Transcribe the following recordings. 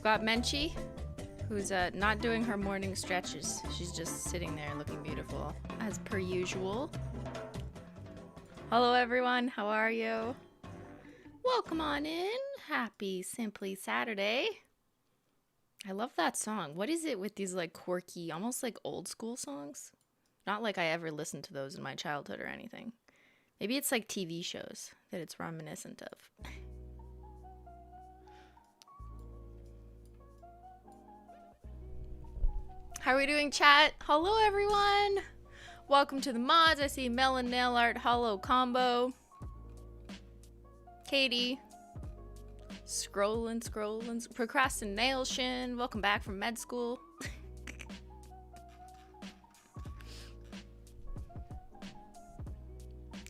got Menchie, who's not doing her morning stretches. She's just sitting there looking beautiful, as per usual. Hello everyone, how are you? Welcome on in. Happy Simply Saturday. I love that song. What is it with these like quirky, almost like old school songs? Not like I ever listened to those in my childhood or anything. Maybe it's like TV shows that it's reminiscent of. How are we doing, chat? Hello, everyone. Welcome to the mods. I see Melon Nail Art Hollow Combo. Katie. Scrolling. Procrastination. Welcome back from med school.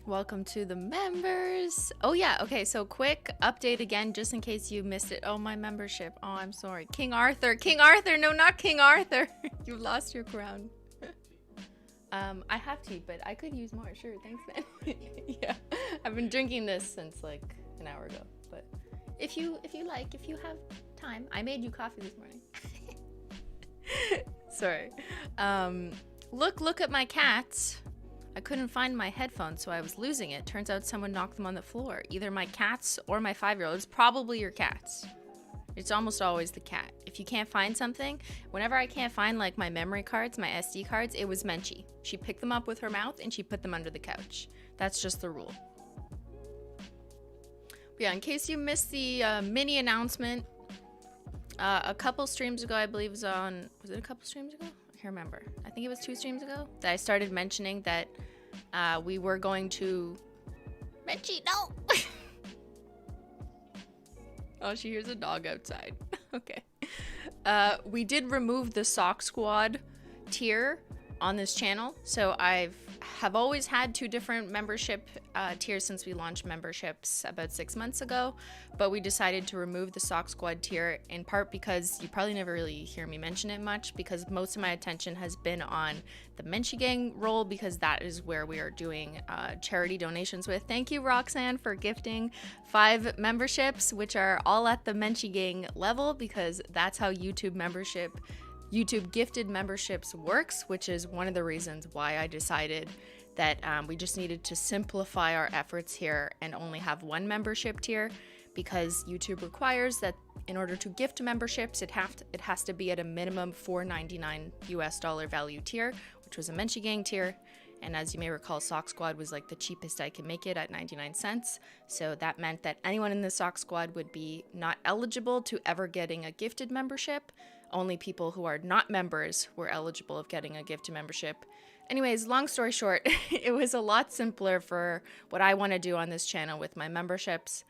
Welcome to the members. Oh yeah, okay, so quick update again, just in case you missed it. Oh, my membership. Oh, I'm sorry. King Arthur, no, not King Arthur. You lost your crown. I have tea, but I could use more. Sure, thanks, man. Yeah, I've been drinking this since like an hour ago, but if you have time, I made you coffee this morning. Sorry. Look at my cats. I couldn't find my headphones, so I was losing it. Turns out someone knocked them on the floor. Either my cats or my 5-year-old. It's probably your cats. It's almost always the cat. If you can't find something, whenever I can't find like my memory cards, my SD cards, it was Menchie. She picked them up with her mouth and she put them under the couch. That's just the rule. But yeah, in case you missed the mini announcement, a couple streams ago, I believe was it a couple streams ago? I can't remember. I think it was 2 streams ago that I started mentioning that we were going to... Menchie, no! Oh, she hears a dog outside. Okay. We did remove the Sock Squad tier on this channel. So have always had 2 different membership tiers since we launched memberships about 6 months ago. But we decided to remove the Sock Squad tier in part because you probably never really hear me mention it much, because most of my attention has been on the Menchie Gang role, because that is where we are doing charity donations with. Thank you, Roxanne, for gifting 5 memberships, which are all at the Menchie Gang level, because that's how YouTube gifted memberships works, which is one of the reasons why I decided that we just needed to simplify our efforts here and only have 1 membership tier, because YouTube requires that in order to gift memberships, it has to be at a minimum $4.99 US value tier, which was a Menchie Gang tier. And as you may recall, Sock Squad was like the cheapest I could make it at 99 cents. So that meant that anyone in the Sock Squad would be not eligible to ever getting a gifted membership. Only people who are not members were eligible of getting a gifted membership. Anyways, long story short, it was a lot simpler for what I want to do on this channel with my memberships,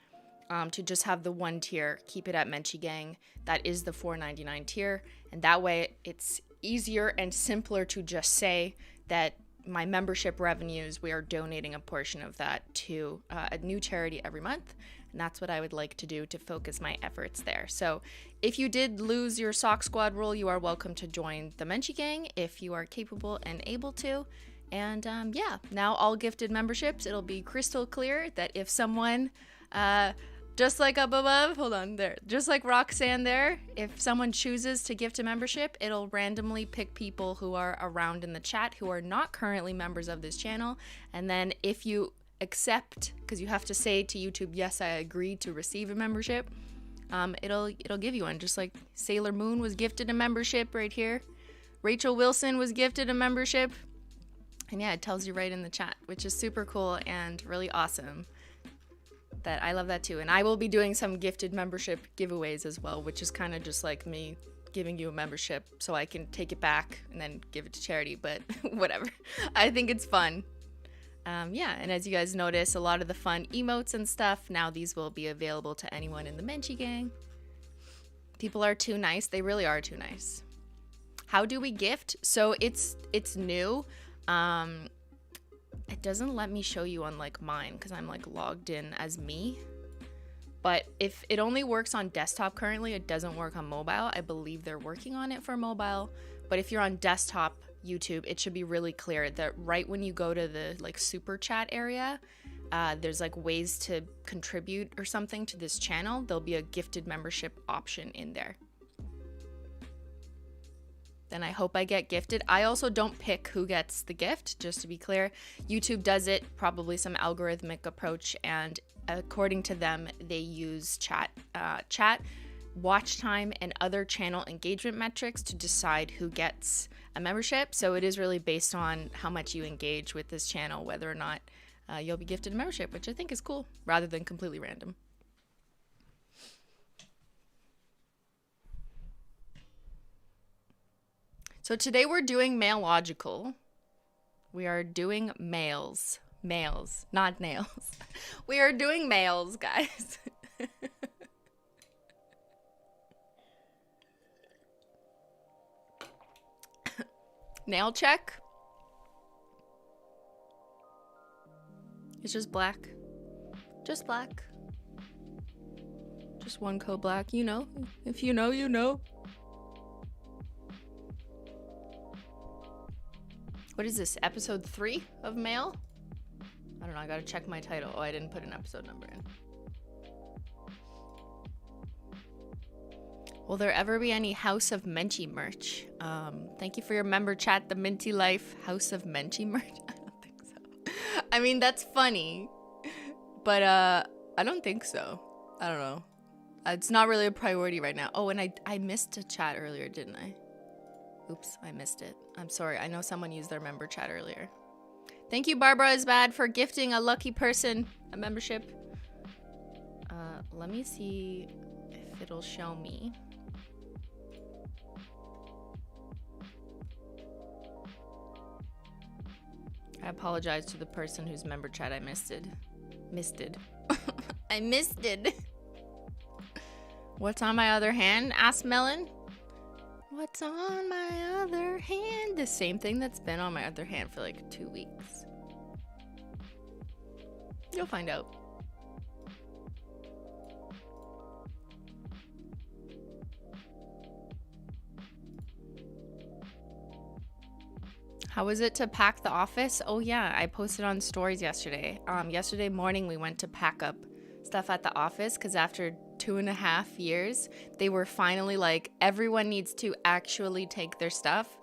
to just have the 1 tier, keep it at Menchie Gang. That is the $4.99 tier. And that way it's easier and simpler to just say that my membership revenues, we are donating a portion of that to a new charity every month. And that's what I would like to do to focus my efforts there. So if you did lose your Sock Squad role, you are welcome to join the Menchie Gang if you are capable and able to. And yeah, now all gifted memberships, it'll be crystal clear that if someone, just like up above, hold on there, just like Roxanne there, if someone chooses to gift a membership, it'll randomly pick people who are around in the chat who are not currently members of this channel. And then if you accept, because you have to say to YouTube, yes, I agree to receive a membership, it'll give you one. Just like Sailor Moon was gifted a membership right here. Rachel Wilson was gifted a membership. And yeah, it tells you right in the chat, which is super cool and really awesome. That I love that too. And I will be doing some gifted membership giveaways as well, which is kind of just like me giving you a membership so I can take it back and then give it to charity, but whatever. I think it's fun. Yeah, and as you guys notice, a lot of the fun emotes and stuff, now these will be available to anyone in the Menchie Gang. People are too nice. They really are too nice. How do we gift? So it's new. It doesn't let me show you on like mine because I'm like logged in as me. But if it only works on desktop currently, it doesn't work on mobile. I believe they're working on it for mobile. But if you're on desktop YouTube, it should be really clear that right when you go to the like super chat area, there's like ways to contribute or something to this channel. There'll be a gifted membership option in there. then I hope I get gifted. I also don't pick who gets the gift, just to be clear. YouTube does it, probably some algorithmic approach, and according to them, they use chat, watch time, and other channel engagement metrics to decide who gets a membership. So it is really based on how much you engage with this channel, whether or not you'll be gifted a membership, which I think is cool, rather than completely random. So today we're doing Mailogical. We are doing mails. Mails, not nails. We are doing mails, guys. Nail check. It's just black. Just black. Just one coat black, you know. If you know, you know. What is this, episode 3 of Mail? I don't know, I gotta check my title. Oh, I didn't put an episode number in. Will there ever be any House of Menchie merch? Thank you for your member chat, the Minty Life. House of Menchie merch? I don't think so. I mean, that's funny, but I don't think so. I don't know. It's not really a priority right now. Oh, and I missed a chat earlier, didn't I? Oops, I missed it. I'm sorry. I know someone used their member chat earlier. Thank you, Barbara is bad, for gifting a lucky person a membership. Let me see if it'll show me. I apologize to the person whose member chat I missed it. I missed it. What's on my other hand? Asked Melon. What's on my other hand? The same thing that's been on my other hand for like 2 weeks. You'll find out. How was it to pack the office? Oh yeah, I posted on stories yesterday. Yesterday morning we went to pack up stuff at the office because after 2.5 years, they were finally like, everyone needs to actually take their stuff.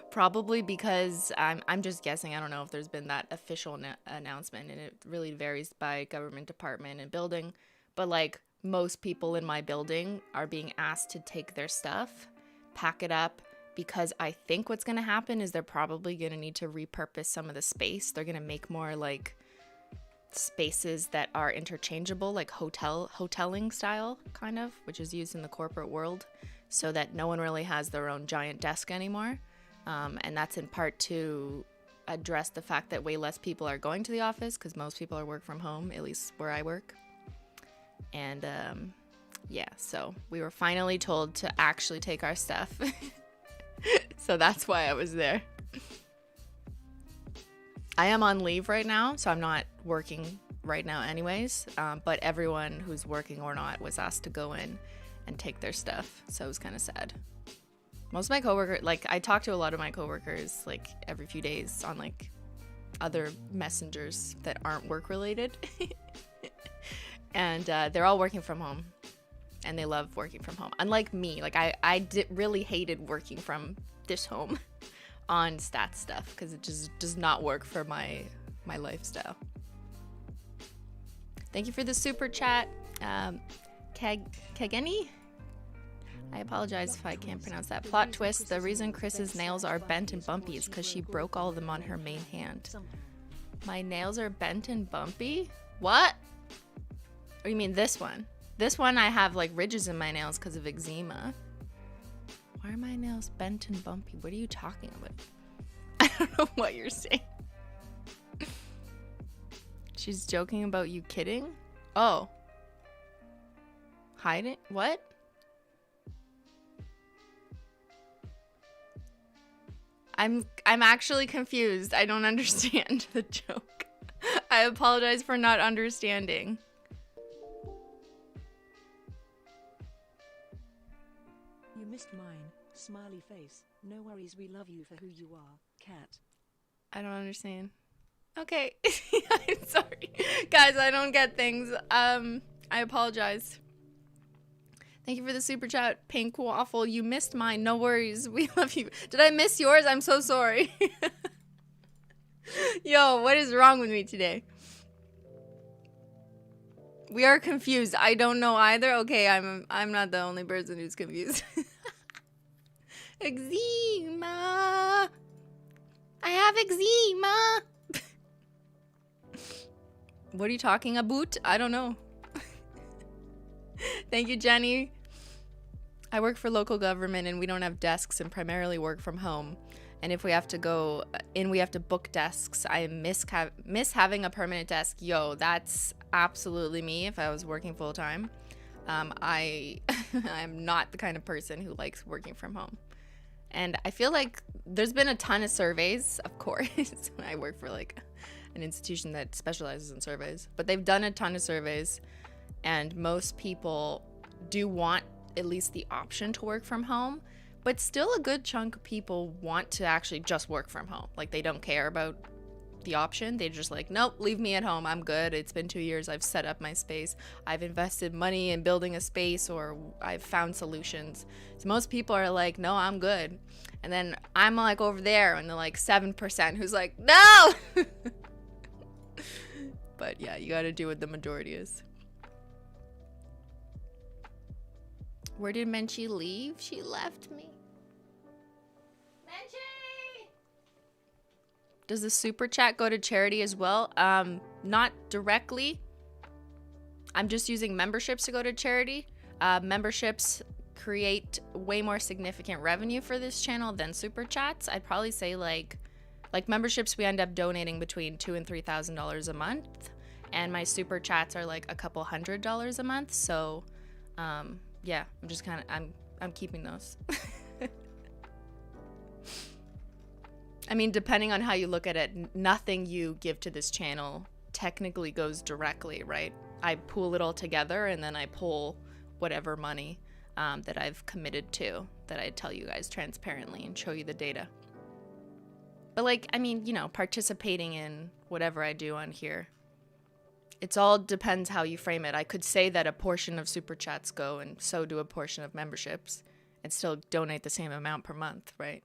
Probably because I'm just guessing. I don't know if there's been that official announcement, and it really varies by government department and building. But like most people in my building are being asked to take their stuff, pack it up, because I think what's going to happen is they're probably going to need to repurpose some of the space. They're going to make more like spaces that are interchangeable, like hoteling style kind of, which is used in the corporate world, so that no one really has their own giant desk anymore. And that's in part to address the fact that way less people are going to the office because most people are work from home, at least where I work. And yeah, so we were finally told to actually take our stuff. So that's why I was there. I am on leave right now, so I'm not working right now anyways, but everyone who's working or not was asked to go in and take their stuff, so it was kind of sad. Most of my coworkers, like I talk to a lot of my coworkers like every few days on like other messengers that aren't work related. And they're all working from home, and they love working from home. Unlike me, like I really hated working from this home on stats stuff because it just does not work for my lifestyle. Thank you for the super chat, Kageni. I apologize if I can't pronounce that. Plot twist: the reason Chris's nails are bent and bumpy is because she broke all of them on her main hand. My nails are bent and bumpy? What? Or you mean this one? This one I have like ridges in my nails because of eczema. Why are my nails bent and bumpy? What are you talking about? I don't know what you're saying. She's joking about you kidding? Oh. Hiding? What? I'm actually confused. I don't understand the joke. I apologize for not understanding. You missed mine. Smiley face. No worries, we love you for who you are, cat. I don't understand. Okay. I'm sorry. Guys, I don't get things. I apologize. Thank you for the super chat, Pink Waffle. You missed mine. No worries. We love you. Did I miss yours? I'm so sorry. Yo, what is wrong with me today? We are confused. I don't know either. Okay, I'm not the only person who's confused. Eczema. I have eczema. What are you talking about? I don't know. Thank you, Jenny. I work for local government and we don't have desks and primarily work from home. And if we have to go in, we have to book desks. I miss having a permanent desk. Yo, that's absolutely me if I was working full time. I'm not the kind of person who likes working from home. And I feel like there's been a ton of surveys, of course. I work for like an institution that specializes in surveys, but they've done a ton of surveys and most people do want at least the option to work from home, but still a good chunk of people want to actually just work from home. Like they don't care about the option. They're just like, nope, leave me at home. I'm good. It's been 2 years. I've set up my space. I've invested money in building a space, or I've found solutions. So most people are like, no, I'm good. And then I'm like over there and they're like 7% who's like, no. But yeah, you got to do what the majority is. Where did Menchie leave? She left me. Menchie! Does the super chat go to charity as well? Not directly. I'm just using memberships to go to charity. Memberships create way more significant revenue for this channel than super chats. I'd probably say like memberships, we end up donating between $2,000 and $3,000 a month, and my super chats are like a couple $100s a month. So, yeah, I'm just kind of I'm keeping those. I mean, depending on how you look at it, nothing you give to this channel technically goes directly, right? I pool it all together and then I pull whatever money that I've committed to, that I tell you guys transparently and show you the data. But like, I mean, you know, participating in whatever I do on here, it's all depends how you frame it. I could say that a portion of super chats go and so do a portion of memberships and still donate the same amount per month, right?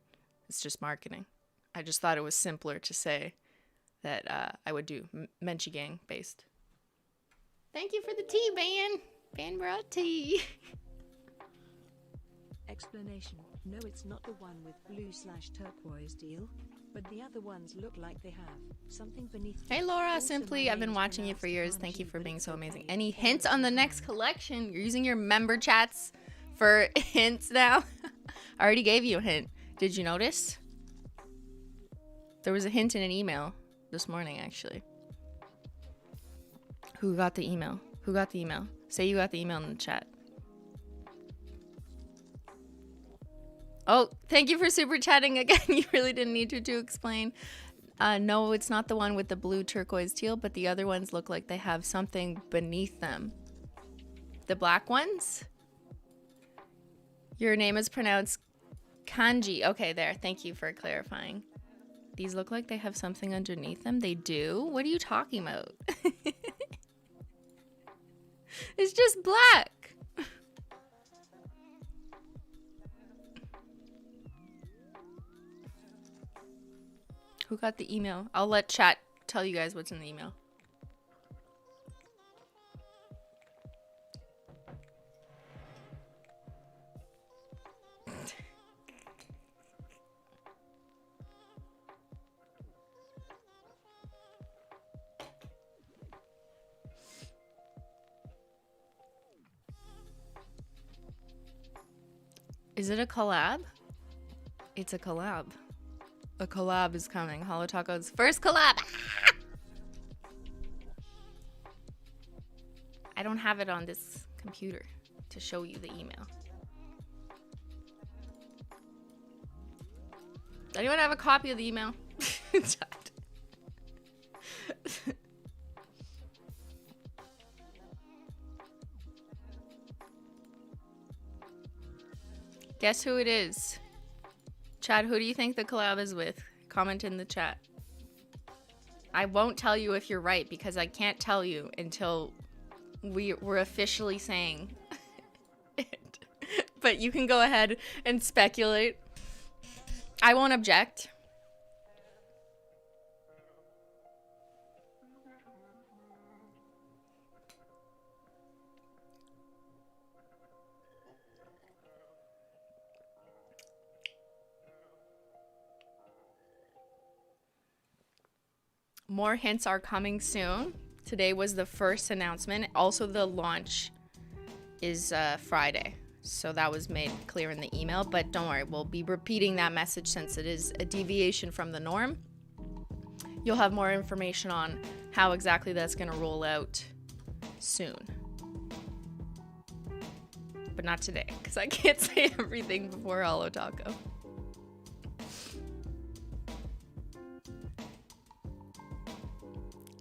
It's just marketing. I just thought it was simpler to say that I would do Menchie Gang based. Thank you for the tea, Beyyyn. Beyyyn brought tea. Explanation. No, it's not the one with blue/turquoise deal, but the other ones look like they have something beneath them. Hey Laura, Also, Simply, my I've been name's watching you for years. pronounced Thank you Kanji, for but being it's so okay. amazing. Any All hints is on the fine. next collection? You're using your member chats for hints now? I already gave you a hint. Did you notice? There was a hint in an email this morning, actually. Who got the email? Who got the email? Say you got the email in the chat. Oh, thank you for super chatting again. You really didn't need to explain. No, it's not the one with the blue turquoise teal, but the other ones look like they have something beneath them. The black ones? Your name is pronounced Kanji. Okay, there. Thank you for clarifying. These look like they have something underneath them. They do? What are you talking about? It's just black. Who got the email? I'll let chat tell you guys what's in the email. Is it a collab? It's a collab. A collab is coming. Holo Taco's first collab. Ah! I don't have it on this computer to show you the email. Does anyone have a copy of the email? Guess who it is? Chad, who do you think the collab is with? Comment in the chat. I won't tell you if you're right because I can't tell you until we're officially saying it. But you can go ahead and speculate. I won't object. More hints are coming soon. Today was the first announcement. Also, the launch is Friday. So that was made clear in the email. But don't worry, we'll be repeating that message since it is a deviation from the norm. You'll have more information on how exactly that's going to roll out soon. But not today, because I can't say everything before Holo Taco.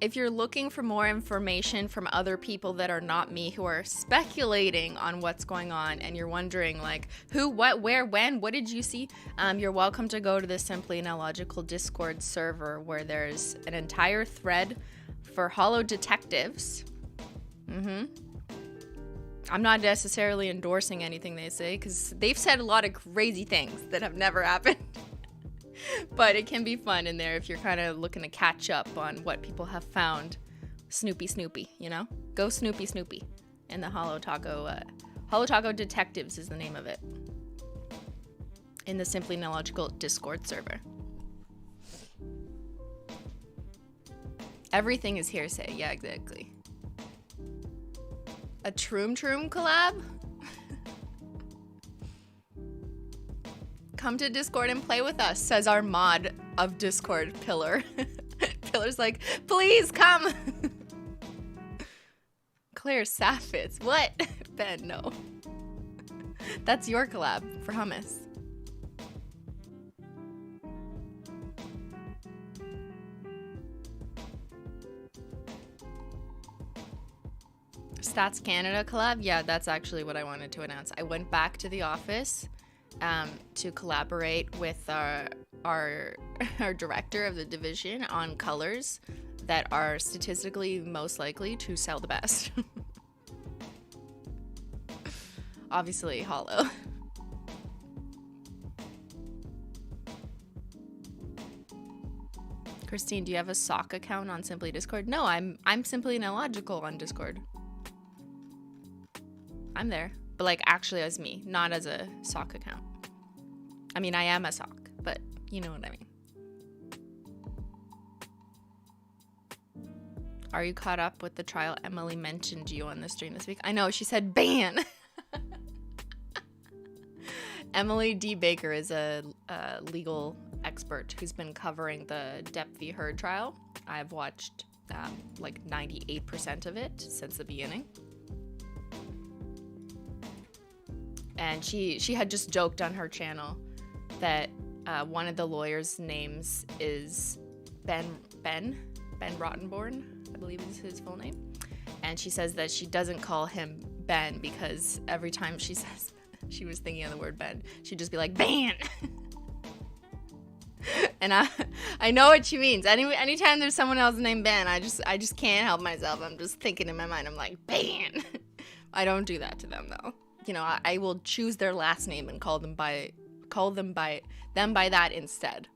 If you're looking for more information from other people that are not me, who are speculating on what's going on, and you're wondering like who, what, where, when, what did you see, you're welcome to go to the SimplyMailogical Discord server, where there's an entire thread for holo detectives. I'm not necessarily endorsing anything they say, because they've said a lot of crazy things that have never happened. But it can be fun in there if you're kind of looking to catch up on what people have found. Snoopy, you know? Go Snoopy. And the Holo Taco Detectives is the name of it. In the SimplyMailogical Discord server. Everything is hearsay. Yeah, exactly. A Troom collab? Come to Discord and play with us, says our mod of Discord, Pillar. Pillar's like, please come. Claire Saffitz. What? Ben, no. That's your collab for hummus. Stats Canada collab? Yeah, that's actually what I wanted to announce. I went back to the office to collaborate with our director of the division on colors that are statistically most likely to sell the best. Obviously, holo. Christine, do you have a sock account on Simply Discord? No, I'm SimplyMailogical on Discord. I'm there, but like actually as me, not as a sock account. I mean, I am a sock, but you know what I mean. Are you caught up with the trial? Emily mentioned you on the stream this week. I know, she said ban. Emily D. Baker is a legal expert who's been covering the Depp v. Heard trial. I've watched like 98% of it since the beginning. And she had just joked on her channel that one of the lawyers' names is Ben Rottenborn, I believe is his full name. And she says that she doesn't call him Ben because every time she says she was thinking of the word Ben, she'd just be like, ban! And I know what she means. Anytime there's someone else named Ben, I just can't help myself. I'm just thinking in my mind, I'm like, ban! I don't do that to them though. You know, I will choose their last name and call them by that instead.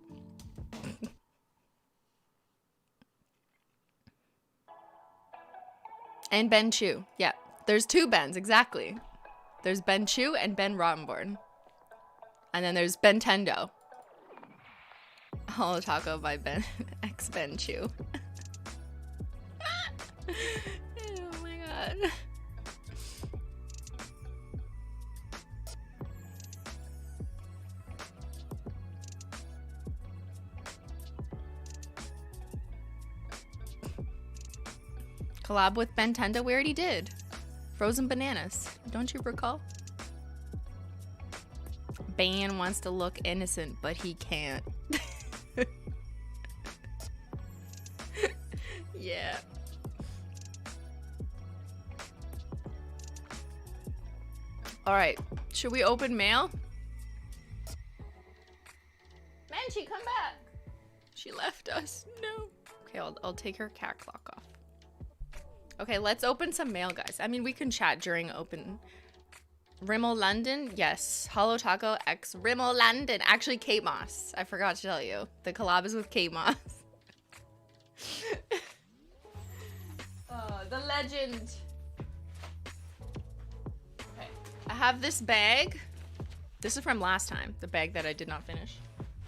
And Ben Chu. Yeah, there's two Bens, exactly. There's Ben Chu and Ben Rottenborn. And then there's Ben Tendo. Holo Taco by Ben X Ben Chu. Oh my god. Collab with Ben Tendo? We already did. Frozen bananas. Don't you recall? Beyyyn wants to look innocent, but he can't. Yeah. Alright. Should we open mail? Menchie, come back! She left us. No. Okay, I'll take her cat clock off. Okay, let's open some mail, guys. I mean, we can chat during open Rimmel London, yes. Hollow Taco X Rimmel London. Actually, Kate Moss. I forgot to tell you. The collab is with Kate Moss. Oh, the legend. Okay. I have this bag. This is from last time. The bag that I did not finish.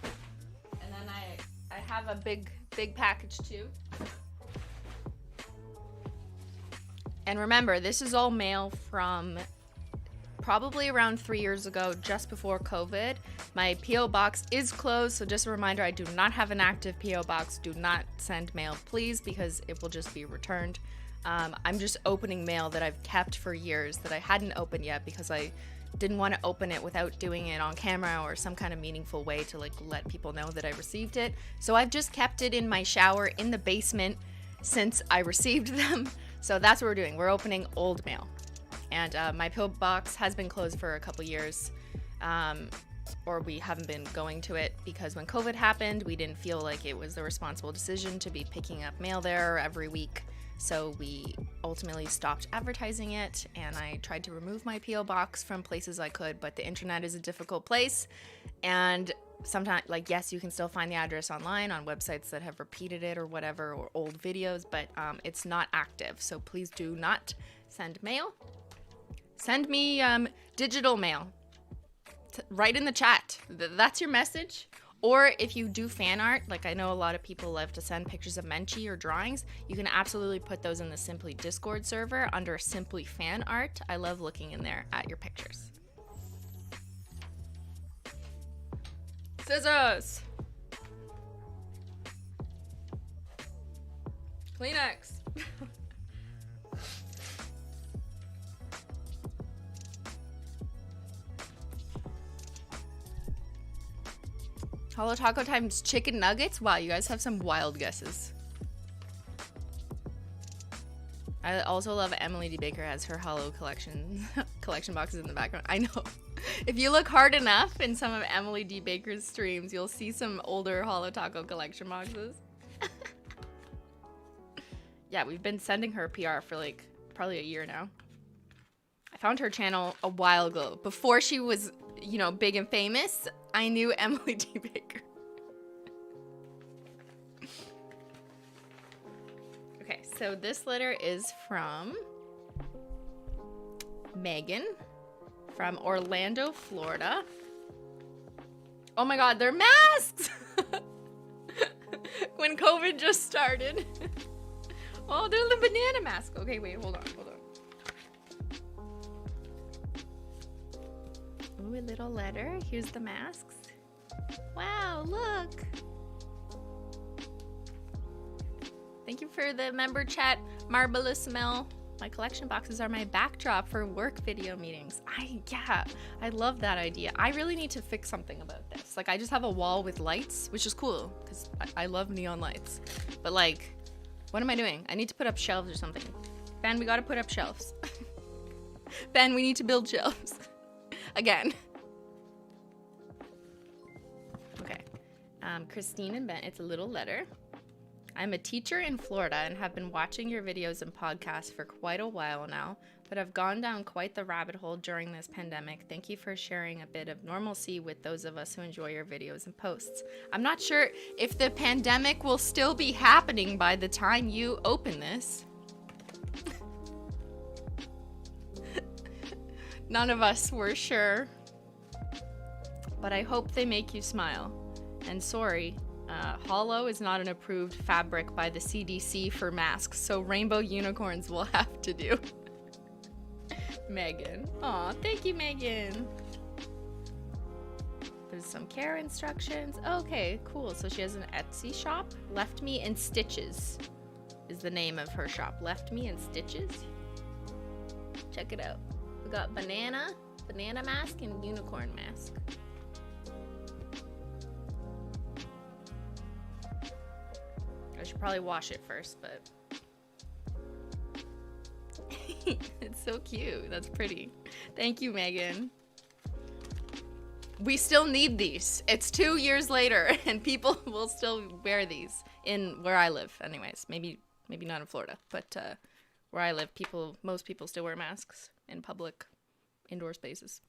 And then I have a big package too. And remember, this is all mail from probably around 3 years ago, just before COVID. My P.O. box is closed, so just a reminder, I do not have an active P.O. box. Do not send mail, please, because it will just be returned. I'm just opening mail that I've kept for years that I hadn't opened yet because I didn't want to open it without doing it on camera or some kind of meaningful way to like let people know that I received it. So I've just kept it in my shower in the basement since I received them. So that's what we're doing. We're opening old mail. And my P.O. box has been closed for a couple years, or we haven't been going to it because when COVID happened, we didn't feel like it was the responsible decision to be picking up mail there every week. So we ultimately stopped advertising it, and I tried to remove my P.O. box from places I could, but the internet is a difficult place. And sometimes, like, yes, you can still find the address online on websites that have repeated it or whatever, or old videos, but it's not active. So please do not send mail. Send me digital mail. Write in the chat. That's your message. Or if you do fan art, like I know a lot of people love to send pictures of Menchie or drawings, you can absolutely put those in the Simply Discord server under Simply Fan Art. I love looking in there at your pictures. Scissors! Kleenex! Holo Taco times chicken nuggets? Wow, you guys have some wild guesses. I also love Emily D. Baker has her Holo collection boxes in the background. I know. If you look hard enough in some of Emily D. Baker's streams, you'll see some older Holo Taco collection boxes. Yeah, we've been sending her PR for like probably a year now. I found her channel a while ago. Before she was, you know, big and famous, I knew Emily D. Baker. Okay, so this letter is from Megan from Orlando, Florida. Oh my god, they're masks! When COVID just started. Oh, they're the banana mask. Okay, wait, hold on. Ooh, a little letter. Here's the masks. Wow, look. Thank you for the member chat, Marvelous Mel. My collection boxes are my backdrop for work video meetings. I love that idea. I really need to fix something about this. Like, I just have a wall with lights, which is cool, because I love neon lights. But, like, what am I doing? I need to put up shelves or something. Ben, we gotta put up shelves. Ben, we need to build shelves. Again. Okay. Christine and Ben, it's a little letter. I'm a teacher in Florida and have been watching your videos and podcasts for quite a while now, but I've gone down quite the rabbit hole during this pandemic. Thank you for sharing a bit of normalcy with those of us who enjoy your videos and posts. I'm not sure if the pandemic will still be happening by the time you open this. None of us were sure, but I hope they make you smile. And sorry, Holo is not an approved fabric by the CDC for masks, so rainbow unicorns will have to do. Megan. Aw, thank you, Megan. There's some care instructions. Okay, cool. So she has an Etsy shop. Left Me in Stitches is the name of her shop. Left Me in Stitches. Check it out. We got banana mask, and unicorn mask. I should probably wash it first, but it's so cute. That's pretty. Thank you, Megan. We still need these. It's 2 years later, and people will still wear these in where I live. Anyways, maybe not in Florida, but where I live, most people still wear masks in public indoor spaces.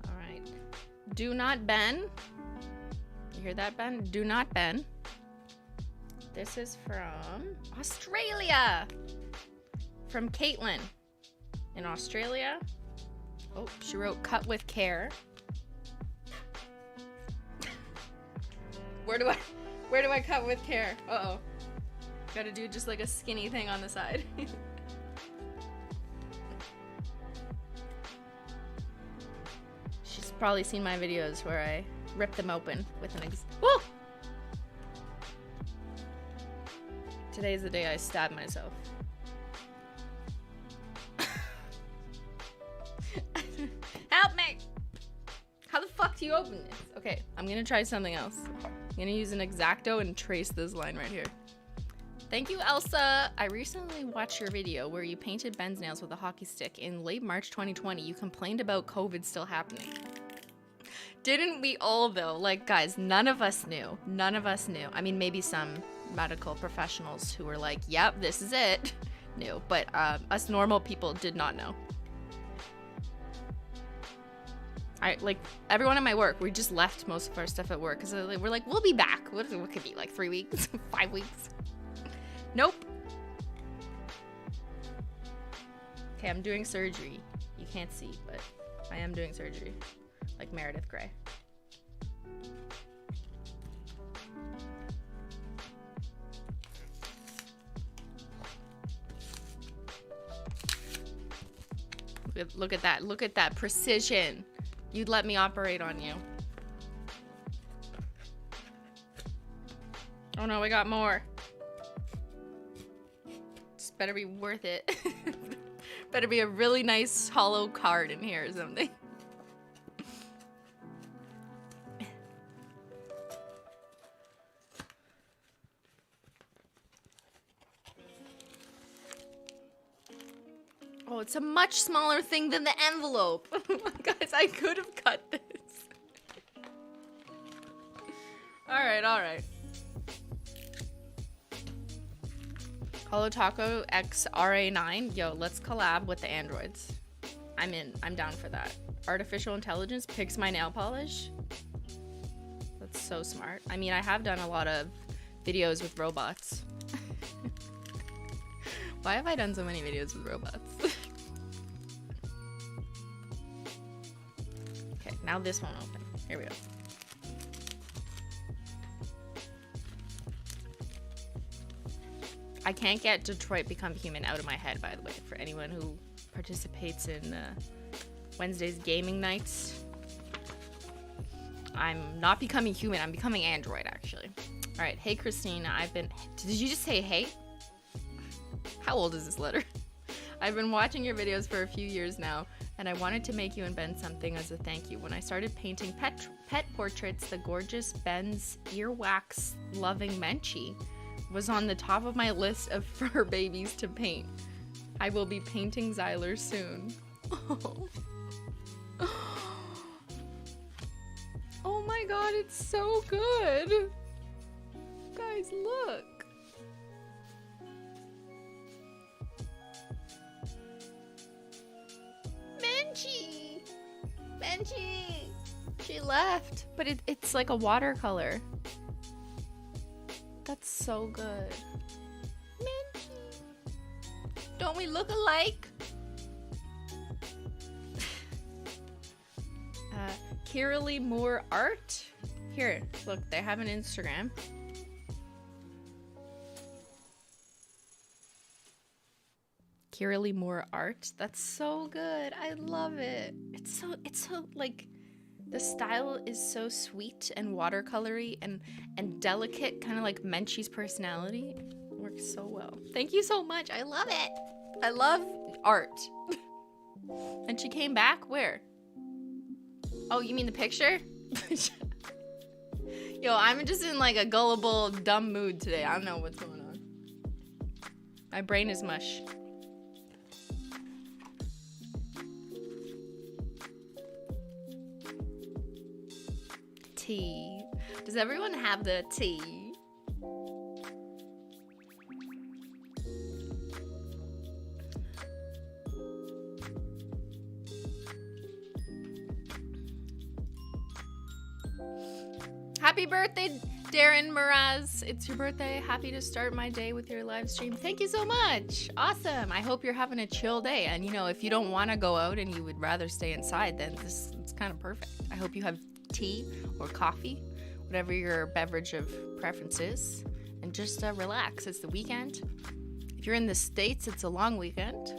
All right. Do not bend. You hear that, Ben? Do not bend. This is from Australia. From Caitlin in Australia. Oh, she wrote cut with care. Where do I cut with care? Uh-oh. Gotta do just like a skinny thing on the side. She's probably seen my videos where I rip them open with an Woo! Today is the day I stab myself. Help me! How the fuck do you open this? Okay, I'm gonna try something else. I'm gonna use an X-Acto and trace this line right here. Thank you, Elsa. I recently watched your video where you painted Ben's nails with a hockey stick. In late March 2020, you complained about COVID still happening. Didn't we all, though? Like, guys, none of us knew. None of us knew. I mean, maybe some medical professionals who were like, yep, this is it, knew. But us normal people did not know. Everyone at my work, we just left most of our stuff at work because we're like, we'll be back. What could it be, like 3 weeks? 5 weeks? Nope. Okay, I'm doing surgery. You can't see, but I am doing surgery. Like Meredith Grey. Look at that. Look at that precision. You'd let me operate on you. Oh no, we got more. This better be worth it. Better be a really nice hollow card in here or something. Oh, it's a much smaller thing than the envelope. Guys, I could have cut this. Alright, alright. Holo Taco X RA9. Yo, let's collab with the androids. I'm in. I'm down for that. Artificial intelligence picks my nail polish. That's so smart. I mean, I have done a lot of videos with robots. Why have I done so many videos with robots? Okay, now this won't open. Here we go. I can't get Detroit Become Human out of my head, by the way, for anyone who participates in Wednesday's gaming nights. I'm not becoming human, I'm becoming android, actually. Alright, hey Christina, did you just say hey? How old is this letter? I've been watching your videos for a few years now, and I wanted to make you and Ben something as a thank you. When I started painting pet portraits, the gorgeous Ben's earwax loving Menchie was on the top of my list of fur babies to paint. I will be painting Xyler soon. Oh. Oh my god, it's so good. Guys, look. Menchie! Menchie! She left, but it's like a watercolor. That's so good. Menchie! Don't we look alike? Kiralee Moore Art. Here, look, they have an Instagram. Kiralee Moore Art. That's so good. I love it. It's so like, the style is so sweet and watercolory and delicate, kind of like Menchie's personality. It works so well. Thank you so much. I love it. I love art. And she came back? Where? Oh, you mean the picture? Yo, I'm just in like a gullible, dumb mood today. I don't know what's going on. My brain is mush. tea. Does everyone have the tea? Happy birthday, Darren Mraz. It's your birthday. Happy to start my day with your live stream. Thank you so much. Awesome. I hope you're having a chill day. And you know, if you don't want to go out and you would rather stay inside, then this is kind of perfect. I hope you have tea or coffee, whatever your beverage of preference is, and just relax. It's the weekend. If you're in the States, it's a long weekend.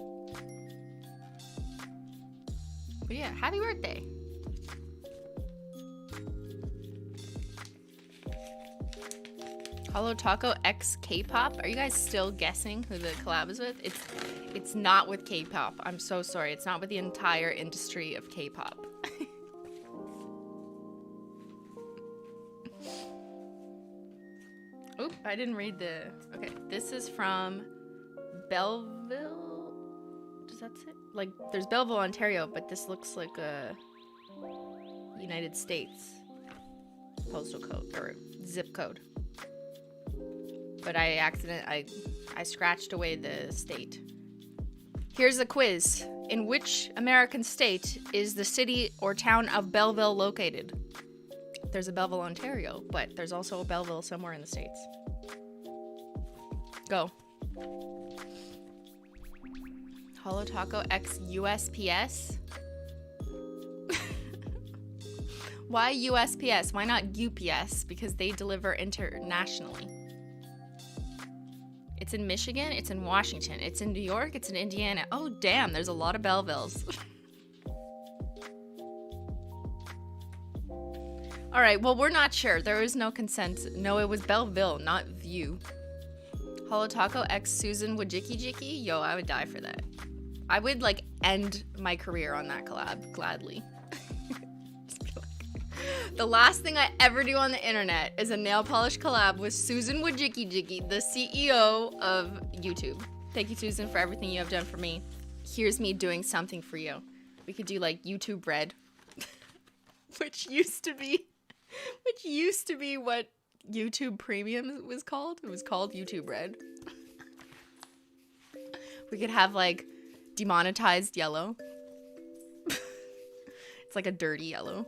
But yeah, happy birthday. Holo Taco X K-pop. Are you guys still guessing who the collab is with? It's not with K-pop. I'm so sorry. It's not with the entire industry of K-pop. Oop, I didn't read the... Okay, this is from Belleville. Does that say? Like, there's Belleville, Ontario, but this looks like a United States postal code or zip code. But I scratched away the state. Here's a quiz. In which American state is the city or town of Belleville located? There's a Belleville, Ontario, but there's also a Belleville somewhere in the States. Go. Holo Taco X USPS. Why USPS? Why not UPS? Because they deliver internationally. It's in Michigan, it's in Washington, it's in New York, it's in Indiana. Oh, damn, there's a lot of Bellevilles. All right, well, we're not sure. There is no consent. No, it was Belleville, not View. Holo Taco X Susan Wojcicki. Yo, I would die for that. I would, like, end my career on that collab, gladly. The last thing I ever do on the internet is a nail polish collab with Susan Wojcicki, the CEO of YouTube. Thank you, Susan, for everything you have done for me. Here's me doing something for you. We could do like YouTube Red, which used to be what YouTube Premium was called. It was called YouTube Red. We could have like demonetized yellow. It's like a dirty yellow.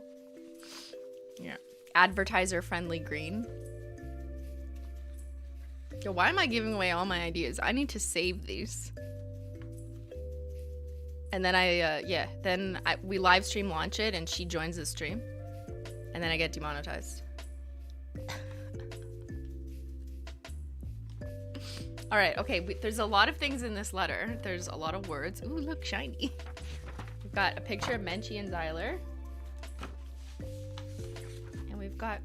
Yeah. Advertiser friendly green. Yo, why am I giving away all my ideas? I need to save these. And then we live stream launch it and she joins the stream. And then I get demonetized. All right, okay, there's a lot of things in this letter. There's a lot of words. Ooh, look, shiny. We've got a picture of Menchie and Zyler. And we've got...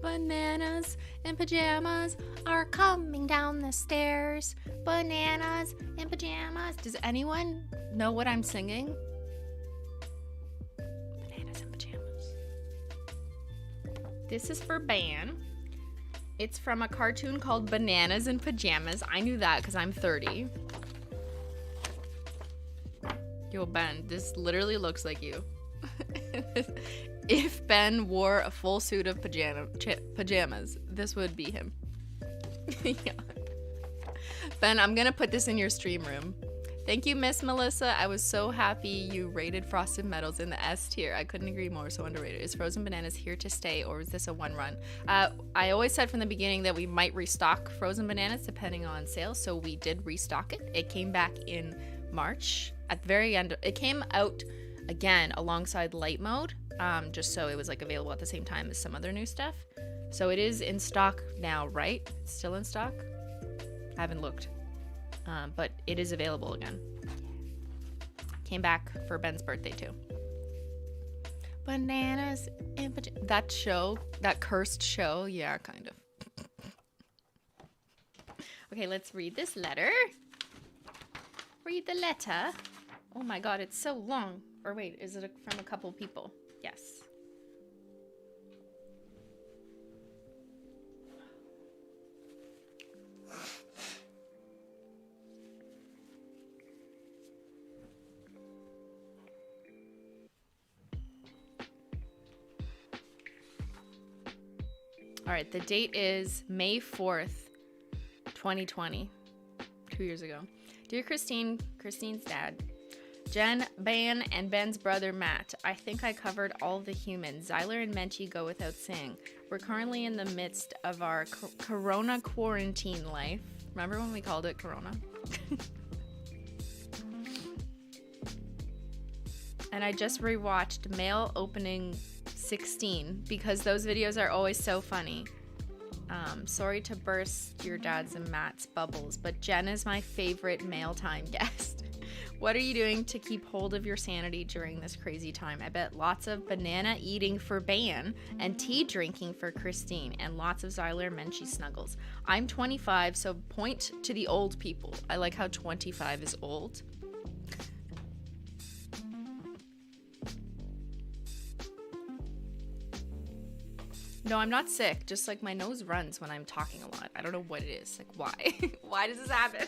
Bananas and pajamas are coming down the stairs. Bananas and pajamas. Does anyone know what I'm singing? Bananas and pajamas. This is for Beyyyn. It's from a cartoon called Bananas and Pajamas. I knew that because I'm 30. Yo, Ben, this literally looks like you. If Ben wore a full suit of pajamas, this would be him. Yeah. Ben, I'm gonna put this in your stream room. Thank you, Miss Melissa. I was so happy you rated Frosted Metals in the S tier. I couldn't agree more. So underrated. Is Frozen Bananas here to stay, or is this a one run? I always said from the beginning that we might restock Frozen Bananas depending on sales. So we did restock it. It came back in March. At the very end, it came out again alongside Light Mode, just so it was like available at the same time as some other new stuff. So it is in stock now, right? It's still in stock? I haven't looked. But it is available again. Came back for Ben's birthday too. Bananas and that show, that cursed show, yeah, kind of. Okay, let's read this letter. Read the letter. Oh my god, it's so long. Or wait, is it from a couple people? Yes. All right, the date is May 4th, 2020. 2 years ago. Dear Christine, Christine's dad, Jen, Beyyyn, and Ben's brother Matt, I think I covered all the humans. Zyler and Menchie go without saying. We're currently in the midst of our corona quarantine life. Remember when we called it corona? And I just rewatched Mail Opening 16 because those videos are always so funny. Sorry to burst your dad's and Matt's bubbles, but Jen is my favorite mail time guest. What are you doing to keep hold of your sanity during this crazy time? I bet lots of banana eating for Beyyyn and tea drinking for Christine and lots of Zyler Menchie snuggles. I'm 25, so point to the old people. I like how 25 is old. No, I'm not sick. Just like my nose runs when I'm talking a lot. I don't know what it is. Like, why? Why does this happen?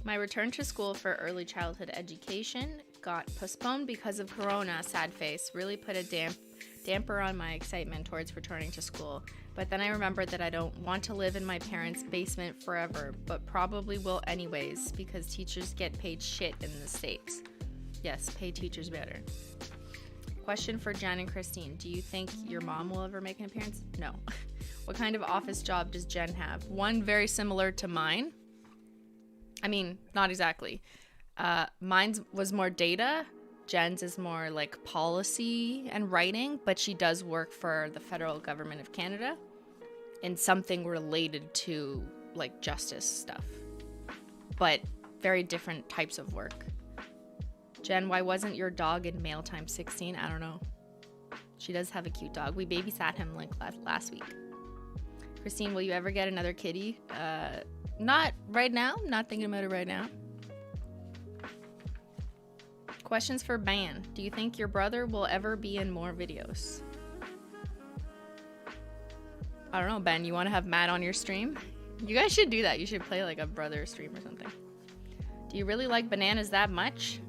My return to school for early childhood education got postponed because of Corona. Sad face. Really put a damper on my excitement towards returning to school. But then I remembered that I don't want to live in my parents' basement forever, but probably will anyways because teachers get paid shit in the States. Yes, pay teachers better. Question for Jen and Christine. Do you think your mom will ever make an appearance? No. What kind of office job does Jen have? One very similar to mine. I mean, not exactly. Mine's was more data. Jen's is more like policy and writing, but she does work for the federal government of Canada in something related to like justice stuff, but very different types of work. Jen, why wasn't your dog in Mail Time 16? I don't know. She does have a cute dog. We babysat him like last week. Christine, will you ever get another kitty? Not right now. Not thinking about it right now. Questions for Beyyyn. Do you think your brother will ever be in more videos? I don't know, Ben. You want to have Matt on your stream? You guys should do that. You should play like a brother stream or something. Do you really like bananas that much?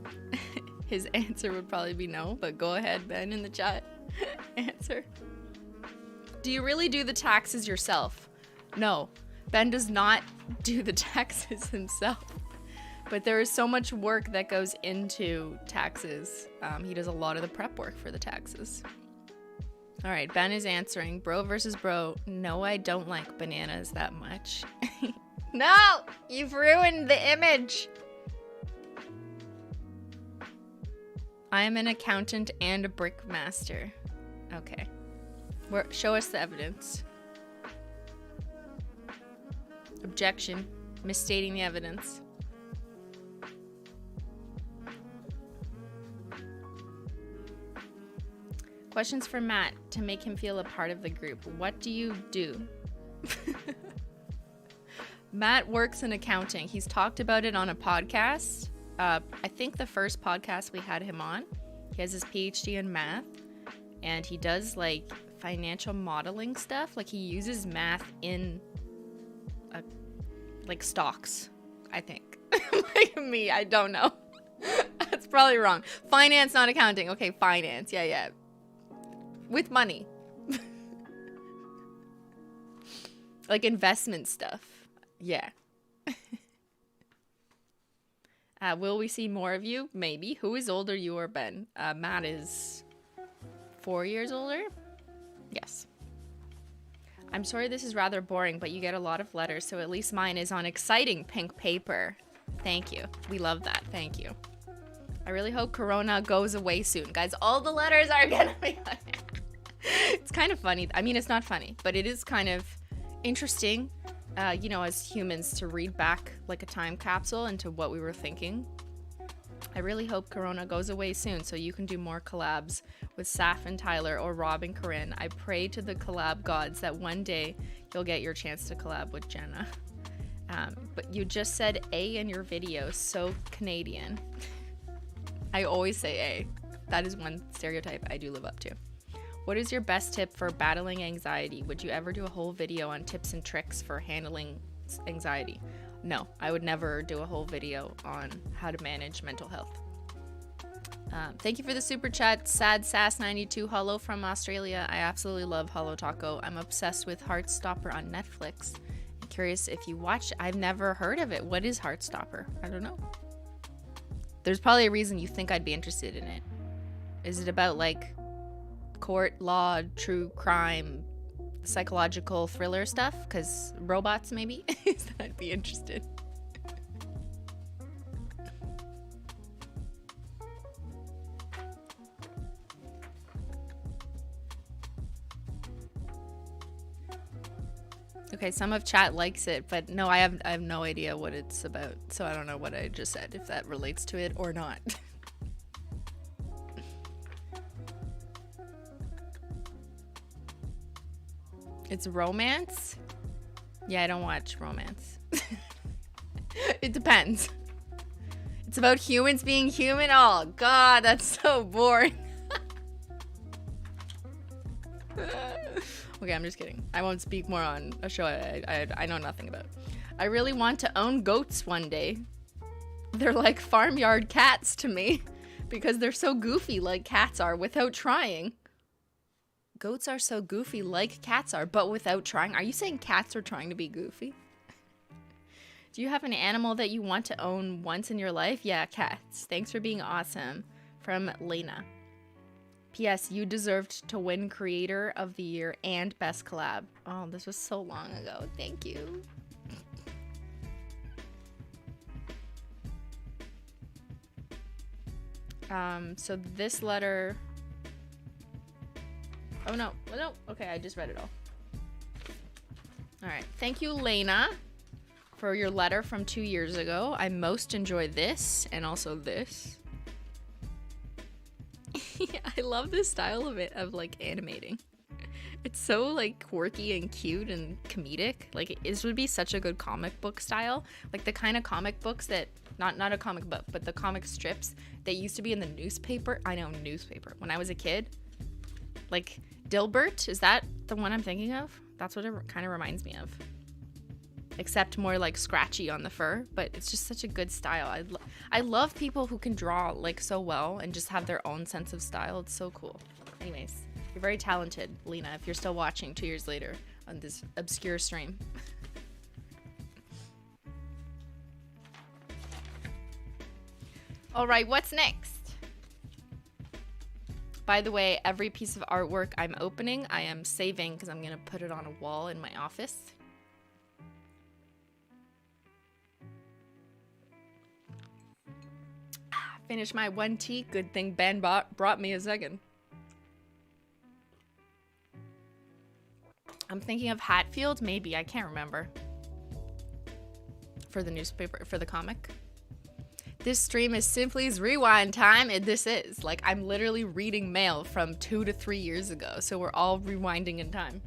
His answer would probably be no, but go ahead, Ben, in the chat. Answer. Do you really do the taxes yourself? No. Ben does not do the taxes himself. But there is so much work that goes into taxes. He does a lot of the prep work for the taxes. All right, Ben is answering. Bro versus bro. No, I don't like bananas that much. No! You've ruined the image. I am an accountant and a brick master. Okay. Show us the evidence. Objection. Misstating the evidence. Questions for Matt to make him feel a part of the group. What do you do? Matt works in accounting. He's talked about it on a podcast. I think the first podcast we had him on. He has his PhD in math. And he does like financial modeling stuff. Like he uses math in like stocks, I think. Like me, I don't know. That's probably wrong. Finance, not accounting. Okay, finance. Yeah. With money. Like investment stuff. Yeah. Will we see more of you? Maybe. Who is older, you or Ben? Matt is 4 years older? Yes. I'm sorry this is rather boring, but you get a lot of letters, so at least mine is on exciting pink paper. Thank you. We love that. Thank you. I really hope Corona goes away soon. Guys, all the letters are gonna be... It's kind of funny. I mean, it's not funny, but it is kind of interesting, you know, as humans to read back like a time capsule into what we were thinking. I really hope Corona goes away soon so you can do more collabs with Saf and Tyler or Rob and Corinne. I pray to the collab gods that one day you'll get your chance to collab with Jenna. But you just said A in your video, so Canadian. I always say A. That is one stereotype I do live up to. What is your best tip for battling anxiety? Would you ever do a whole video on tips and tricks for handling anxiety? no, I would never do a whole video on how to manage mental health. Thank you for the super chat, Sad Sass92 Holo from Australia. I absolutely love Holo Taco. I'm obsessed with Heartstopper on Netflix. I'm curious if you watch. I've never heard of it. What is Heartstopper? I don't know. There's probably a reason you think I'd be interested in it. Is it about like court, law, true crime, psychological thriller stuff? Because robots, maybe? I'd be interested. Okay, some of chat likes it, but no, I have no idea what it's about, so I don't know what I just said, if that relates to it or not. It's romance? Yeah, I don't watch romance. It depends. It's about humans being human? Oh, God, that's so boring. Okay, I'm just kidding. I won't speak more on a show I know nothing about. I really want to own goats one day. They're like farmyard cats to me because they're so goofy like cats are without trying. Goats are so goofy like cats are, but without trying. Are you saying cats are trying to be goofy? Do you have an animal that you want to own once in your life? Yeah, cats. Thanks for being awesome. From Lena. P.S. You deserved to win Creator of the Year and Best Collab. Oh, this was so long ago. Thank you. So this letter... Oh, no. No. Okay, I just read it all. All right. Thank you, Lena, for your letter from 2 years ago. I most enjoy this and also this. I love this style of it, of like animating. It's so like quirky and cute and comedic. Like this would be such a good comic book style. Like the kind of comic books that, not a comic book, but the comic strips that used to be in the newspaper. I know, newspaper. When I was a kid. Like Dilbert, is that the one I'm thinking of? That's what it kind of reminds me of. Except more like scratchy on the fur, but it's just such a good style. I love people who can draw like so well and just have their own sense of style. It's so cool. Anyways, you're very talented, Lena, if you're still watching 2 years later on this obscure stream. All right, what's next? By the way, every piece of artwork I'm opening, I am saving because I'm gonna put it on a wall in my office. Finish my 1 tea. Good thing Ben brought me a second. I'm thinking of Hatfield, maybe. I can't remember. For the newspaper, for the comic. This stream is Simply's rewind time, and this is. Like, I'm literally reading mail from 2 to 3 years ago, so we're all rewinding in time.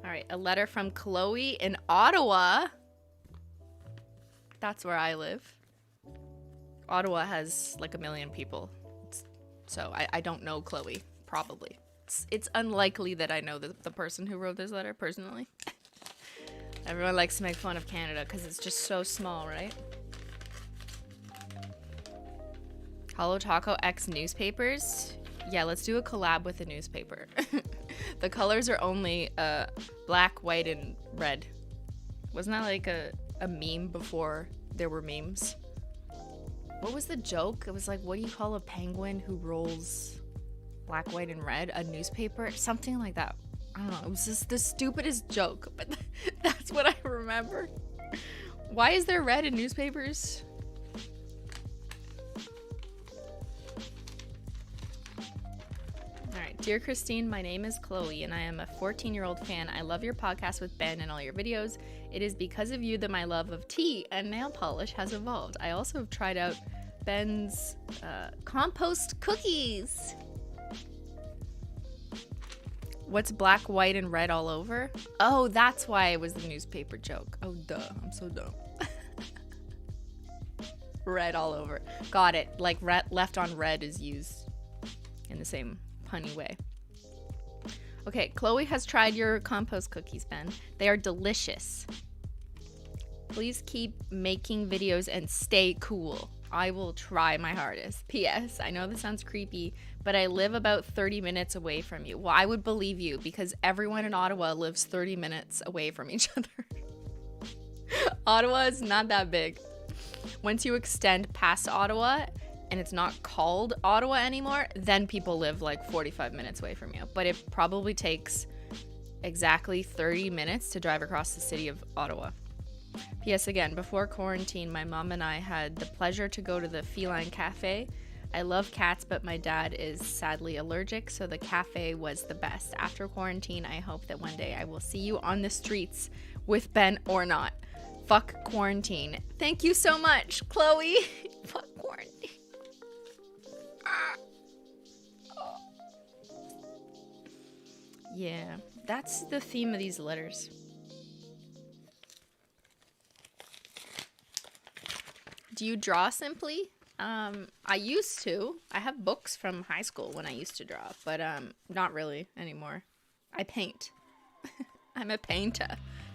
Alright, a letter from Chloe in Ottawa. That's where I live. Ottawa has like 1 million people. So I don't know Chloe, probably. It's unlikely that I know the person who wrote this letter personally. Everyone likes to make fun of Canada because it's just so small, right? Holo Taco X newspapers. Yeah, let's do a collab with a newspaper. The colors are only black, white, and red. Wasn't that like a meme before there were memes? What was the joke? It was like, what do you call a penguin who rolls black, white, and red? A newspaper? Something like that. I don't know. It was just the stupidest joke, but that's what I remember. Why is there red in newspapers? Alright, dear Christine, my name is Chloe and I am a 14-year-old fan. I love your podcast with Ben and all your videos. It is because of you that my love of tea and nail polish has evolved. I also have tried out Ben's compost cookies. What's black, white, and red all over? Oh, that's why it was the newspaper joke. Oh, duh. I'm so dumb. Red all over. Got it. Like left on red is used in the same punny way. Okay, Chloe has tried your compost cookies, Ben. They are delicious. Please keep making videos and stay cool. I will try my hardest. P.S. I know this sounds creepy, but I live about 30 minutes away from you. Well, I would believe you because everyone in Ottawa lives 30 minutes away from each other. Ottawa is not that big. Once you extend past Ottawa and it's not called Ottawa anymore, then people live like 45 minutes away from you. But it probably takes exactly 30 minutes to drive across the city of Ottawa. P.S. again, before quarantine, my mom and I had the pleasure to go to the Feline Cafe. I love cats, but my dad is sadly allergic, so the cafe was the best. After quarantine, I hope that one day I will see you on the streets with Ben or not. Fuck quarantine. Thank you so much, Chloe. Fuck quarantine. Yeah, that's the theme of these letters. Do you draw simply? I used to. I have books from high school when I used to draw, but not really anymore. I paint. I'm a painter.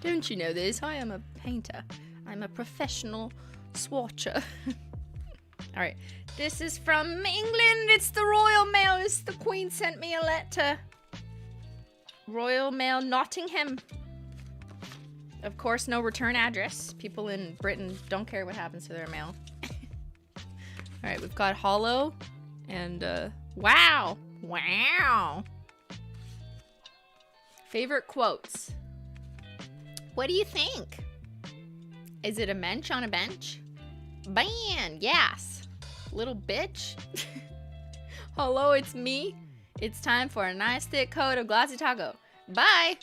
Don't you know this? I am a painter. I'm a professional swatcher. All right. This is from England. It's the Royal Mail. The Queen sent me a letter. Royal Mail, Nottingham. Of course, no return address. People in Britain don't care what happens to their mail. All right, we've got HOLO and wow. Wow. Favorite quotes. What do you think? Is it a mensch on a bench? Beyyyn, yes. Little bitch. HOLO, it's me. It's time for a nice thick coat of glossy taco. Bye.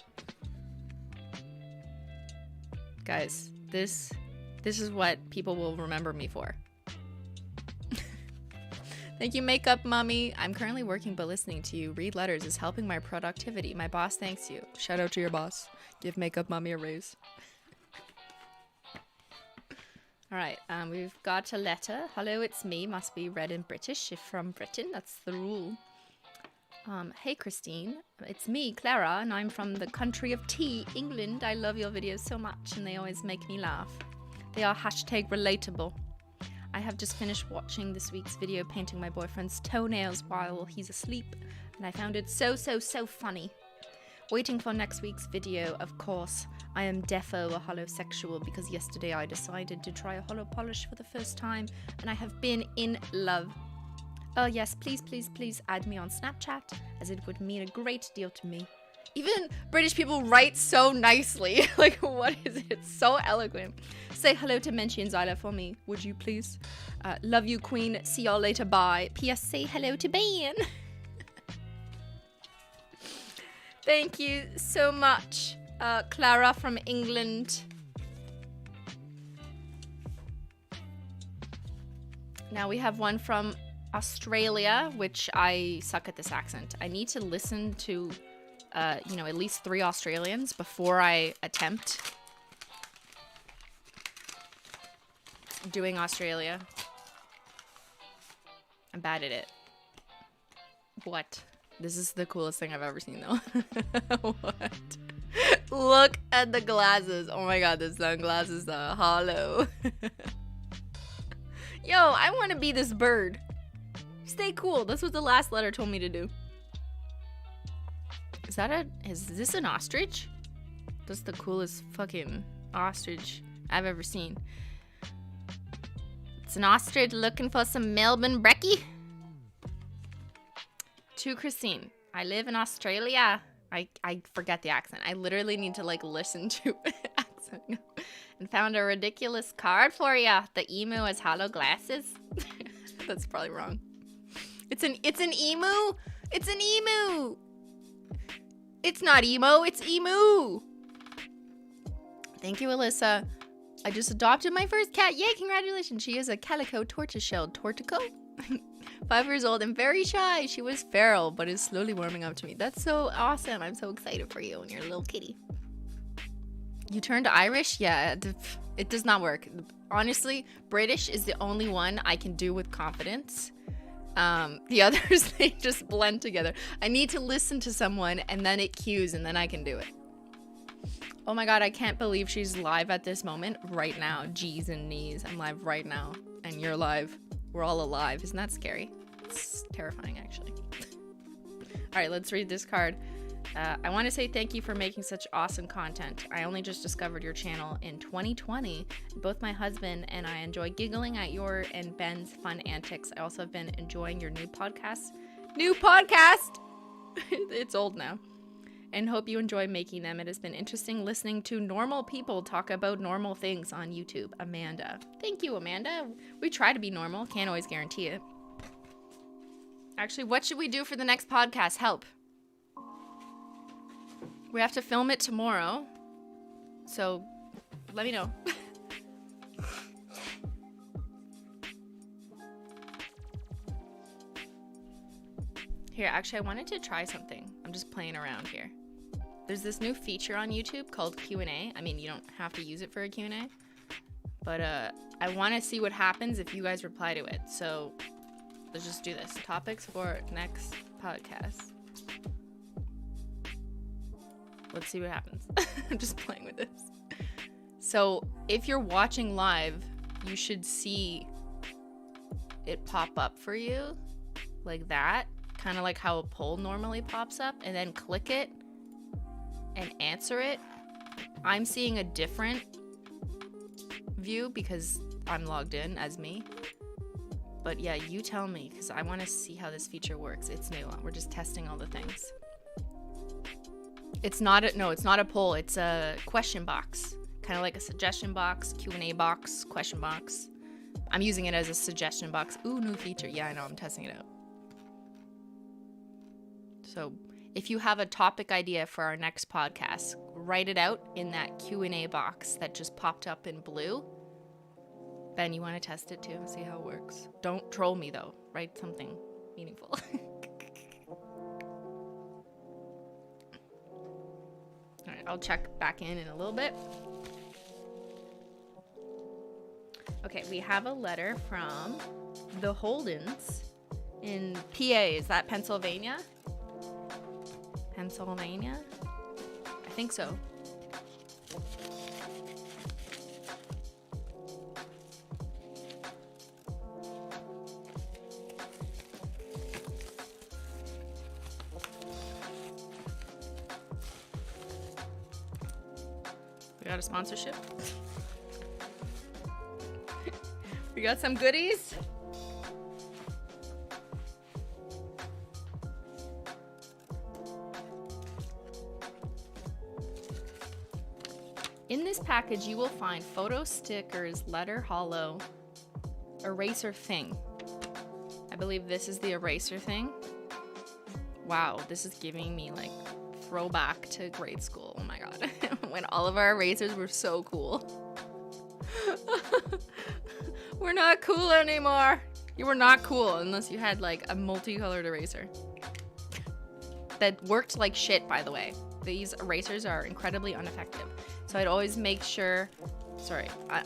Guys, this is what people will remember me for. Thank you, Makeup Mummy. I'm currently working, but listening to you read letters is helping my productivity. My boss thanks you. Shout out to your boss. Give Makeup Mummy a raise. All right, we've got a letter. Hello, it's me. Must be read in British if from Britain. That's the rule. Hey Christine, it's me, Clara, and I'm from the country of tea, England. I love your videos so much and they always make me laugh. They are #relatable. I have just finished watching this week's video painting my boyfriend's toenails while he's asleep, and I found it so funny. Waiting for next week's video, of course. I am defo a holosexual because yesterday I decided to try a holo polish for the first time and I have been in love. Oh yes, please add me on Snapchat, as it would mean a great deal to me. Even British people write so nicely. Like, what is it? It's so eloquent. Say hello to Menchie and Zyla for me, would you please? Love you, Queen. See y'all later. Bye. P.S. Say hello to Beyyyn. Thank you so much, Clara from England. Now we have one from Australia, which I suck at this accent. I need to listen to, at least 3 Australians before I attempt doing Australia. I'm bad at it. What? This is the coolest thing I've ever seen, though. What? Look at the glasses. Oh my god, the sunglasses are hollow. Yo, I want to be this bird. Stay cool. That's what the last letter told me to do. Is this an ostrich? That's the coolest fucking ostrich I've ever seen. It's an ostrich looking for some Melbourne brekkie. To Christine, I live in Australia. I forget the accent. I literally need to listen to accent. And found a ridiculous card for ya. The emu has hollow glasses. That's probably wrong. It's an emu. It's an emu. It's not emo. It's emu. Thank you, Alyssa. I just adopted my first cat. Yay, congratulations. She is a calico tortoise-shelled tortico. 5 years old and very shy. She was feral, but is slowly warming up to me. That's so awesome. I'm so excited for you and your little kitty. You turned Irish? Yeah, it does not work. Honestly, British is the only one I can do with confidence. The others, they just blend together. I need to listen to someone and then it cues and then I can do it. Oh my god, I can't believe she's live at this moment right now. G's and knees. I'm live right now. And you're live. We're all alive. Isn't that scary? It's terrifying, actually. Alright, let's read this card. I want to say thank you for making such awesome content. I only just discovered your channel in 2020. Both my husband and I enjoy giggling at your and Ben's fun antics. I also have been enjoying your new podcast. New podcast! It's old now. And hope you enjoy making them. It has been interesting listening to normal people talk about normal things on YouTube. Amanda. Thank you, Amanda. We try to be normal. Can't always guarantee it. Actually, what should we do for the next podcast? Help. We have to film it tomorrow. So, let me know. Here, actually, I wanted to try something. I'm just playing around here. There's this new feature on YouTube called Q&A. I mean, you don't have to use it for a Q&A. But I want to see what happens if you guys reply to it. So let's just do this. Topics for next podcast. Let's see what happens. I'm just playing with this. So if you're watching live, you should see it pop up for you like that. Kind of like how a poll normally pops up. And then click it and answer it. I'm seeing a different view because I'm logged in as me. But yeah, you tell me because I want to see how this feature works. It's new. We're just testing all the things. It's not a poll. It's a question box. Kind of like a suggestion box, Q&A box, question box. I'm using it as a suggestion box. Ooh, new feature. Yeah, I know. I'm testing it out. So if you have a topic idea for our next podcast, write it out in that Q&A box that just popped up in blue. Ben, you want to test it too? See how it works. Don't troll me though. Write something meaningful. All right, I'll check back in a little bit. Okay, we have a letter from the Holdens in PA. Is that Pennsylvania? Pennsylvania? I think so. We got a sponsorship. We got some goodies. In this package, you will find photo stickers, letter holo, eraser thing. I believe this is the eraser thing. Wow, this is giving me like throwback to grade school. Oh my god. When all of our erasers were so cool. We're not cool anymore. You were not cool unless you had like a multicolored eraser. That worked like shit, by the way. These erasers are incredibly ineffective. So I'd always make sure,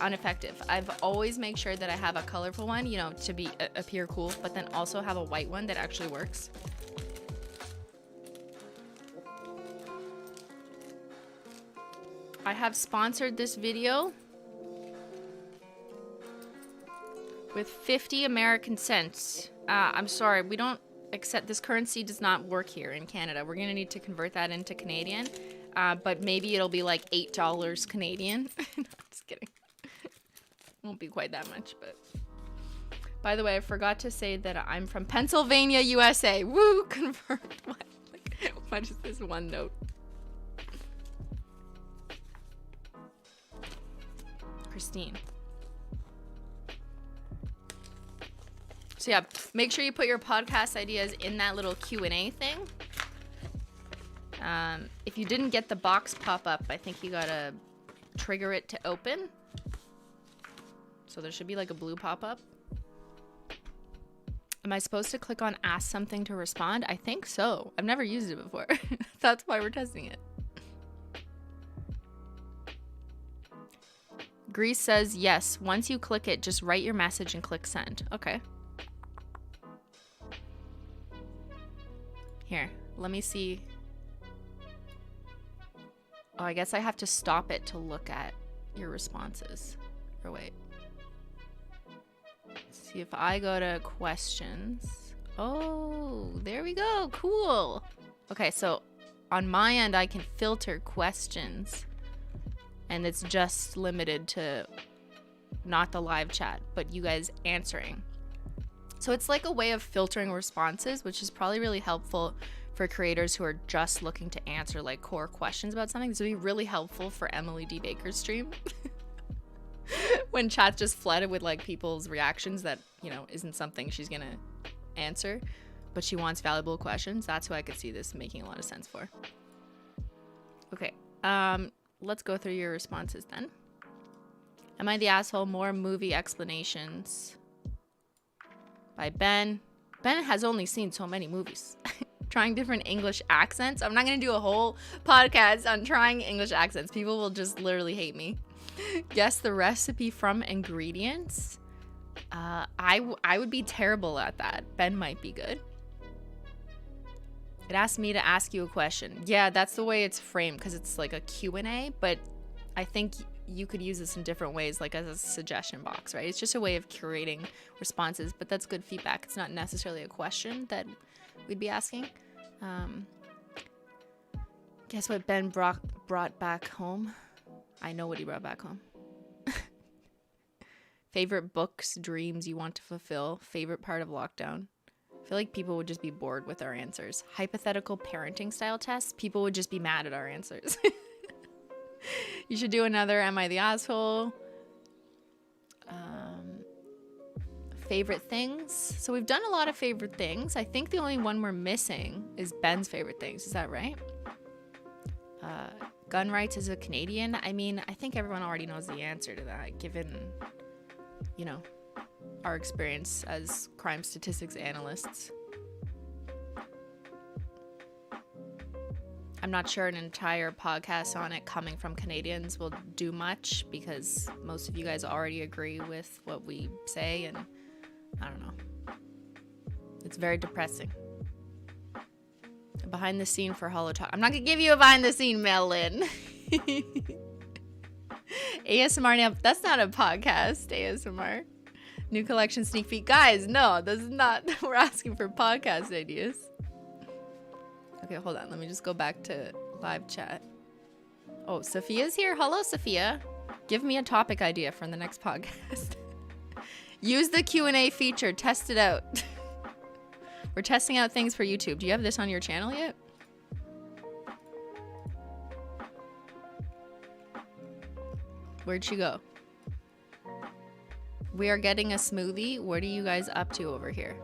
ineffective. I've always make sure that I have a colorful one, you know, to be appear cool, but then also have a white one that actually works. I have sponsored this video with 50 American cents. I'm sorry, we don't accept, this currency does not work here in Canada. We're gonna need to convert that into Canadian. But maybe it'll be like $8 Canadian. No, just kidding. Won't be quite that much, but. By the way, I forgot to say that I'm from Pennsylvania, USA. Woo, confirmed. What? Like, what is this one note? Christine. So yeah, make sure you put your podcast ideas in that little Q&A thing. If you didn't get the box pop up, I think you gotta trigger it to open. So there should be like a blue pop-up. Am I supposed to click on ask something to respond? I think so. I've never used it before. That's why we're testing it. Grease says yes. Once you click it, just write your message and click send. Okay. Here, let me see. Oh, I guess I have to stop it to look at your responses. Or wait. Let's see if I go to questions. Oh, there we go. Cool. Okay, so on my end, I can filter questions. And it's just limited to not the live chat, but you guys answering. So it's like a way of filtering responses, which is probably really helpful for creators who are just looking to answer like core questions about something. This would be really helpful for Emily D. Baker's stream. When chat's just flooded with like people's reactions that, you know, isn't something she's gonna answer, but she wants valuable questions. That's who I could see this making a lot of sense for. Okay, let's go through your responses then. Am I the asshole? More movie explanations by Ben. Ben has only seen so many movies. Trying different English accents. I'm not gonna do a whole podcast on trying English accents. People will just literally hate me. Guess the recipe from ingredients. I would be terrible at that. Ben might be good. It asked me to ask you a question. Yeah, that's the way it's framed because it's like a Q&A, but I think you could use this in different ways, like as a suggestion box, right? It's just a way of curating responses, but that's good feedback. It's not necessarily a question that we'd be asking. Guess what Ben brought back home? I know what he brought back home. Favorite books, dreams you want to fulfill. Favorite part of lockdown. I feel like people would just be bored with our answers. Hypothetical parenting style tests. People would just be mad at our answers. You should do another Am I the Asshole? Favorite things. So we've done a lot of favorite things. I think the only one we're missing is Ben's favorite things. Is that right? Gun rights as a Canadian. I mean, I think everyone already knows the answer to that, given, you know, our experience as crime statistics analysts. I'm not sure an entire podcast on it coming from Canadians will do much because most of you guys already agree with what we say, and I don't know. It's very depressing. Behind the scene for HOLO Talk. I'm not gonna give you a behind the scene, Melon. ASMR now. That's not a podcast. ASMR. New collection sneak peek. Guys, no, this is not. We're asking for podcast ideas. Okay, hold on. Let me just go back to live chat. Oh, Sophia's here. Hello, Sophia. Give me a topic idea for the next podcast. Use the Q&A feature. Test it out. We're testing out things for YouTube. Do you have this on your channel yet? Where'd she go? We are getting a smoothie. What are you guys up to over here?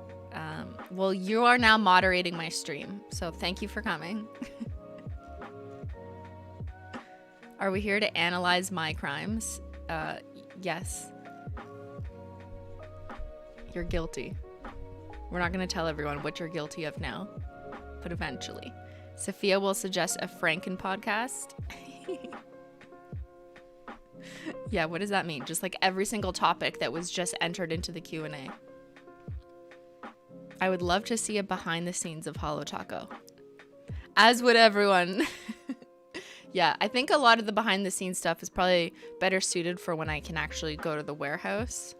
Well, you are now moderating my stream, so thank you for coming. Are we here to analyze my crimes? Yes. You're guilty. We're not going to tell everyone what you're guilty of now, but eventually. Sophia will suggest a Franken podcast. Yeah, what does that mean? Just like every single topic that was just entered into the Q&A. I would love to see a behind the scenes of HOLO Taco. As would everyone. Yeah, I think a lot of the behind the scenes stuff is probably better suited for when I can actually go to the warehouse.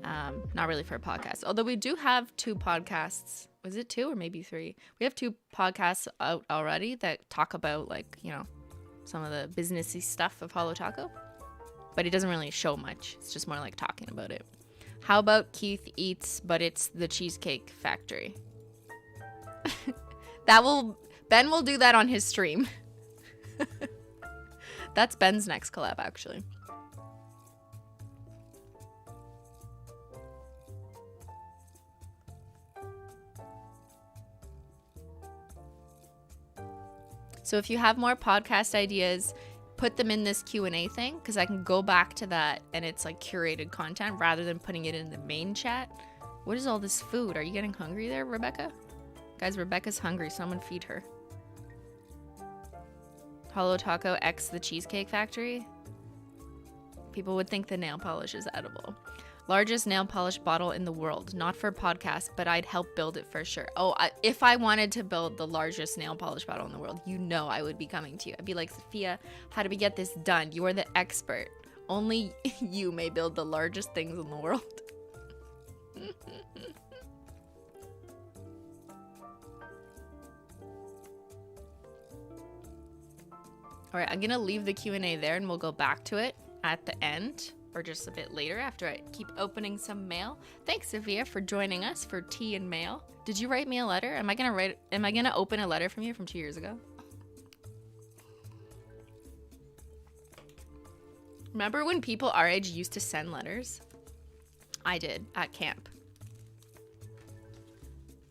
Not really for a podcast. Although we do have 2 podcasts. Was it 2 or maybe 3? We have 2 podcasts out already that talk about, like, you know, some of the businessy stuff of HOLO Taco. But it doesn't really show much. It's just more like talking about it. How about Keith Eats, but it's the Cheesecake Factory? Ben will do that on his stream. That's Ben's next collab, actually. So if you have more podcast ideas, put them in this Q&A thing, because I can go back to that and it's like curated content rather than putting it in the main chat. What is all this food? Are you getting hungry there, Rebecca? Guys, Rebecca's hungry. Someone feed her. HOLO Taco X the Cheesecake Factory. People would think the nail polish is edible. Largest nail polish bottle in the world. Not for podcast, but I'd help build it for sure. Oh, if I wanted to build the largest nail polish bottle in the world, you know I would be coming to you. I'd be like, Sophia, how do we get this done? You are the expert. Only you may build the largest things in the world. All right, I'm going to leave the Q&A there and we'll go back to it at the end or just a bit later after I keep opening some mail. Thanks, Sophia, for joining us for tea and mail. Did you write me a letter? Am I going to open a letter from you from 2 years ago? Remember when people our age used to send letters? I did at camp.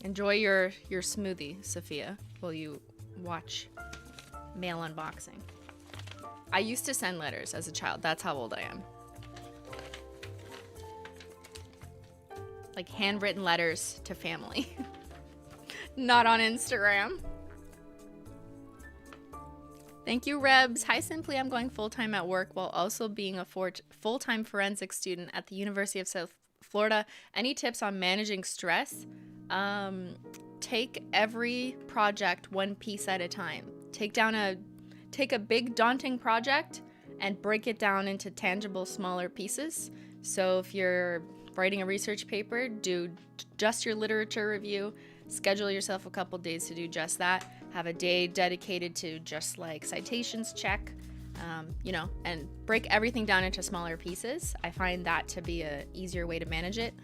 Enjoy your smoothie, Sophia, while you watch mail unboxing. I used to send letters as a child. That's how old I am. Like handwritten letters to family. Not on Instagram. Thank you, Rebs. Hi, Simply. I'm going full-time at work while also being a full-time forensic student at the University of South Florida. Any tips on managing stress? Take every project one piece at a time. Take a big daunting project and break it down into tangible smaller pieces. So if you're writing a research paper, do just your literature review. Schedule yourself a couple days to do just that. Have a day dedicated to just like citations check, and break everything down into smaller pieces. I find that to be an easier way to manage it.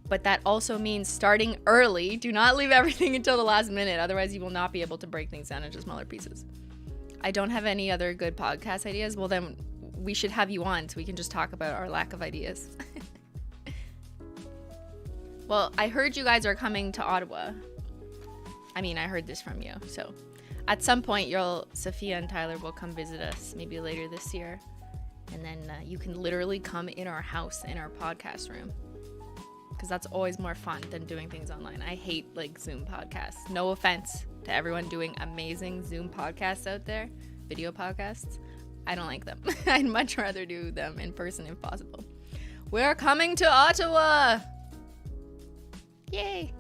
But that also means starting early. Do not leave everything until the last minute. Otherwise, you will not be able to break things down into smaller pieces. I don't have any other good podcast ideas. Well, then we should have you on so we can just talk about our lack of ideas. Well, I heard you guys are coming to Ottawa. I mean, I heard this from you. So at some point, Sophia and Tyler will come visit us maybe later this year. And then you can literally come in our house, in our podcast room. Because that's always more fun than doing things online. I hate like Zoom podcasts. No offense to everyone doing amazing Zoom podcasts out there, video podcasts. I don't like them. I'd much rather do them in person if possible. We're coming to Ottawa! Yay!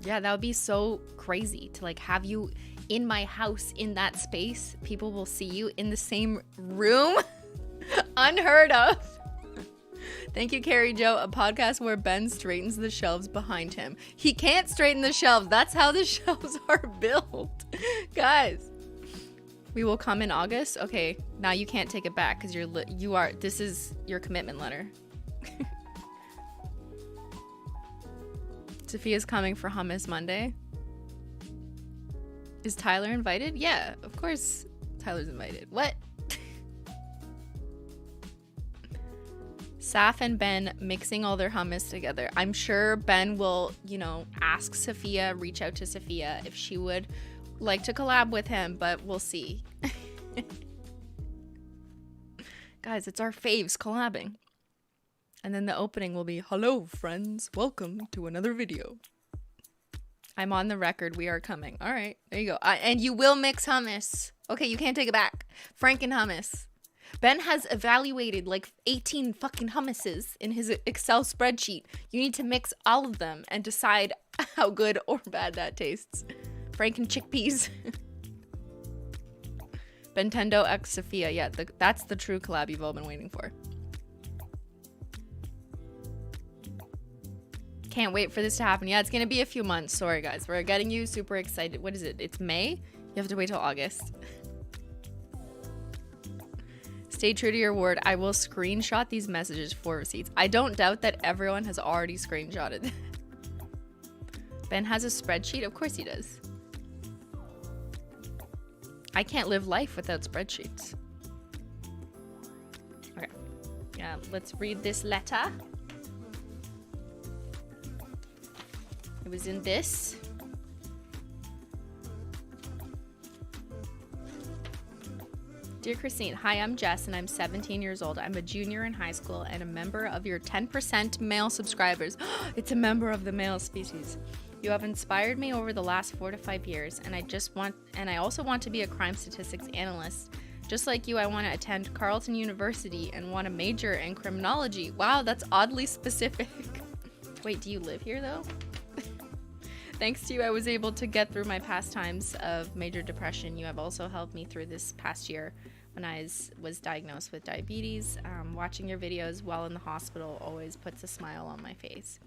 Yeah, that would be so crazy to like have you in my house in that space. People will see you in the same room. Unheard of. Thank you, Carrie Joe. A podcast where Ben straightens the shelves behind him. He can't straighten the shelves. That's how the shelves are built. Guys, we will come in August. Okay, now you can't take it back because this is your commitment letter. Sophia's coming for Hummus Monday. Is Tyler invited? Yeah, of course Tyler's invited. What? Saf and Ben mixing all their hummus together. I'm sure Ben will, ask Sophia, reach out to Sophia if she would like to collab with him, but we'll see. Guys, it's our faves collabing. And then the opening will be, hello, friends. Welcome to another video. I'm on the record. We are coming. All right, there you go. And you will mix hummus. Okay, you can't take it back. Franken hummus. Ben has evaluated like 18 fucking hummuses in his Excel spreadsheet. You need to mix all of them and decide how good or bad that tastes. Franken chickpeas. Bentendo x Sophia. Yeah, that's the true collab you've all been waiting for. Can't wait for this to happen. Yeah, it's going to be a few months. Sorry, guys. We're getting you super excited. What is it? It's May? You have to wait till August. Stay true to your word. I will screenshot these messages for receipts. I don't doubt that everyone has already screenshotted. Ben has a spreadsheet? Of course he does. I can't live life without spreadsheets. Okay. Yeah, let's read this letter. It was in this. Dear Christine, hi, I'm Jess and I'm 17 years old. I'm a junior in high school and a member of your 10% male subscribers. It's a member of the male species. You have inspired me over the last 4 to 5 years, and I also want to be a crime statistics analyst Just like you, I want to attend Carleton University and want to major in criminology. Wow, that's oddly specific. Wait, do you live here though? Thanks to you, I was able to get through my past times of major depression. You have also helped me through this past year when I was diagnosed with diabetes. Watching your videos while in the hospital always puts a smile on my face.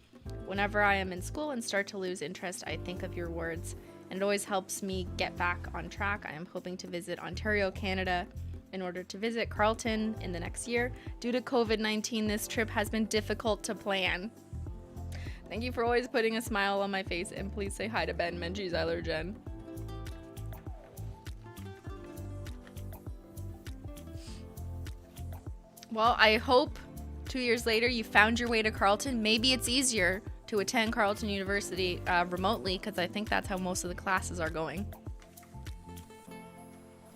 Whenever I am in school and start to lose interest, I think of your words, and it always helps me get back on track. I am hoping to visit Ontario, Canada, in order to visit Carleton in the next year. Due to COVID-19, this trip has been difficult to plan. Thank you for always putting a smile on my face, and please say hi to Ben, Menchie, Zyler, Jen. Well, I hope 2 years later you found your way to Carleton. Maybe it's easier to attend Carleton University remotely, because I think that's how most of the classes are going.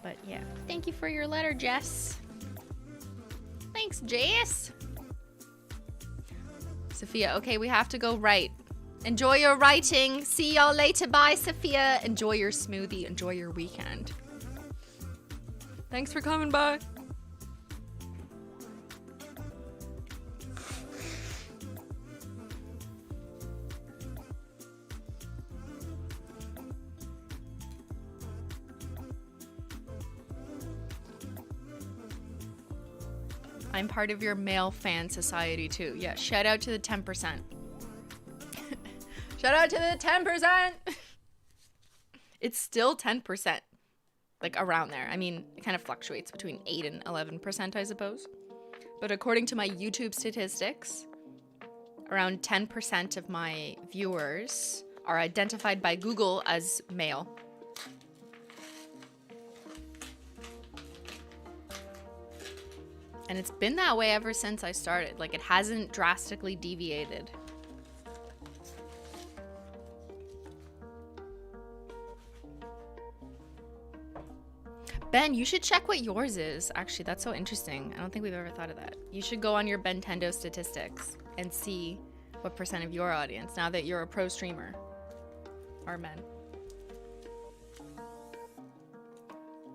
But yeah, thank you for your letter, Jess. Thanks, Jess. Sophia, okay, we have to go write. Enjoy your writing. See y'all later. Bye, Sophia. Enjoy your smoothie. Enjoy your weekend. Thanks for coming by. I'm part of your male fan society too. Yeah, shout out to the 10%. Shout out to the 10%. It's still 10%. Like around there. I mean, it kind of fluctuates between 8 and 11%, I suppose. But according to my YouTube statistics, around 10% of my viewers are identified by Google as male. And it's been that way ever since I started. Like, it hasn't drastically deviated. Ben, you should check what yours is. Actually, that's so interesting. I don't think we've ever thought of that. You should go on your Bentendo statistics and see what percent of your audience, now that you're a pro streamer, are men.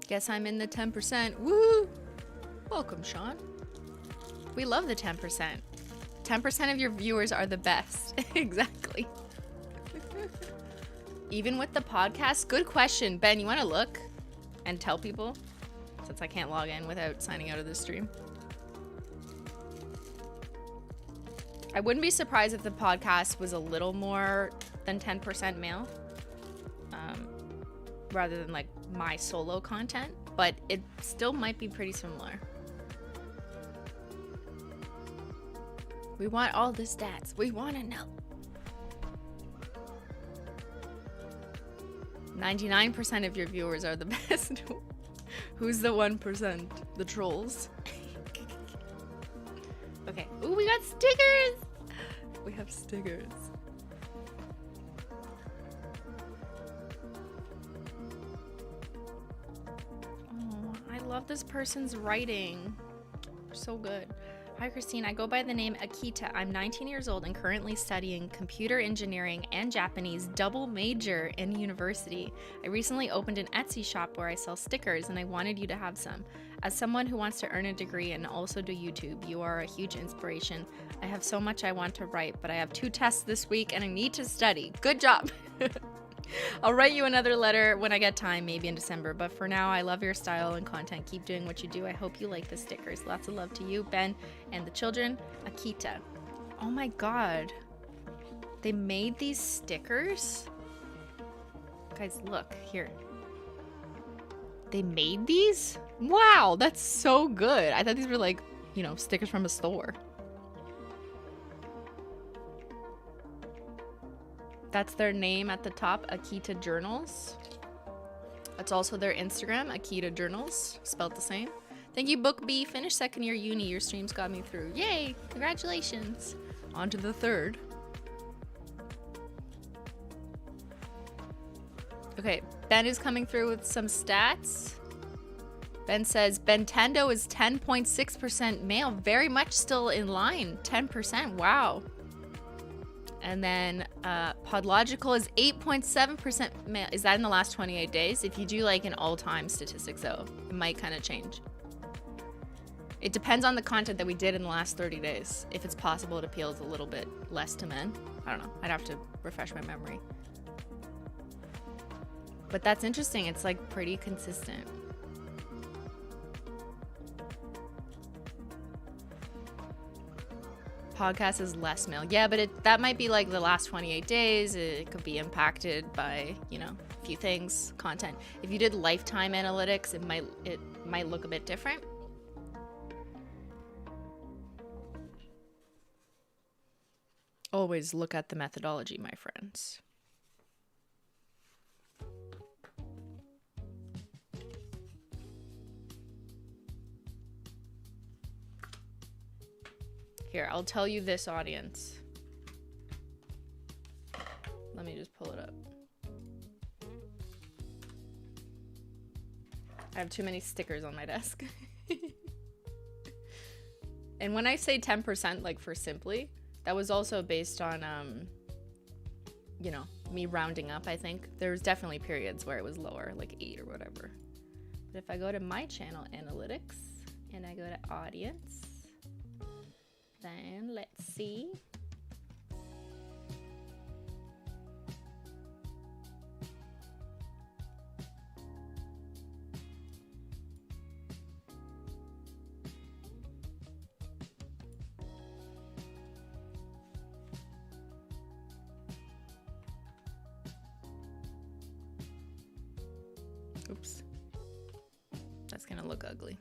Guess I'm in the 10%. Woo! Welcome, Sean. We love the 10%. 10% of your viewers are the best. Exactly. Even with the podcast? Good question. Ben, you want to look and tell people? Since I can't log in without signing out of this stream. I wouldn't be surprised if the podcast was a little more than 10% male. Rather than like my solo content. But it still might be pretty similar. We want all the stats. We want to know. 99% of your viewers are the best. Who's the 1%? The trolls. Okay. Ooh, we got stickers. We have stickers. Oh, I love this person's writing. So good. Hi, Christine. I go by the name Akita. I'm 19 years old and currently studying computer engineering and Japanese double major in university. I recently opened an Etsy shop where I sell stickers and I wanted you to have some. As someone who wants to earn a degree and also do YouTube, you are a huge inspiration. I have so much I want to write, but I have 2 tests this week and I need to study. Good job. I'll write you another letter when I get time, maybe in December. But for now, I love your style and content. Keep doing what you do. I hope you like the stickers. Lots of love to you, Ben, and the children. Akita. Oh my god. They made these stickers? Guys, look. Here. They made these? Wow, that's so good. I thought these were like, you know, stickers from a store. That's their name at the top, Akita Journals. That's also their Instagram, Akita Journals, spelled the same. Thank you, Book B. Finished second year uni. Your streams got me through. Yay! Congratulations. On to the third. Okay, Ben is coming through with some stats. Ben says, Bentendo is 10.6% male. Very much still in line. 10%. Wow. And then Podlogical is 8.7% male. Is that in the last 28 days? If you do like an all-time statistics though, it might kind of change. It depends on the content that we did in the last 30 days. If it's possible, it appeals a little bit less to men. I don't know. I'd have to refresh my memory. But that's interesting. It's like pretty consistent. Podcast is less male. Yeah, but that might be like the last 28 days. It could be impacted by, you know, a few things, content. If you did lifetime analytics, it might look a bit different. Always look at the methodology, my friends. Here, I'll tell you this audience. Let me just pull it up. I have too many stickers on my desk. And when I say 10%, like for Simply, that was also based on, you know, me rounding up, I think. There was definitely periods where it was lower, like 8 or whatever. But if I go to my channel analytics and I go to audience, then let's see. Oops. That's gonna look ugly.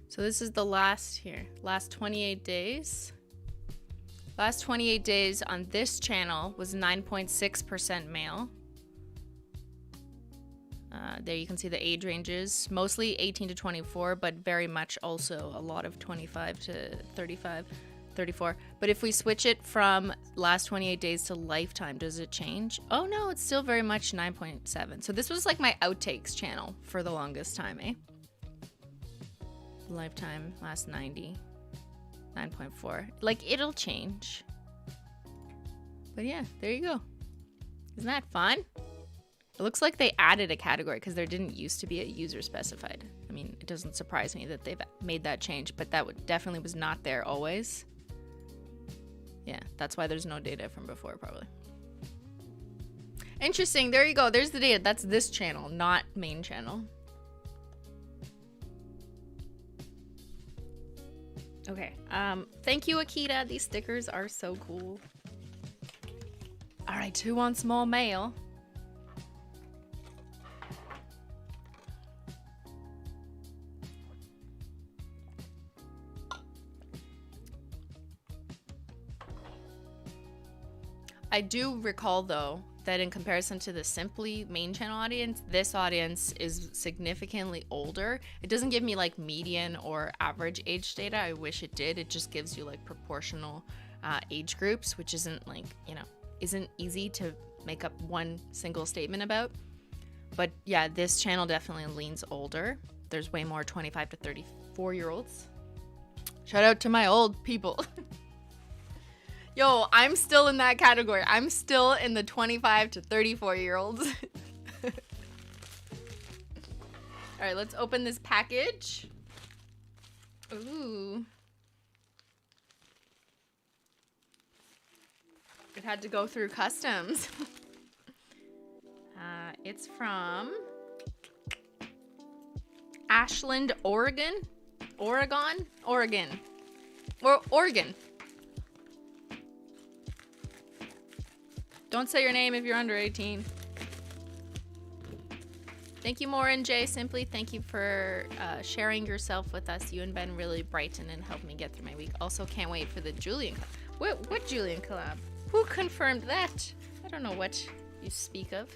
So this is the last 28 days. Last 28 days on this channel was 9.6% male. There you can see the age ranges, mostly 18 to 24, but very much also a lot of 25 to 35, 34. But if we switch it from last 28 days to lifetime, does it change? Oh no, it's still very much 9.7. So this was like my outtakes channel for the longest time, eh? Lifetime, last 90. 9.4. Like, it'll change. But yeah, there you go. Isn't that fun? It looks like they added a category because there didn't used to be a user specified. I mean, it doesn't surprise me that they've made that change, but that definitely was not there always. Yeah, that's why there's no data from before, probably. Interesting. There you go. There's the data. That's this channel, not main channel. Okay, thank you, Akita. These stickers are so cool. All right, who wants more mail? I do recall, though, that in comparison to the Simply main channel audience, this audience is significantly older. It doesn't give me like median or average age data. I wish it did. It just gives you like proportional age groups, which isn't like, you know, isn't easy to make up one single statement about. But yeah, this channel definitely leans older. There's way more 25 to 34-year-olds. Shout out to my old people. Yo, I'm still in that category. I'm still in the 25 to 34-year-olds. All right, let's open this package. Ooh. It had to go through customs. It's from Ashland, Oregon. Oregon? Or Oregon. Don't say your name if you're under 18. Thank you, Maureen J. Simply. Thank you for sharing yourself with us. You and Ben really brightened and helped me get through my week. Also, can't wait for the Julian collab. What Julian collab? Who confirmed that? I don't know what you speak of.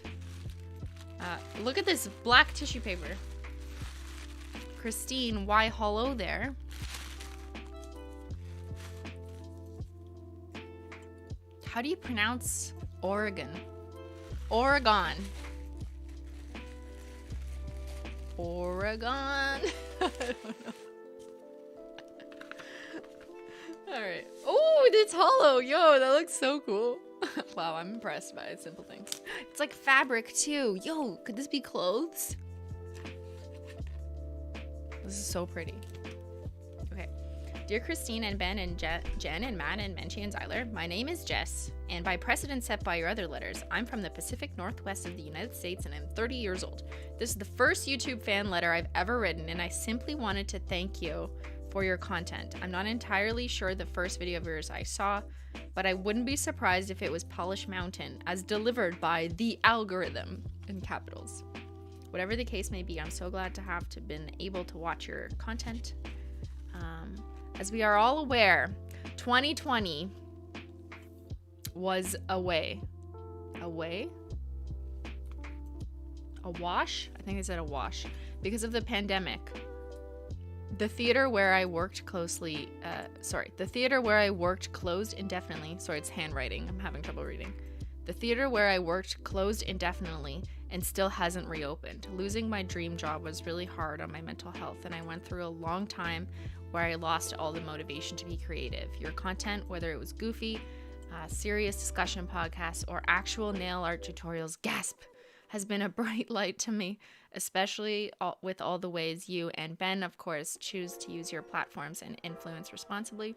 Look at this black tissue paper. Christine, why HOLO THERE? How do you pronounce Oregon? Oregon. Oregon. I don't know. Alright. Oh, it's hollow. Yo, that looks so cool. Wow, I'm impressed by simple things. It's like fabric too. Yo, could this be clothes? This is so pretty. Okay. Dear Christine and Ben and Jen and Matt and Menchie and Zyler, my name is Jess, and by precedent set by your other letters, I'm from the Pacific Northwest of the United States and I'm 30 years old. This is the first YouTube fan letter I've ever written, and I simply wanted to thank you for your content. I'm not entirely sure the first video of yours I saw, but I wouldn't be surprised if it was Polish Mountain, as delivered by the algorithm, in capitals. Whatever the case may be, I'm so glad to have been able to watch your content. As we are all aware, 2020 was away. Away? A wash? I think I said a wash. Because of the pandemic. The theater where I worked closed indefinitely. Sorry, it's handwriting. I'm having trouble reading. The theater where I worked closed indefinitely and still hasn't reopened. Losing my dream job was really hard on my mental health, and I went through a long time where I lost all the motivation to be creative. Your content, whether it was goofy, serious discussion podcasts, or actual nail art tutorials, gasp, has been a bright light to me, especially with all the ways you and Ben, of course, choose to use your platforms and influence responsibly.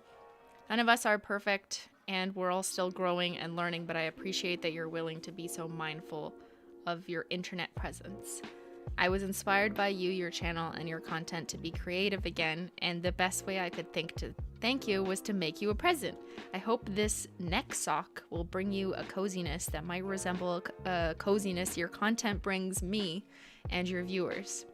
None of us are perfect, and we're all still growing and learning, but I appreciate that you're willing to be so mindful of your internet presence. I was inspired by you, your channel, and your content to be creative again, and the best way I could think to thank you was to make you a present. I hope this neck sock will bring you a coziness that might resemble a coziness your content brings me and your viewers.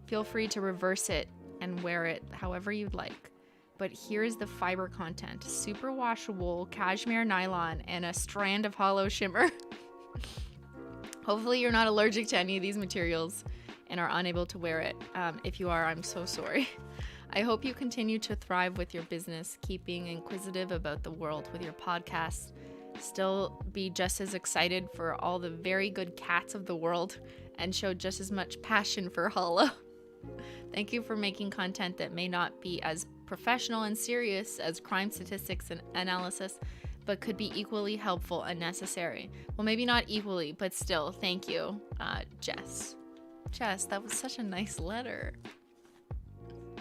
Feel free to reverse it and wear it however you'd like. But here's the fiber content: superwash wool, cashmere nylon, and a strand of hollow shimmer. Hopefully you're not allergic to any of these materials and are unable to wear it. If you are, I'm so sorry. I hope you continue to thrive with your business, keeping inquisitive about the world with your podcast. Still be just as excited for all the very good cats of the world and show just as much passion for Hollow. Thank you for making content that may not be as professional and serious as crime statistics and analysis, but could be equally helpful and necessary. Well, maybe not equally, but still, thank you, Jess. Jess, that was such a nice letter.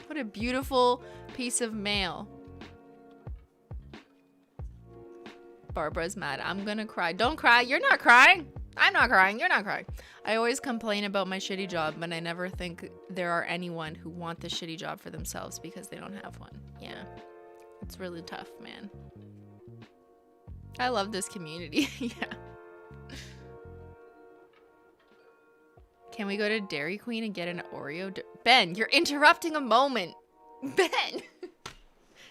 What a beautiful piece of mail. Barbara's mad. I'm gonna cry. Don't cry. You're not crying. I'm not crying. You're not crying. I always complain about my shitty job, but I never think there are anyone who want the shitty job for themselves because they don't have one. Yeah. It's really tough, man. I love this community. Yeah. Can we go to Dairy Queen and get an Oreo? Ben, you're interrupting a moment. Ben.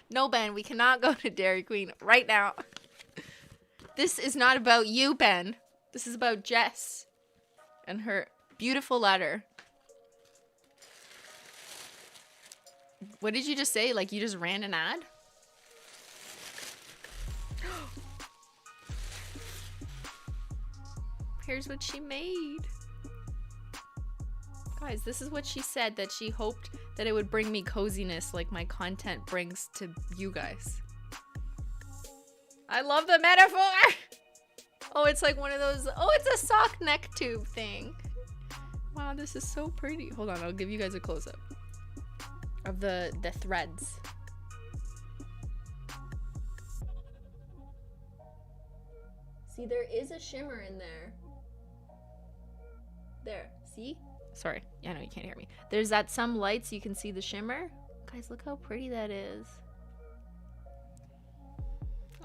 No, Ben, we cannot go to Dairy Queen right now. This is not about you, Ben. This is about Jess and her beautiful letter. What did you just say? Like you just ran an ad? Here's what she made. Guys, this is what she said, that she hoped that it would bring me coziness like my content brings to you guys. I love the metaphor! Oh, it's like one of those, oh, it's a sock neck tube thing. Wow, this is so pretty. Hold on, I'll give you guys a close-up of the threads. See, there is a shimmer in there. There, see? Sorry, I know you can't hear me. There's that some lights you can see the shimmer. Guys, look how pretty that is.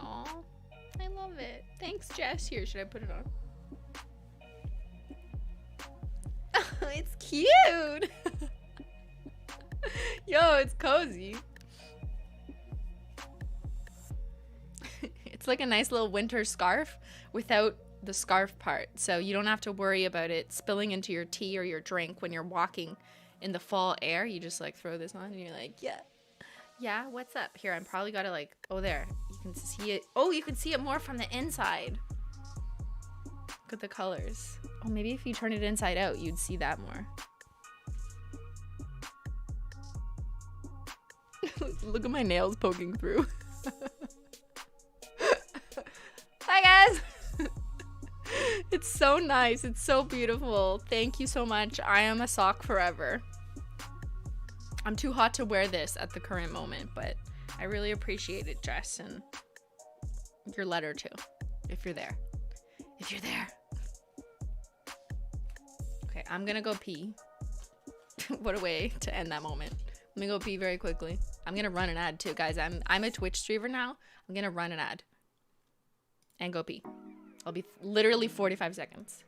Aw, I love it. Thanks, Jess. Here, should I put it on? Oh, it's cute. Yo, it's cozy. It's like a nice little winter scarf without the scarf part, so you don't have to worry about it spilling into your tea or your drink when you're walking in the fall air, you just like throw this on and you're like, yeah, what's up? Here, I'm probably gotta like, oh, there. You can see it. Oh, you can see it more from the inside. Look at the colors. Oh, maybe if you turn it inside out, you'd see that more. Look at my nails poking through. Hi, guys. It's so nice. It's so beautiful. Thank you so much. I am a sock forever. I'm too hot to wear this at the current moment, but I really appreciate it, Jess, and your letter too, if you're there. If you're there. Okay, I'm gonna go pee. What a way to end that moment. Let me go pee very quickly. I'm gonna run an ad too, guys. I'm a Twitch streamer now. I'm gonna run an ad and go pee. I'll be literally 45 seconds.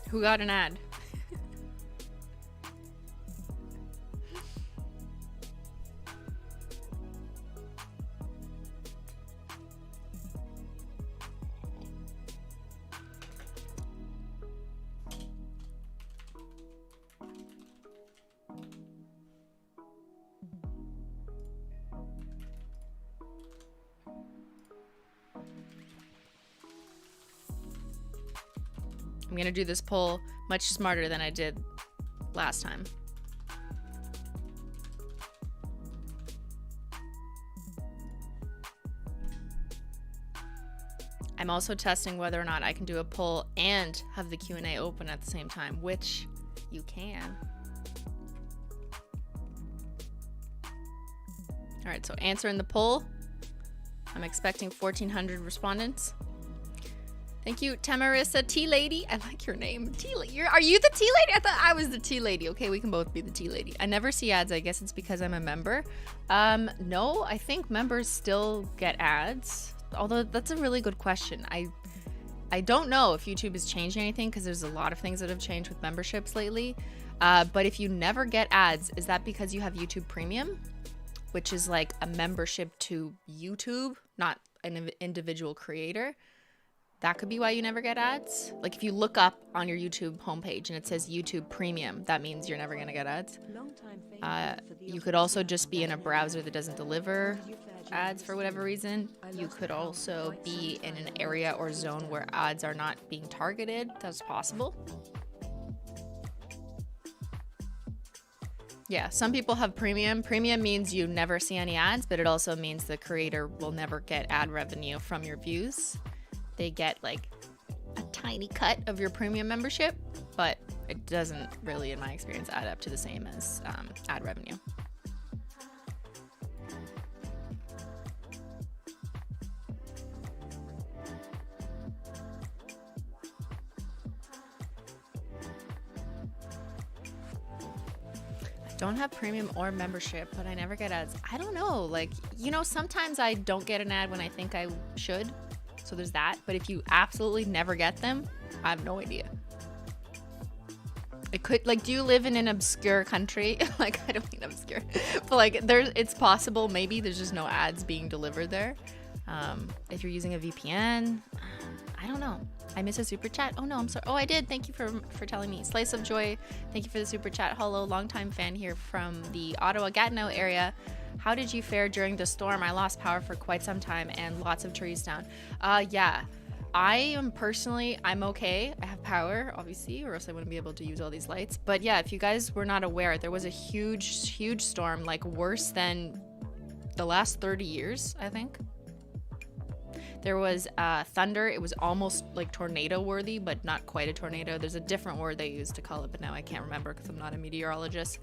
Who got an ad? I'm gonna do this poll much smarter than I did last time. I'm also testing whether or not I can do a poll and have the Q&A open at the same time, which you can. All right, so answering the poll. I'm expecting 1,400 respondents. Thank you, Tamarissa Tea Lady. I like your name. Are you the Tea Lady? I thought I was the Tea Lady. Okay, we can both be the Tea Lady. I never see ads. I guess it's because I'm a member. No, I think members still get ads. Although that's a really good question. I don't know if YouTube is changing anything because there's a lot of things that have changed with memberships lately. But if you never get ads, is that because you have YouTube Premium, which is like a membership to YouTube, not an individual creator? That could be why you never get ads. Like if you look up on your YouTube homepage and it says YouTube Premium, that means you're never gonna get ads. You could also just be in a browser that doesn't deliver ads for whatever reason. You could also be in an area or zone where ads are not being targeted. That's possible. Yeah, some people have premium. Premium means you never see any ads, but it also means the creator will never get ad revenue from your views. They get like a tiny cut of your premium membership, but it doesn't really, in my experience, add up to the same as ad revenue. I don't have premium or membership, but I never get ads. I don't know, like, you know, sometimes I don't get an ad when I think I should. So there's that. But if you absolutely never get them, I have no idea. It could, like, do you live in an obscure country? Like, I don't mean obscure, but like it's possible maybe there's just no ads being delivered there. If you're using a VPN, I don't know. I missed a super chat. Oh no, I'm sorry. Oh, I did. Thank you for telling me. Slice of Joy, thank you for the super chat. Hello, longtime fan here from the Ottawa-Gatineau area. How did you fare during the storm? I lost power for quite some time and lots of trees down. Yeah. I am personally, I'm okay. I have power, obviously, or else I wouldn't be able to use all these lights. But yeah, if you guys were not aware, there was a huge storm, like worse than the last 30 years, I think. There was thunder. It was almost like tornado worthy, but not quite a tornado. There's a different word they used to call it, but now I can't remember because I'm not a meteorologist.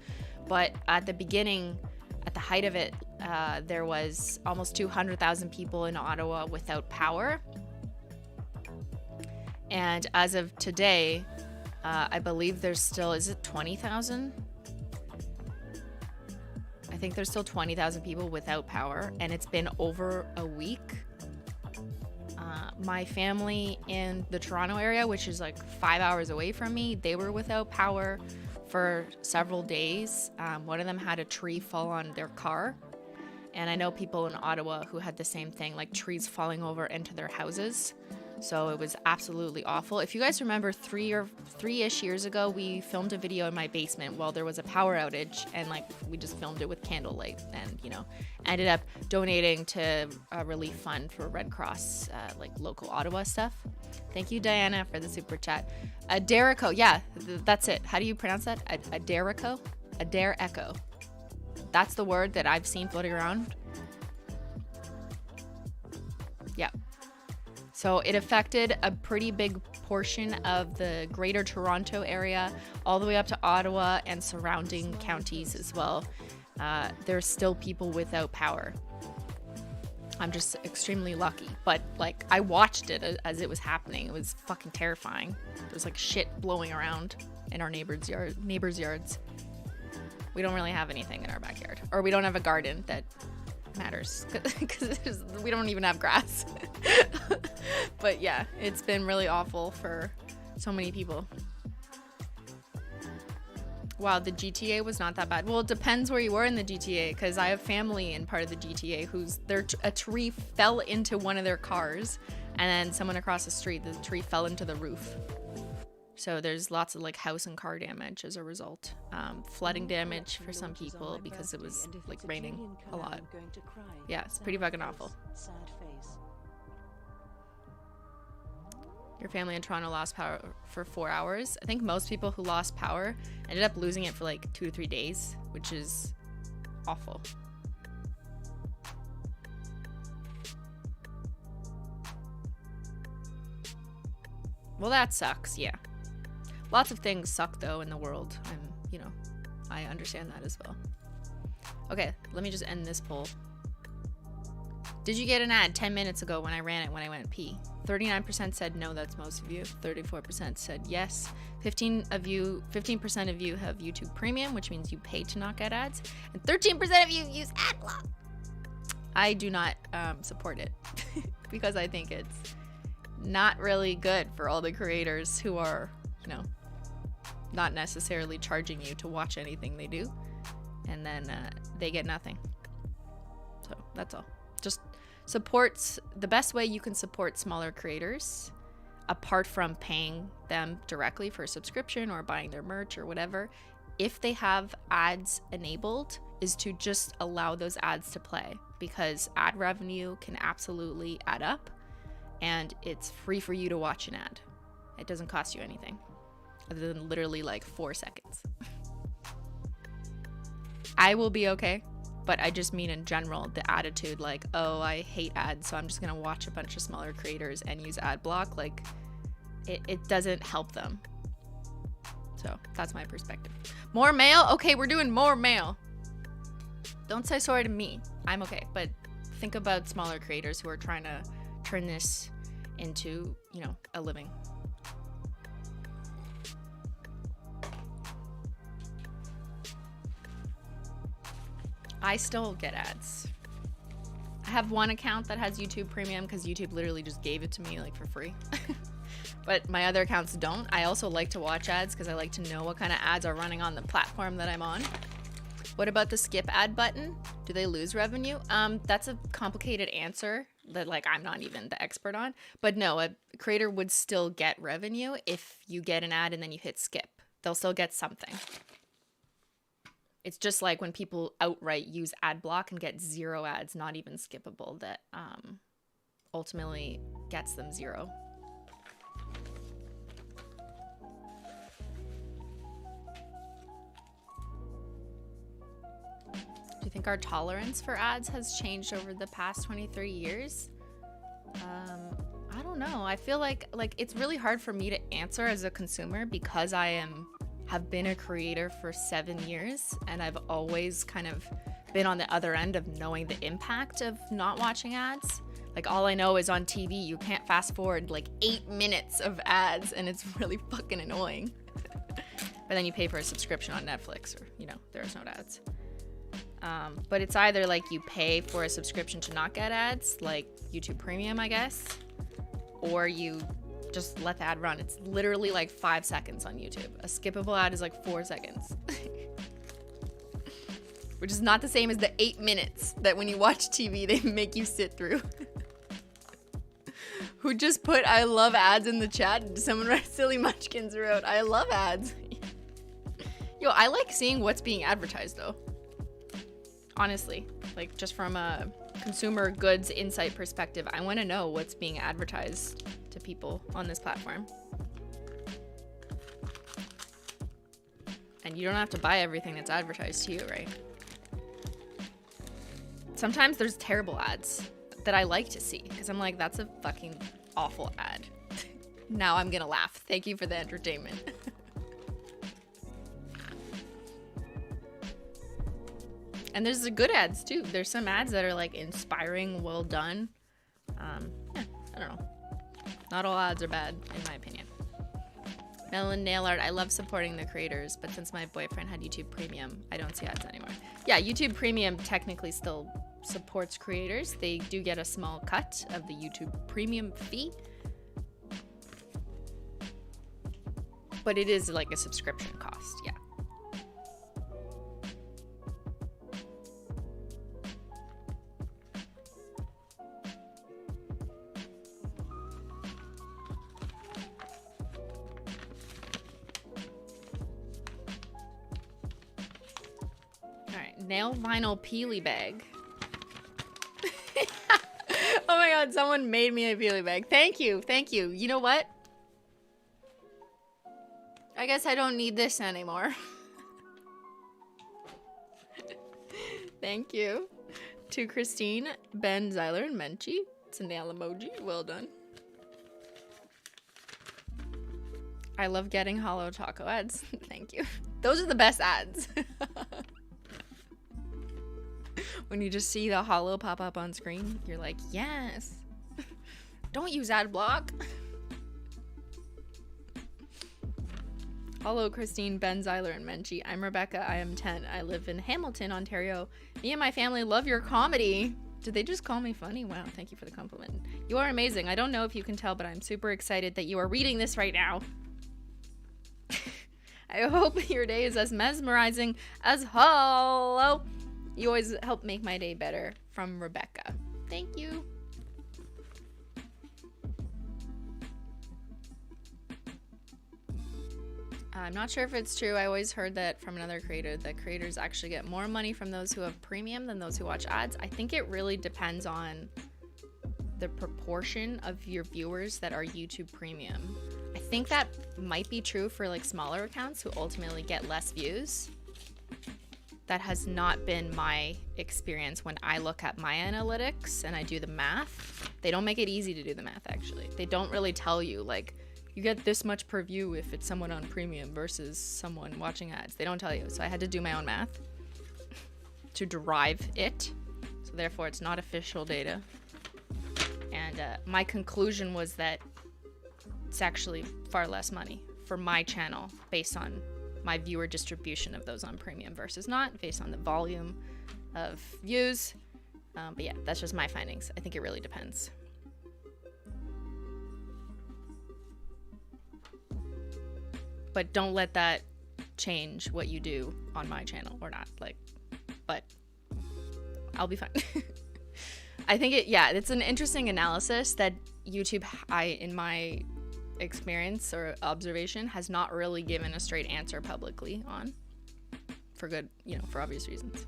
But at the beginning, at the height of it, there was almost 200,000 people in Ottawa without power. And as of today, I believe there's still, is it 20,000? I think there's still 20,000 people without power, and it's been over a week. My family in the Toronto area, which is like 5 hours away from me, they were without power for several days. One of them had a tree fall on their car. And I know people in Ottawa who had the same thing, like trees falling over into their houses. So it was absolutely awful. If you guys remember, three-ish years ago, we filmed a video in my basement while there was a power outage, and like we just filmed it with candlelight, and you know, ended up donating to a relief fund for Red Cross, like local Ottawa stuff. Thank you, Diana, for the super chat. Aderico, yeah, that's it. How do you pronounce that? Aderico? Aderico. That's the word that I've seen floating around. Yeah. So it affected a pretty big portion of the greater Toronto area, all the way up to Ottawa and surrounding counties as well. There's still people without power. I'm just extremely lucky. But like, I watched it as it was happening. It was fucking terrifying. There's like shit blowing around in our neighbors' yards. We don't really have anything in our backyard, or we don't have a garden that matters because we don't even have grass. But yeah, it's been really awful for so many people. Wow, the GTA was not that bad. Well, it depends where you were in the GTA, because I have family in part of the GTA a tree fell into one of their cars, and then someone across the street, the tree fell into the roof. So there's lots of like house and car damage as a result. Flooding damage for some people because it was like raining a lot. Yeah, it's pretty fucking awful. Your family in Toronto lost power for 4 hours. I think most people who lost power ended up losing it for like 2 to 3 days, which is awful. Well, that sucks, yeah. Lots of things suck though in the world, and you know, I understand that as well. Okay, let me just end this poll. Did you get an ad 10 minutes ago when I ran it when I went pee? 39% said no, that's most of you. 34% said yes. 15% of you have YouTube Premium, which means you pay to not get ads. And 13% of you use AdBlock. I do not support it because I think it's not really good for all the creators who are, you know, not necessarily charging you to watch anything they do. And then they get nothing. So that's all. Just supports the best way you can support smaller creators, apart from paying them directly for a subscription or buying their merch or whatever, if they have ads enabled, is to just allow those ads to play, because ad revenue can absolutely add up, and it's free for you to watch an ad. It doesn't cost you anything other than literally like 4 seconds. I will be okay. But I just mean in general, the attitude like, oh, I hate ads, so I'm just going to watch a bunch of smaller creators and use ad block. Like, it doesn't help them. So that's my perspective. More mail? Okay, we're doing more mail. Don't say sorry to me. I'm okay. But think about smaller creators who are trying to turn this into, you know, a living. I still get ads. I have one account that has YouTube Premium because YouTube literally just gave it to me like for free. But my other accounts don't. I also like to watch ads because I like to know what kind of ads are running on the platform that I'm on. What about the skip ad button? Do they lose revenue? That's a complicated answer that like I'm not even the expert on. But no, a creator would still get revenue if you get an ad and then you hit skip. They'll still get something. It's just like when people outright use ad block and get 0 ads, not even skippable, that ultimately gets them 0. Do you think our tolerance for ads has changed over the past 23 years? I don't know. I feel like it's really hard for me to answer as a consumer because have been a creator for 7 years, and I've always kind of been on the other end of knowing the impact of not watching ads. Like, all I know is on TV, you can't fast forward like 8 minutes of ads, and it's really fucking annoying. But then you pay for a subscription on Netflix, or, you know, there's no ads. But it's either like you pay for a subscription to not get ads, like YouTube Premium, I guess, or you just let the ad run. It's literally like 5 seconds on YouTube. A skippable ad is like 4 seconds. Which is not the same as the 8 minutes that when you watch TV, they make you sit through. Who just put I love ads in the chat? Someone wrote, Silly Munchkins wrote, I love ads. Yo, I like seeing what's being advertised though. Honestly, like just from a consumer goods insight perspective, I want to know what's being advertised to people on this platform. And you don't have to buy everything that's advertised to you, right? Sometimes there's terrible ads that I like to see because I'm like, that's a fucking awful ad. Now I'm gonna laugh. Thank you for the entertainment. And there's the good ads too. There's some ads that are like inspiring, well done. Yeah, I don't know. Not all ads are bad, in my opinion. Melon Nail Art, I love supporting the creators, but since my boyfriend had YouTube Premium, I don't see ads anymore. Yeah, YouTube Premium technically still supports creators. They do get a small cut of the YouTube Premium fee. But it is like a subscription cost, yeah. Nail vinyl peely bag. Oh my god, someone made me a peely bag. Thank you, thank you. You know what? I guess I don't need this anymore. Thank you to Christine, Ben, Zyler, and Menchie. It's a nail emoji. Well done. I love getting Holo Taco ads. Thank you. Those are the best ads. When you just see the Holo pop up on screen, you're like, yes. Don't use ad block. Hello, Christine, Ben, Zyler, and Menchie. I'm Rebecca. I am 10. I live in Hamilton, Ontario. Me and my family love your comedy. Did they just call me funny? Wow, thank you for the compliment. You are amazing. I don't know if you can tell, but I'm super excited that you are reading this right now. I hope your day is as mesmerizing as Holo. You always help make my day better. From Rebecca. Thank you. I'm not sure if it's true. I always heard that from another creator that creators actually get more money from those who have premium than those who watch ads. I think it really depends on the proportion of your viewers that are YouTube premium. I think that might be true for like smaller accounts who ultimately get less views. That has not been my experience when I look at my analytics and I do the math. They don't make it easy to do the math, actually. They don't really tell you, like, you get this much per view if it's someone on premium versus someone watching ads. They don't tell you. So I had to do my own math to derive it. So therefore, it's not official data. And my conclusion was that it's actually far less money for my channel based on my viewer distribution of those on premium versus not, based on the volume of views. But yeah, that's just my findings. I think it really depends. But don't let that change what you do on my channel or not. Like, but I'll be fine. I think it's an interesting analysis that YouTube, in my experience or observation, has not really given a straight answer publicly on, for good, for obvious reasons.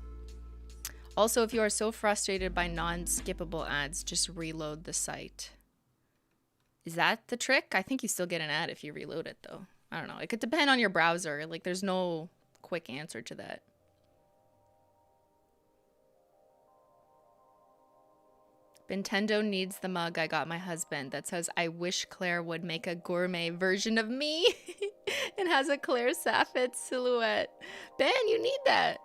Also, if you are so frustrated by non-skippable ads, just reload the site. Is that the trick? I think you still get an ad if you reload it, though. I don't know. It could depend on your browser. Like, there's no quick answer to that. Nintendo needs the mug I got my husband that says, I wish Claire would make a gourmet version of me. And has a Claire Saffet silhouette. Ben, you need that.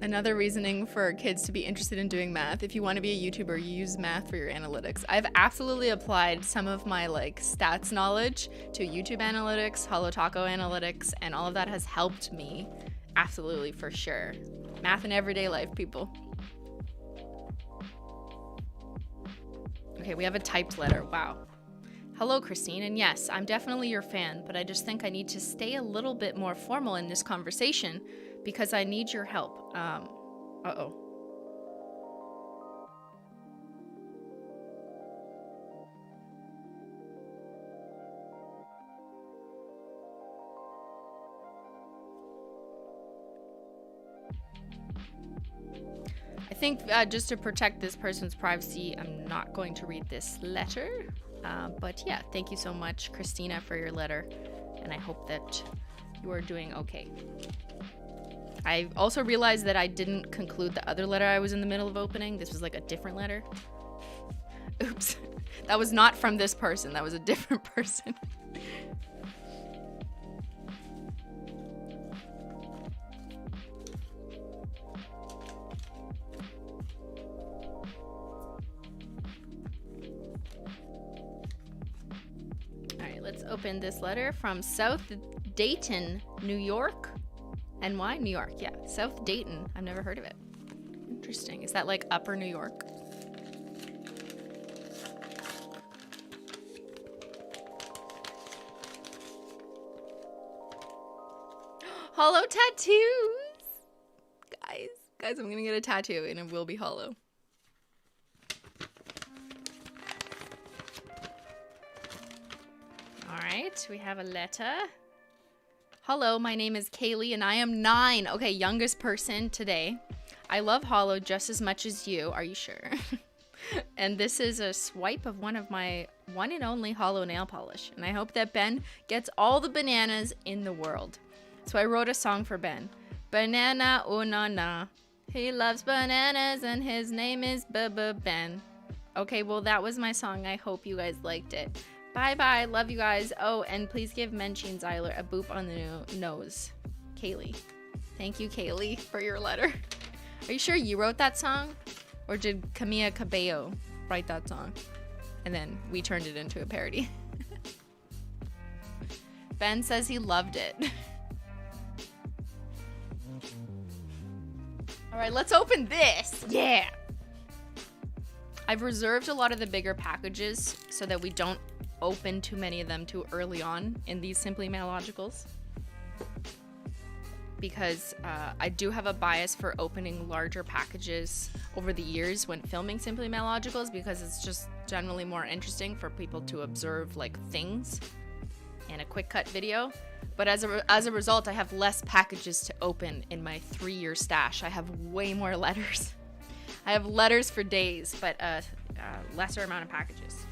Another reasoning for kids to be interested in doing math. If you want to be a YouTuber, you use math for your analytics. I've absolutely applied some of my like stats knowledge to YouTube analytics, HOLO Taco analytics, and all of that has helped me. Absolutely, for sure. Math in everyday life, people. Okay, we have a typed letter. Wow. Hello, Christine, and yes, I'm definitely your fan, but I just think I need to stay a little bit more formal in this conversation because I need your help. Uh-oh. I think just to protect this person's privacy, I'm not going to read this letter. But yeah, thank you so much, Christina, for your letter. And I hope that you are doing okay. I also realized that I didn't conclude the other letter I was in the middle of opening. This was like a different letter. Oops. That was not from this person. That was a different person. Let's open this letter from South Dayton, New York. NY? New York, yeah. South Dayton. I've never heard of it. Interesting. Is that like Upper New York? Holo tattoos! Guys, I'm gonna get a tattoo and it will be holo. Alright, we have a letter. Hello, my name is Kaylee and I am 9. Okay, youngest person today. I love holo just as much as you. Are you sure? And this is a swipe of one of my one and only holo nail polish. And I hope that Ben gets all the bananas in the world. So I wrote a song for Ben. Banana na. He loves bananas and his name is Ben. Okay, well that was my song. I hope you guys liked it. Bye-bye. Love you guys. Oh, and please give Menchie and Zyler a boop on the nose. Kaylee. Thank you, Kaylee, for your letter. Are you sure you wrote that song? Or did Camilla Cabello write that song? And then we turned it into a parody. Ben says he loved it. All right, let's open this. Yeah. I've reserved a lot of the bigger packages so that we don't open too many of them too early on in these SimplyMailogicals, because I do have a bias for opening larger packages over the years when filming SimplyMailogicals, because it's just generally more interesting for people to observe like things in a quick cut video. But as a result, I have less packages to open in my 3-year stash. I have way more letters. I have letters for days, but lesser amount of packages.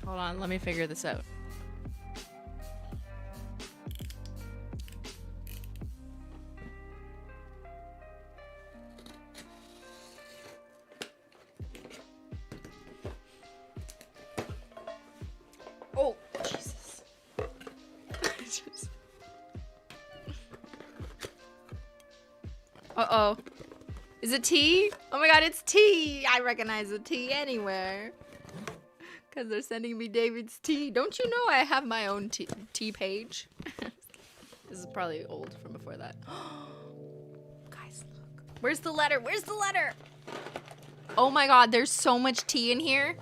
Hold on, let me figure this out. Oh, Jesus. Uh-oh. Is it tea? Oh my god, it's tea! I recognize the tea anywhere. Because they're sending me David's tea. Don't you know I have my own tea page? This is probably old from before that. Guys, look. Where's the letter? Where's the letter? Oh my god, there's so much tea in here.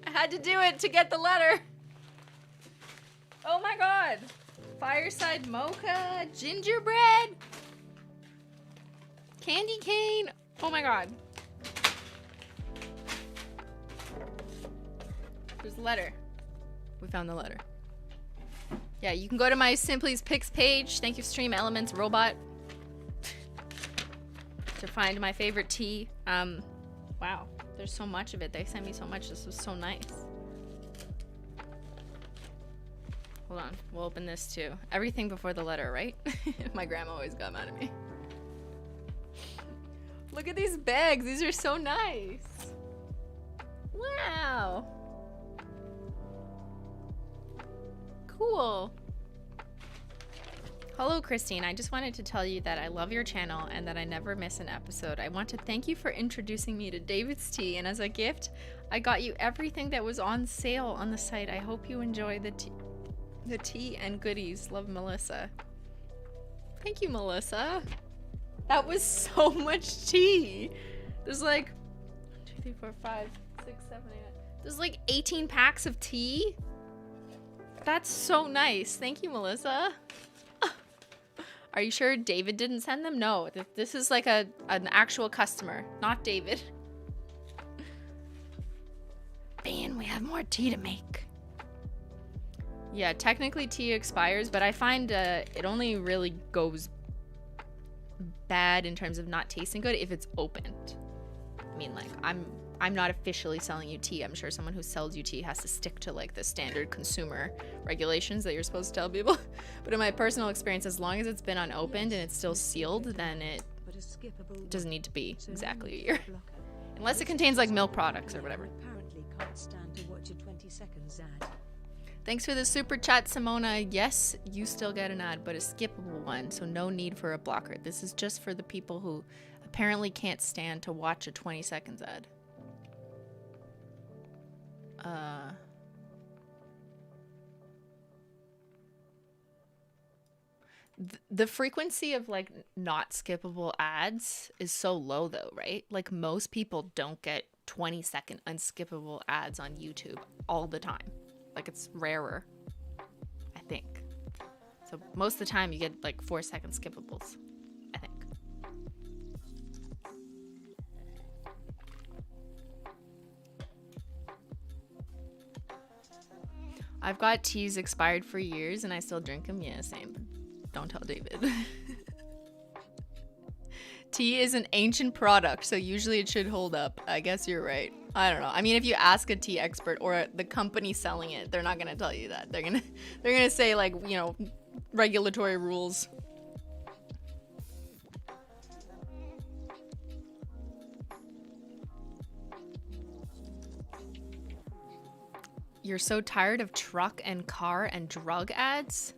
I had to do it to get the letter. Oh my god. Fireside mocha, gingerbread, candy cane. Oh my god. There's a letter. We found the letter. Yeah, you can go to my Simply's Picks page. Thank you, Stream Elements Robot, to find my favorite tea. Wow, there's so much of it. They sent me so much. This was so nice. Hold on, we'll open this too. Everything before the letter, right? My grandma always got mad at me. Look at these bags. These are so nice. Wow. Cool. Hello, Christine. I just wanted to tell you that I love your channel and that I never miss an episode. I want to thank you for introducing me to David's Tea, and as a gift, I got you everything that was on sale on the site. I hope you enjoy the tea and goodies. Love, Melissa. Thank you, Melissa. That was so much tea. There's like 2, 3, 4, 5, 6, 7, 8. There's like 18 packs of tea. That's so nice. Thank you, Melissa. Are you sure David didn't send them? No, this is like an actual customer, not David. Beyyyn, we have more tea to make. Yeah, technically tea expires, but I find it only really goes bad in terms of not tasting good if it's opened. I mean, like, I'm not officially selling you tea. I'm sure someone who sells you tea has to stick to like the standard consumer regulations that you're supposed to tell people. But in my personal experience, as long as it's been unopened and it's still sealed, then it doesn't need to be exactly a year. Unless it contains like milk products or whatever. Apparently can't stand to watch a 20 seconds ad. Thanks for the super chat, Simona. Yes, you still get an ad, but a skippable one, so no need for a blocker. This is just for the people who apparently can't stand to watch a 20 seconds ad. The frequency of like not skippable ads is so low though, right? Like most people don't get 20-second unskippable ads on YouTube all the time. Like it's rarer, I think. So most of the time you get like 4-second skippables, I think. I've got teas expired for years and I still drink them. Yeah, same. Don't tell David. Tea is an ancient product, so usually it should hold up. I guess you're right. I don't know. I mean, if you ask a tea expert or the company selling it, they're not gonna tell you that. They're gonna say like, you know, regulatory rules. You're so tired of truck and car and drug ads?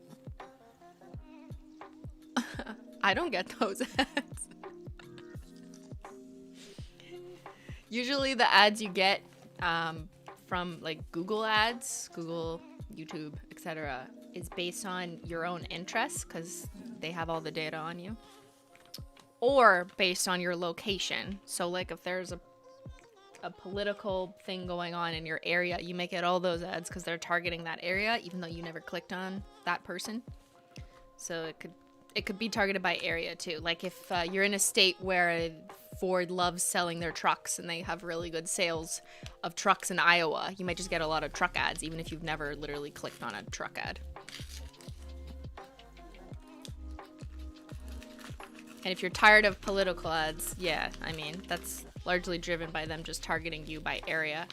I don't get those ads. Usually the ads you get from like Google ads, Google, YouTube, etc. is based on your own interests because they have all the data on you. Or based on your location. So like if there's a political thing going on in your area, you may get all those ads because they're targeting that area even though you never clicked on that person. So it could be targeted by area too. Like if you're in a state where Ford loves selling their trucks and they have really good sales of trucks in Iowa, you might just get a lot of truck ads even if you've never literally clicked on a truck ad. And if you're tired of political ads, yeah, I mean, that's largely driven by them just targeting you by area.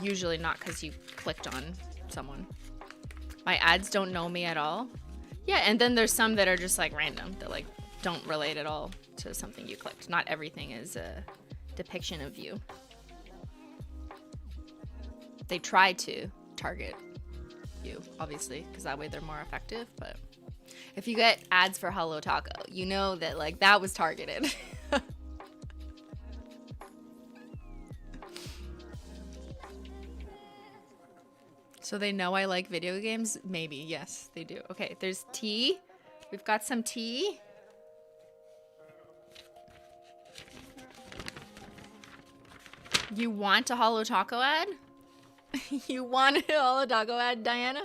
Usually not because you clicked on someone. My ads don't know me at all. Yeah, and then there's some that are just like random, that like don't relate at all to something you clicked. Not everything is a depiction of you. They try to target you, obviously, because that way they're more effective, but if you get ads for Hello Taco, you know that like that was targeted. So they know I like video games? Maybe, yes, they do. Okay, there's tea. We've got some tea. You want a Holo Taco ad? You want a Holo Taco ad, Diana?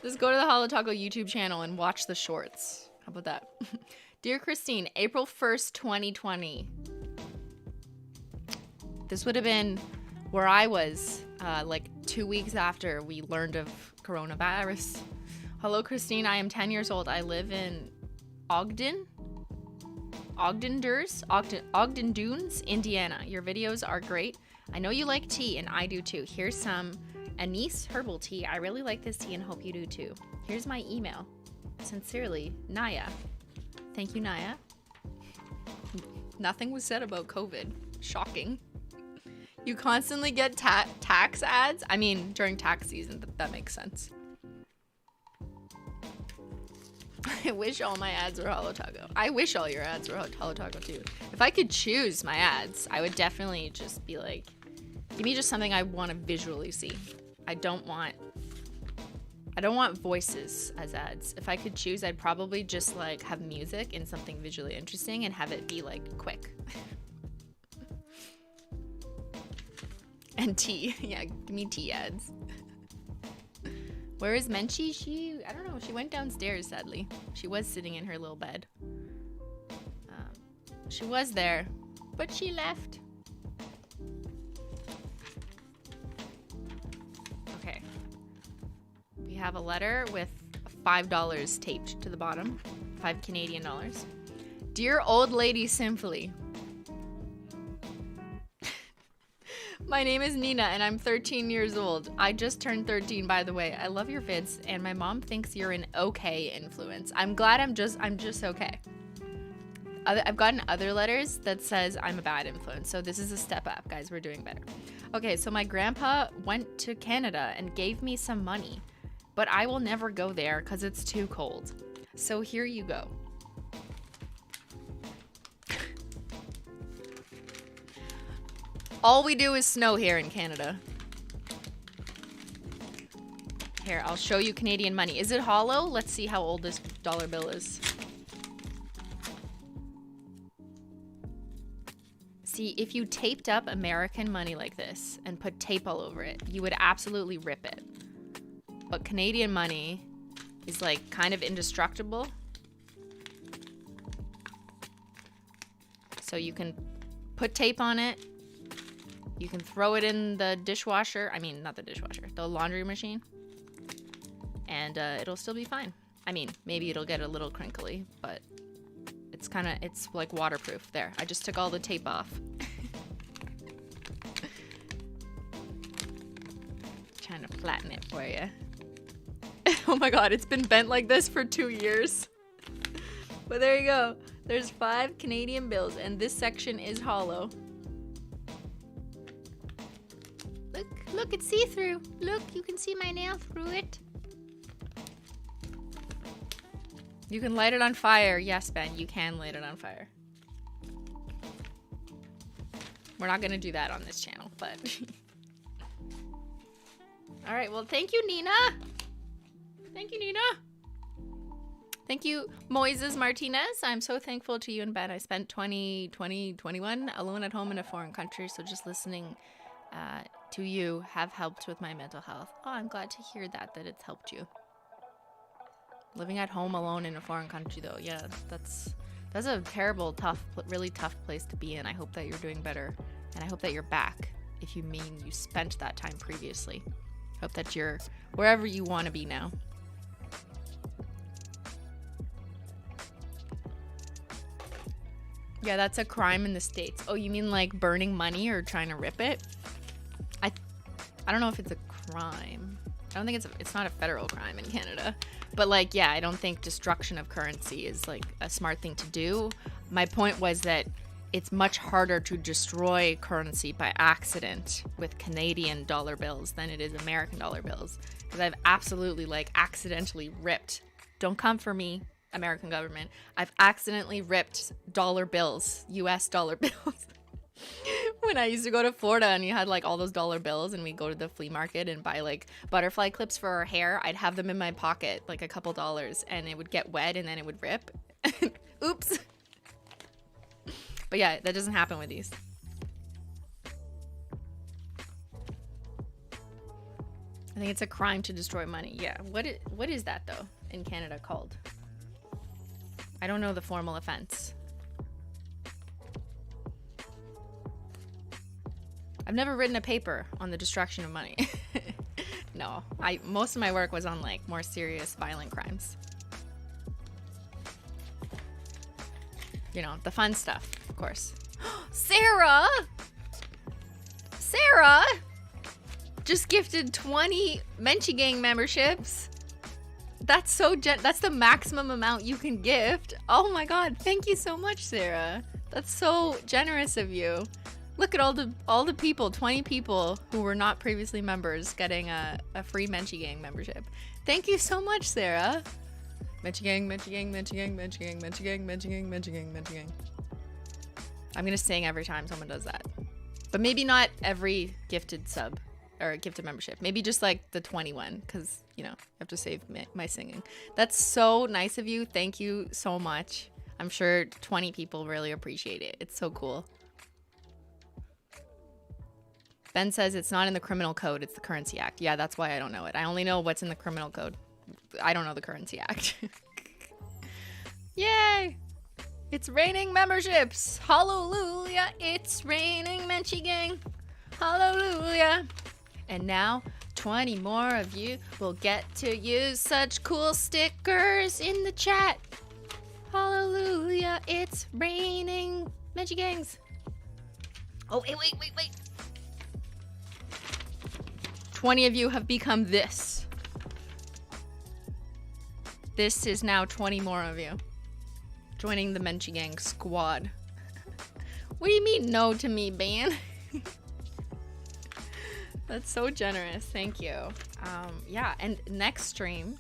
Just go to the Holo Taco YouTube channel and watch the shorts. How about that? Dear Christine, April 1st, 2020. This would have been where I was like 2 weeks after we learned of coronavirus. Hello, Christine. I am 10 years old. I live in Ogden. Ogden Dunes, Indiana. Your videos are great. I know you like tea, and I do too. Here's some anise herbal tea. I really like this tea and hope you do too. Here's my email. Sincerely, Naya. Thank you, Naya. Nothing was said about COVID. Shocking. You constantly get tax ads? I mean, during tax season, that makes sense. I wish all my ads were Holo Taco. I wish all your ads were Holo Taco too. If I could choose my ads, I would definitely just be like, give me just something I want to visually see. I don't want voices as ads. If I could choose, I'd probably just like have music and something visually interesting and have it be like quick. And tea. Yeah, give me tea ads. Where is Menchie? I don't know. She went downstairs, sadly. She was sitting in her little bed. She was there, but she left. Okay. We have a letter with $5 taped to the bottom. 5 Canadian dollars. Dear old lady Simply. My name is Nina and I'm 13 years old. I just turned 13, by the way. I love your vids and my mom thinks you're an okay influence. I'm glad I'm just okay. I've gotten other letters that says I'm a bad influence. So this is a step up, guys. We're doing better. Okay, so my grandpa went to Canada and gave me some money, but I will never go there because it's too cold. So here you go. All we do is snow here in Canada. Here, I'll show you Canadian money. Is it hollow? Let's see how old this dollar bill is. See, if you taped up American money like this and put tape all over it, you would absolutely rip it. But Canadian money is like kind of indestructible. So you can put tape on it. You can throw it in the dishwasher. I mean, not the dishwasher, the laundry machine. And it'll still be fine. I mean, maybe it'll get a little crinkly, but it's like waterproof. There, I just took all the tape off. Trying to flatten it for you. Oh my god, it's been bent like this for 2 years. But there you go. There's 5 Canadian bills, and this section is hollow. Look, it's see-through. Look, you can see my nail through it. You can light it on fire. Yes, Ben, you can light it on fire. We're not gonna do that on this channel, but... Alright, well, thank you, Nina! Thank you, Nina! Thank you, Moises Martinez. I'm so thankful to you and Ben. I spent 2021 alone at home in a foreign country, so just listening to you have helped with my mental health. Oh, I'm glad to hear that it's helped you. Living at home alone in a foreign country, though, yeah, that's a terrible, really tough place to be in. I hope that you're doing better, and I hope that you're back, if you mean you spent that time previously. I hope that you're wherever you want to be now. Yeah, that's a crime in the States. Oh, you mean like burning money or trying to rip it? I don't know if it's a crime. I don't think it's not a federal crime in Canada. But like, yeah, I don't think destruction of currency is like a smart thing to do. My point was that it's much harder to destroy currency by accident with Canadian dollar bills than it is American dollar bills. Because I've absolutely like accidentally ripped, don't come for me, American government. I've accidentally ripped dollar bills, US dollar bills. When I used to go to Florida and you had like all those dollar bills and we'd go to the flea market and buy like butterfly clips for our hair, I'd have them in my pocket, like a couple dollars, and it would get wet and then it would rip. Oops. But yeah, that doesn't happen with these. I think it's a crime to destroy money. Yeah, what is that though in Canada called? I don't know the formal offense. I've never written a paper on the destruction of money. No, most of my work was on like more serious violent crimes. you know, the fun stuff, of course. Sarah just gifted 20 Menchie Gang memberships. That's so that's the maximum amount you can gift. Oh my god, thank you so much, Sarah. That's so generous of you. Look at all the people, 20 people who were not previously members getting a free Menchie Gang membership. Thank you so much, Sarah. Menchie Gang, Menchie Gang, Menchie Gang, Menchie Gang, Menchie Gang, Menchie Gang, Menchie Gang, Menchie Gang. I'm gonna sing every time someone does that. But maybe not every gifted sub or gifted membership. Maybe just like the 21, because, you know, I have to save my singing. That's so nice of you. Thank you so much. I'm sure 20 people really appreciate it. It's so cool. Ben says it's not in the criminal code, it's the Currency Act. Yeah, that's why I don't know it. I only know what's in the criminal code. I don't know the Currency Act. Yay! It's raining memberships. Hallelujah! It's raining, Menchie Gang. Hallelujah! And now 20 more of you will get to use such cool stickers in the chat. Hallelujah! It's raining, Menchie Gangs. Oh, wait. 20 of you have become this. This is now 20 more of you joining the Menchie Gang squad. What do you mean no to me, Beyyyn? That's so generous. Thank you. Yeah, and next stream,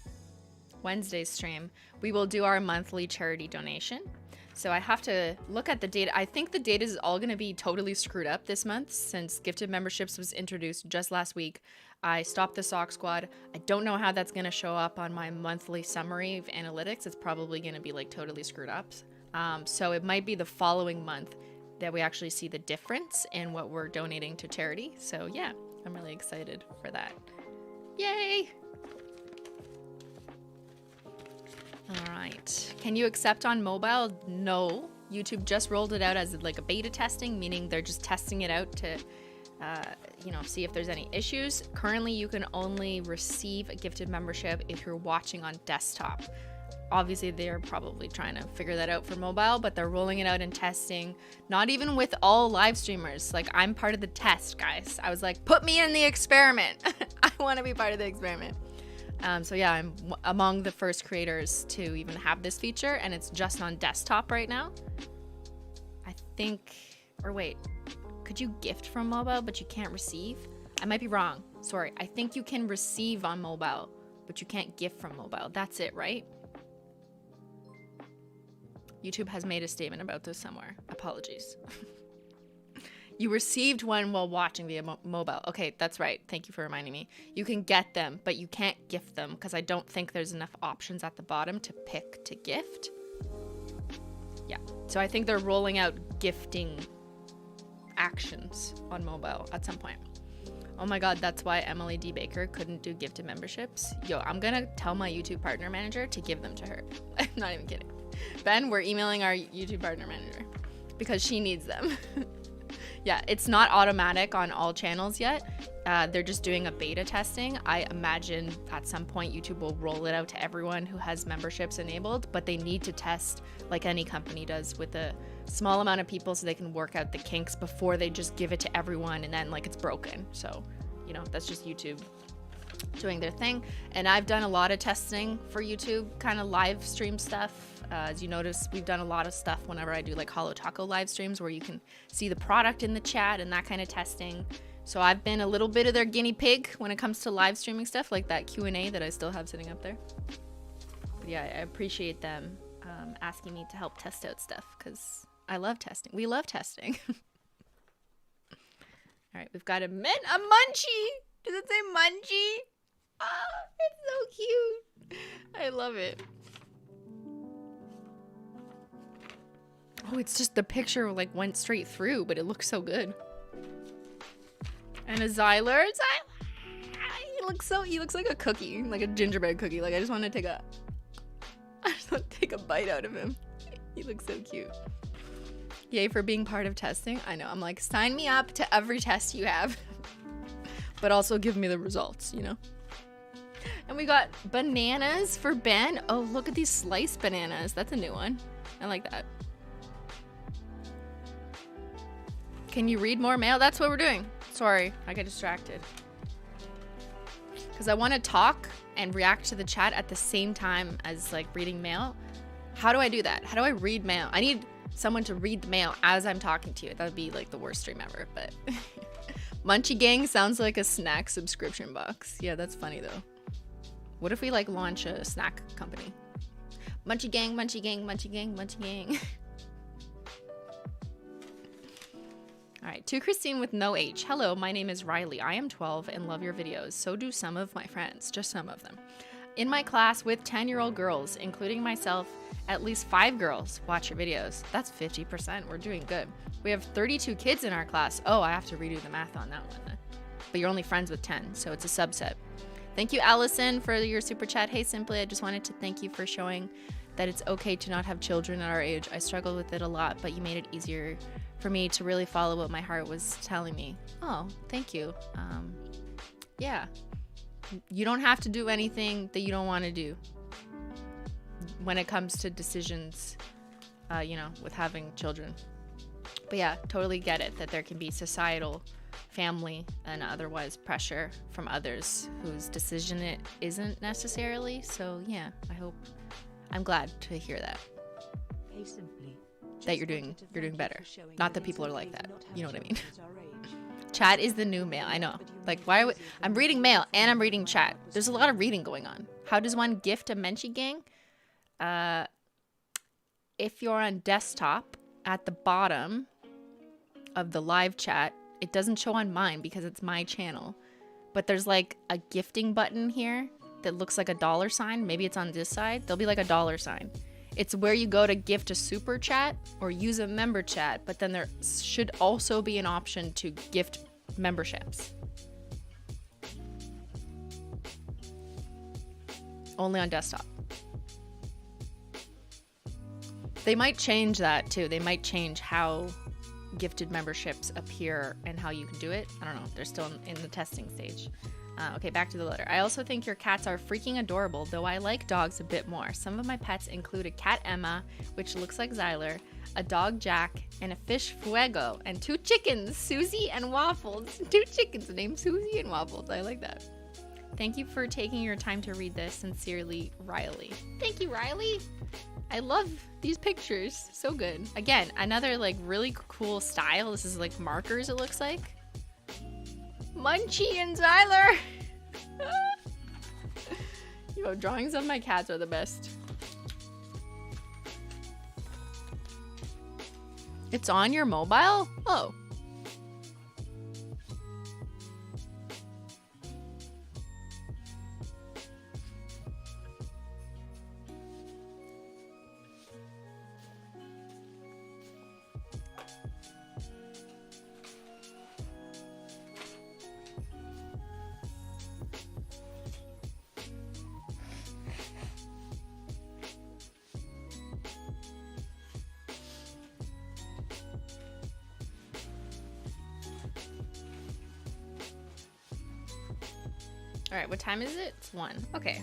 Wednesday's stream, we will do our monthly charity donation. So I have to look at the data. I think the data is all going to be totally screwed up this month since gifted memberships was introduced just last week. I stopped the sock squad. I don't know how that's going to show up on my monthly summary of analytics. It's probably going to be like totally screwed up. So it might be the following month that we actually see the difference in what we're donating to charity. So yeah, I'm really excited for that. Yay! All right. Can you accept on mobile? No. YouTube just rolled it out as like a beta testing, meaning they're just testing it out to, you know, see if there's any issues. Currently, you can only receive a gifted membership if you're watching on desktop. Obviously, they're probably trying to figure that out for mobile, but they're rolling it out and testing. Not even with all live streamers. Like, I'm part of the test, guys. I was like, put me in the experiment. I want to be part of the experiment. So yeah, I'm among the first creators to even have this feature, and it's just on desktop right now. I think, or wait, could you gift from mobile, but you can't receive? I might be wrong. Sorry. I think you can receive on mobile, but you can't gift from mobile. That's it, right? YouTube has made a statement about this somewhere. Apologies. You received one while watching via mobile. Okay, that's right. Thank you for reminding me. You can get them, but you can't gift them because I don't think there's enough options at the bottom to pick to gift. Yeah, so I think they're rolling out gifting actions on mobile at some point. Oh my god, that's why Emily D. Baker couldn't do gifted memberships. Yo, I'm gonna tell my YouTube partner manager to give them to her. I'm not even kidding. Ben, we're emailing our YouTube partner manager because she needs them. Yeah, it's not automatic on all channels yet. They're just doing a beta testing. I imagine at some point YouTube will roll it out to everyone who has memberships enabled, but they need to test like any company does with a small amount of people so they can work out the kinks before they just give it to everyone and then like it's broken. So, you know, that's just YouTube doing their thing. And I've done a lot of testing for YouTube, kind of live stream stuff. As you notice, we've done a lot of stuff whenever I do like Holo Taco live streams where you can see the product in the chat and that kind of testing. So I've been a little bit of their guinea pig when it comes to live streaming stuff like that Q&A that I still have sitting up there. But yeah, I appreciate them asking me to help test out stuff because I love testing. We love testing. All right, we've got a Munchie. Does it say Munchie? Oh, it's so cute. I love it. Oh, it's just the picture like went straight through, but it looks so good. And a Xyler. He looks like a cookie, like a gingerbread cookie. Like I just want to take a bite out of him. He looks so cute. Yay for being part of testing. I know. I'm like, sign me up to every test you have, but also give me the results, you know? And we got bananas for Ben. Oh, look at these sliced bananas. That's a new one. I like that. Can you read more mail? That's what we're doing. Sorry, I got distracted. Because I want to talk and react to the chat at the same time as like reading mail. How do I do that? How do I read mail? I need someone to read the mail as I'm talking to you. That would be like the worst stream ever, but Munchie Gang sounds like a snack subscription box. Yeah, that's funny though. What if we like launch a snack company? Munchie Gang, Munchie Gang, Munchie Gang, Munchie Gang. All right, to Christine with no H. Hello, my name is Riley. I am 12 and love your videos. So do some of my friends, just some of them. In my class with 10-year-old girls, including myself, at least 5 girls watch your videos. That's 50%. We're doing good. We have 32 kids in our class. Oh, I have to redo the math on that one. But you're only friends with 10, so it's a subset. Thank you, Allison, for your super chat. Hey, Simply, I just wanted to thank you for showing that it's okay to not have children at our age. I struggled with it a lot, but you made it easier for me to really follow what my heart was telling me. Oh, thank you. Yeah. You don't have to do anything that you don't want to do when it comes to decisions, you know, with having children. But yeah, totally get it that there can be societal, family, and otherwise pressure from others whose decision it isn't necessarily. So yeah, I'm glad to hear that. Hey, Simply. That you're doing better. Not that people are like that. You know what I mean? Chat is the new mail. I know. Like, I'm reading mail and I'm reading chat. There's a lot of reading going on. How does one gift a Menchie Gang? If you're on desktop, at the bottom of the live chat, it doesn't show on mine because it's my channel. But there's like a gifting button here that looks like a $sign. Maybe it's on this side. There'll be like a $sign. It's where you go to gift a super chat or use a member chat, but then there should also be an option to gift memberships. Only on desktop. They might change that too. They might change how gifted memberships appear and how you can do it. I don't know. They're still in the testing stage. Okay, back to the letter. I also think your cats are freaking adorable, though I like dogs a bit more. Some of my pets include a cat Emma, which looks like Zyler, a dog Jack, and a fish Fuego, and 2 chickens, Susie and Waffles. 2 chickens named Susie and Waffles. I like that. Thank you for taking your time to read this. Sincerely, Riley. Thank you, Riley. I love these pictures. So good. Again, another like really cool style. This is like markers, it looks like. Munchie and Zyler. Yo, drawings of my cats are the best. It's on your mobile? Oh. All right, what time is it? It's 1. Okay,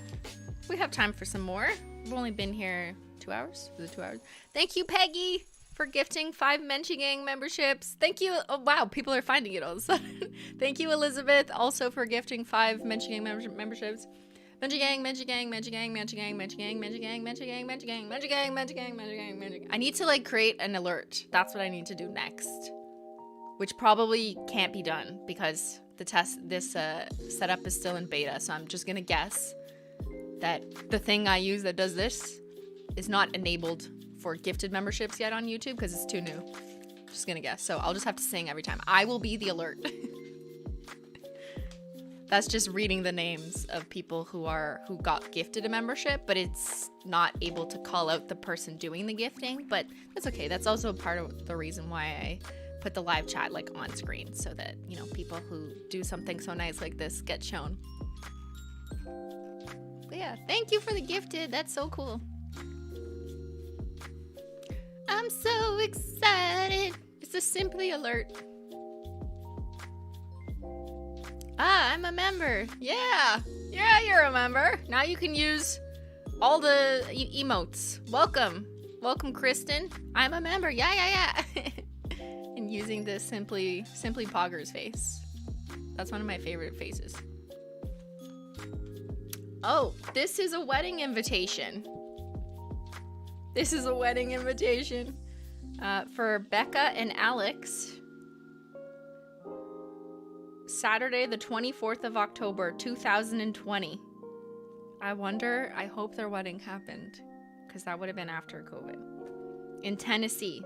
we have time for some more. We've only been here 2 hours. Is it 2 hours? Thank you, Peggy, for gifting 5 Menchie Gang memberships. Thank you. Oh, wow, people are finding it all of a sudden. Thank you, Elizabeth, also for gifting 5 Menchie Gang memberships. Menchie Gang, Menchie Gang, Menchie Gang, Menchie Gang, Menchie Gang, Menchie Gang, Menchie Gang, Menchie Gang, Menchie Gang, Menchie Gang, Menchie Gang, Menchie Gang. I need to like create an alert. That's what I need to do next, which probably can't be done because this setup is still in beta. So I'm just gonna guess that the thing I use that does this is not enabled for gifted memberships yet on YouTube because it's too new. Just gonna guess. So I'll just have to sing every time. I will be the alert. That's just reading the names of people who got gifted a membership, but it's not able to call out the person doing the gifting. But that's okay. That's also part of the reason why I put the live chat like on screen so that, you know, people who do something so nice like this get shown. But yeah, thank you for the gifted. That's so cool. I'm so excited. It's a Simply alert. Ah, I'm a member. Yeah, you're a member. Now you can use all the emotes. Welcome, Kristen. I'm a member. Yeah. And using this Simply Poggers face. That's one of my favorite faces. Oh, this is a wedding invitation. This is a wedding invitation for Becca and Alex. Saturday, the 24th of October, 2020. I hope their wedding happened, because that would have been after COVID. In Tennessee.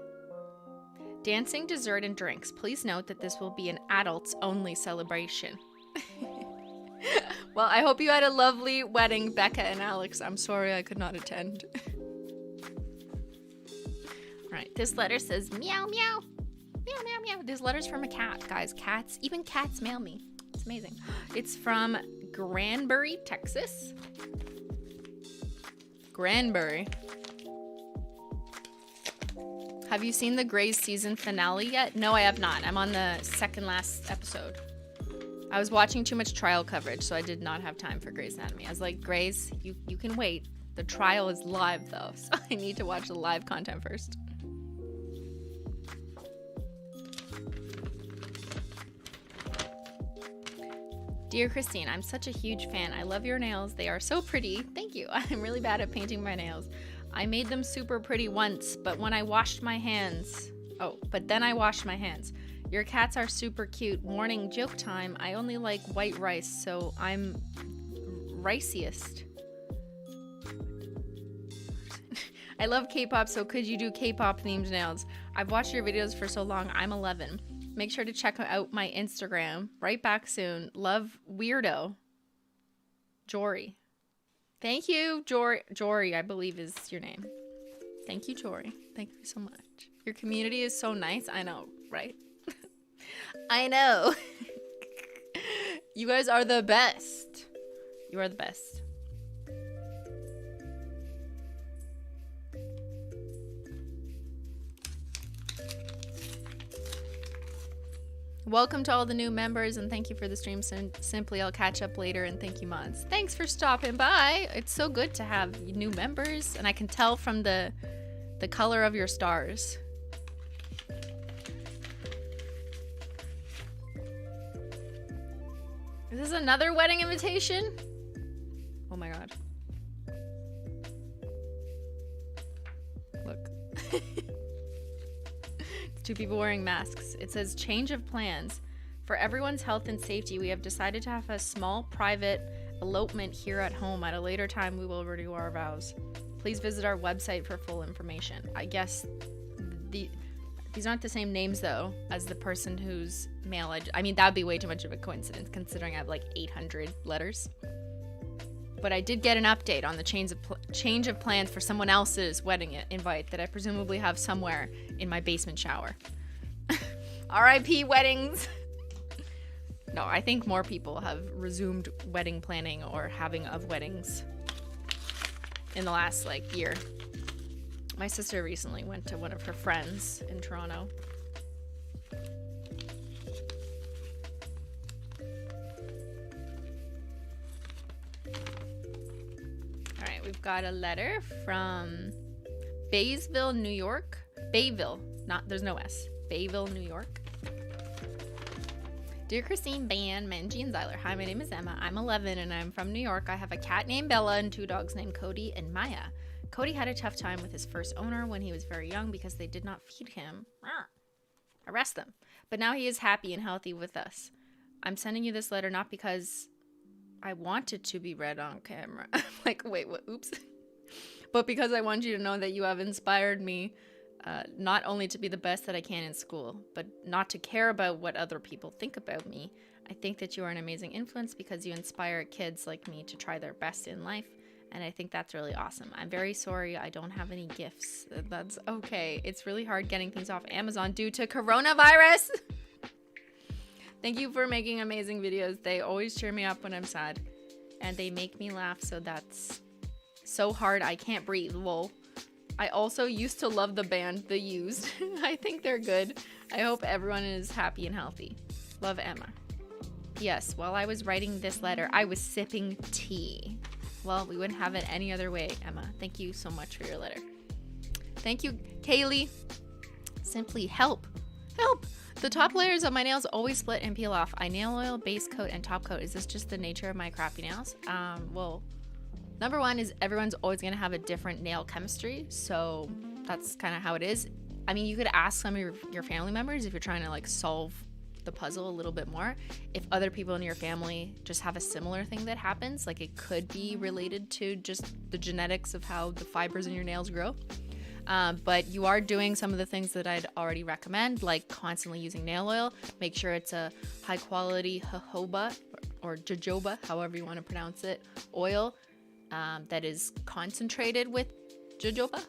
Dancing, dessert, and drinks. Please note that this will be an adults-only celebration. Well, I hope you had a lovely wedding, Becca and Alex. I'm sorry I could not attend. Alright, this letter says meow meow. Meow meow meow. This letter's from a cat, guys. Cats, even cats mail me. It's amazing. It's from Granbury, Texas. Granbury. Have you seen the Grey's season finale yet? No, I have not. I'm on the second last episode. I was watching too much trial coverage, so I did not have time for Grey's Anatomy. I was like, Grey's, you can wait. The trial is live, though, so I need to watch the live content first. Dear Christine, I'm such a huge fan. I love your nails. They are so pretty. Thank you. I'm really bad at painting my nails. I made them super pretty once, but then I washed my hands. Your cats are super cute. Morning joke time. I only like white rice, so I'm riciest. I love K-pop, so could you do K-pop themed nails? I've watched your videos for so long. I'm 11. Make sure to check out my Instagram. Right back soon. Love, weirdo. Jory. Thank you, Jory, I believe is your name. Thank you, Jory. Thank you so much. Your community is so nice. I know, right? I know. You guys are the best. You are the best. Welcome to all the new members, and thank you for the stream. Simply, I'll catch up later, and thank you, mods. Thanks for stopping by. It's so good to have new members, and I can tell from the color of your stars. Is this another wedding invitation? Oh my god. Look. Two people wearing masks. It says change of plans. For everyone's health and safety, we have decided to have a small private elopement here at home. At a later time, we will renew our vows. Please visit our website for full information. I guess these aren't the same names though as the person whose mail I mean, that would be way too much of a coincidence considering I have like 800 letters. But I did get an update on the change of plans for someone else's wedding invite that I presumably have somewhere in my basement shower. R.I.P. weddings. No, I think more people have resumed wedding planning or having of weddings in the last like year. My sister recently went to one of her friends in Toronto. We've got a letter from Bayville, New York. Bayville, there's no S. Bayville, New York. Dear Christine, Beyyyn, Menchie, and Zyler. Hi, my name is Emma. I'm 11 and I'm from New York. I have a cat named Bella and 2 dogs named Cody and Maya. Cody had a tough time with his first owner when he was very young because they did not feed him. Arrest them. But now he is happy and healthy with us. I'm sending you this letter not because I want it to be read on camera. Like, wait, what? Oops. But because I want you to know that you have inspired me not only to be the best that I can in school, but not to care about what other people think about me. I think that you are an amazing influence because you inspire kids like me to try their best in life. And I think that's really awesome. I'm very sorry I don't have any gifts. That's okay. It's really hard getting things off Amazon due to coronavirus. Thank you for making amazing videos. They always cheer me up when I'm sad. And they make me laugh, so that's so hard I can't breathe, lol. I also used to love the band The Used. I think they're good. I hope everyone is happy and healthy. Love, Emma. Yes, while I was writing this letter, I was sipping tea. Well, we wouldn't have it any other way, Emma. Thank you so much for your letter. Thank you, Kaylee. Simply help. Help! The top layers of my nails always split and peel off. I nail oil, base coat, and top coat. Is this just the nature of my crappy nails? Well, number one is everyone's always going to have a different nail chemistry. So that's kind of how it is. I mean, you could ask some of your family members if you're trying to like solve the puzzle a little bit more. If other people in your family just have a similar thing that happens, like it could be related to just the genetics of how the fibers in your nails grow. But you are doing some of the things that I'd already recommend, like constantly using nail oil. Make sure it's a high quality jojoba or jojoba, however you want to pronounce it, oil that is concentrated with jojoba,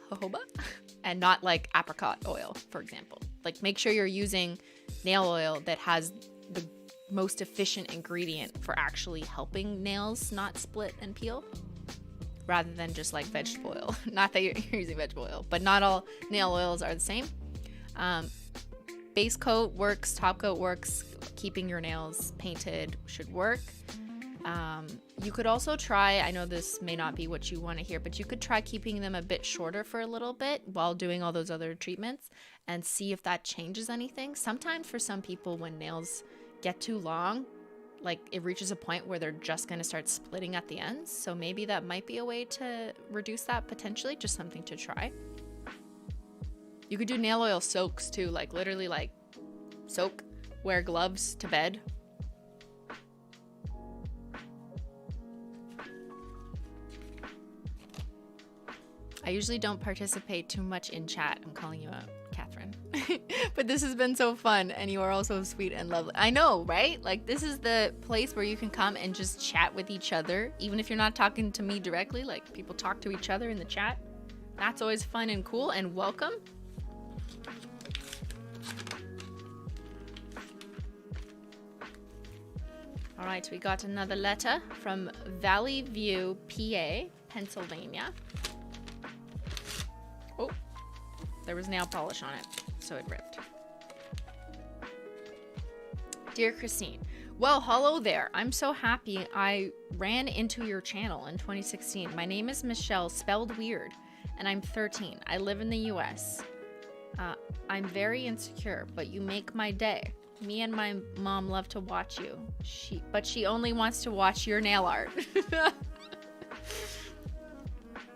and not like apricot oil, for example. Like make sure you're using nail oil that has the most efficient ingredient for actually helping nails not split and peel, rather than just like vegetable oil. Not that you're using vegetable oil, but not all nail oils are the same. Base coat works, top coat works, keeping your nails painted should work. You could also try, I know this may not be what you want to hear, but you could try keeping them a bit shorter for a little bit while doing all those other treatments and see if that changes anything. Sometimes for some people, when nails get too long, like it reaches a point where they're just going to start splitting at the ends. So maybe that might be a way to reduce that potentially, just something to try. You could do nail oil soaks too, like literally like soak, wear gloves to bed. I usually don't participate too much in chat. I'm calling you out, Catherine. But this has been so fun, and you are also sweet and lovely. I know, right? Like, this is the place where you can come and just chat with each other, even if you're not talking to me directly. Like, people talk to each other in the chat. That's always fun and cool, and welcome. All right, we got another letter from Valley View, PA, Pennsylvania. Oh, there was nail polish on it, so it ripped. Dear Christine, well, hello there. I'm so happy I ran into your channel in 2016. My name is Michelle, spelled weird, and I'm 13. I live in the US. I'm very insecure, but you make my day. Me and my mom love to watch you. But she only wants to watch your nail art.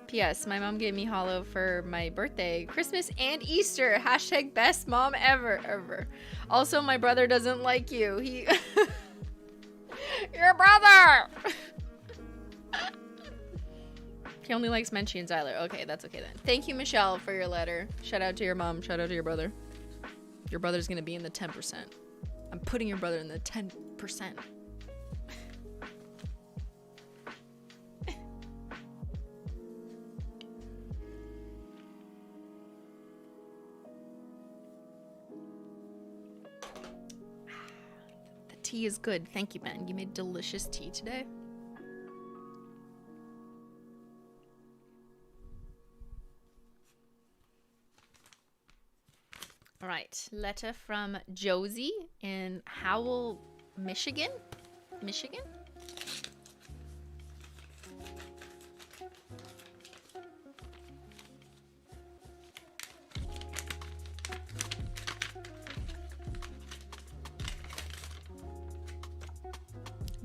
P.S. My mom gave me HOLO for my birthday, Christmas, and Easter. Hashtag best mom ever. Also, my brother doesn't like you. Your brother! He only likes Menchie and Zyler. Okay, that's okay then. Thank you, Michelle, for your letter. Shout out to your mom. Shout out to your brother. Your brother's gonna be in the 10%. I'm putting your brother in the 10%. The tea is good. Thank you, Ben. You made delicious tea today. All right, letter from Josie in Howell, Michigan.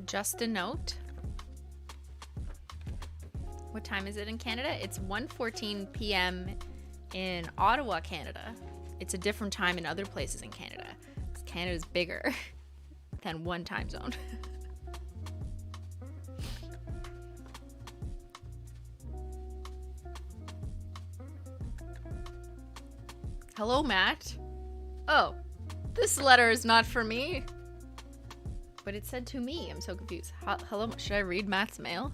Just a note. What time is it in Canada? It's 1:14 p.m. in Ottawa, Canada. It's a different time in other places in Canada. Canada's bigger than one time zone. Hello, Matt. Oh, this letter is not for me. But it said to me. I'm so confused. Hello, should I read Matt's mail?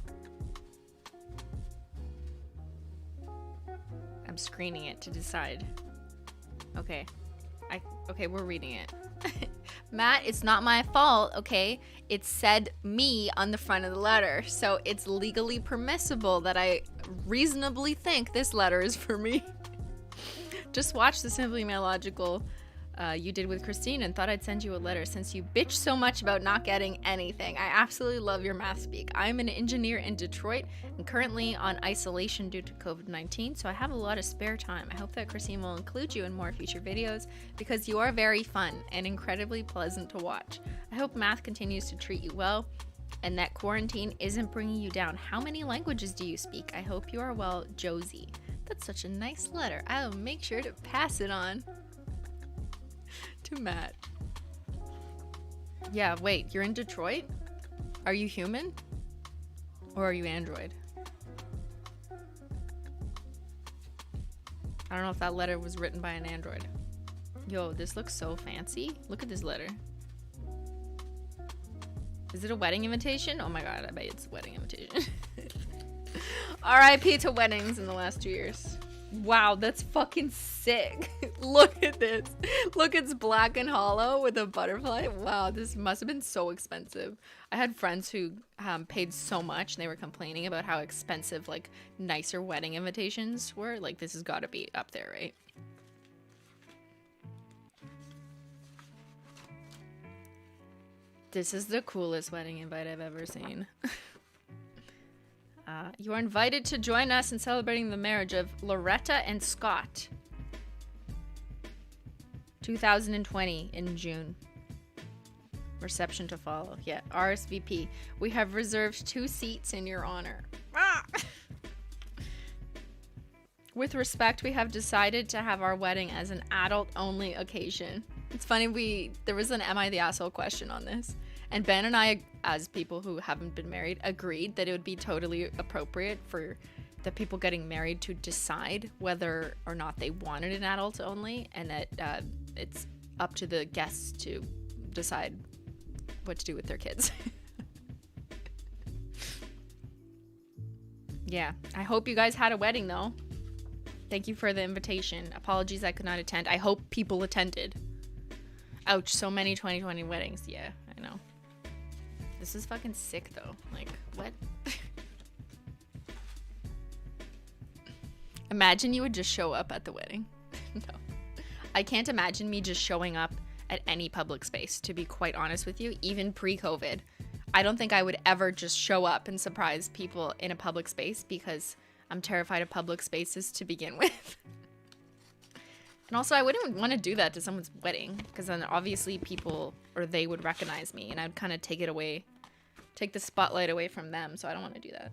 I'm screening it to decide. Okay. Okay, we're reading it. Matt, it's not my fault, okay? It said me on the front of the letter, so it's legally permissible that I reasonably think this letter is for me. Just watch the SimplyMailogical You did with Christine and thought I'd send you a letter since you bitch so much about not getting anything. I absolutely love your math speak. I'm an engineer in Detroit and currently on isolation due to COVID-19, so I have a lot of spare time. I hope that Christine will include you in more future videos because you are very fun and incredibly pleasant to watch. I hope math continues to treat you well and that quarantine isn't bringing you down. How many languages do you speak? I hope you are well, Josie. That's such a nice letter. I'll make sure to pass it on to Matt. Yeah, wait, you're in Detroit? Are you human? Or are you android? I don't know if that letter was written by an android. Yo, this looks so fancy. Look at this letter. Is it a wedding invitation? Oh my god, I bet it's a wedding invitation. RIP to weddings in the last 2 years. Wow, that's fucking sick. Look at this. Look, it's black and hollow with a butterfly. Wow, this must have been so expensive. I had friends who paid so much and they were complaining about how expensive like nicer wedding invitations were. Like, this has got to be up there, right? This is the coolest wedding invite I've ever seen. You are invited to join us in celebrating the marriage of Loretta and Scott. 2020 in June. Reception to follow. Yeah, RSVP. We have reserved 2 seats in your honor. Ah! With respect, we have decided to have our wedding as an adult-only occasion. It's funny, there was an Am I the Asshole question on this. And Ben and I, as people who haven't been married, agreed that it would be totally appropriate for the people getting married to decide whether or not they wanted an adult only, and that it's up to the guests to decide what to do with their kids. Yeah, I hope you guys had a wedding though. Thank you for the invitation. Apologies I could not attend. I hope people attended. Ouch, so many 2020 weddings. Yeah, I know. This is fucking sick though. Like, what? Imagine you would just show up at the wedding. No. I can't imagine me just showing up at any public space, to be quite honest with you, even pre-COVID. I don't think I would ever just show up and surprise people in a public space because I'm terrified of public spaces to begin with. And also, I wouldn't want to do that to someone's wedding because then obviously people, or they would recognize me and I'd kind of take the spotlight away from them. So I don't want to do that.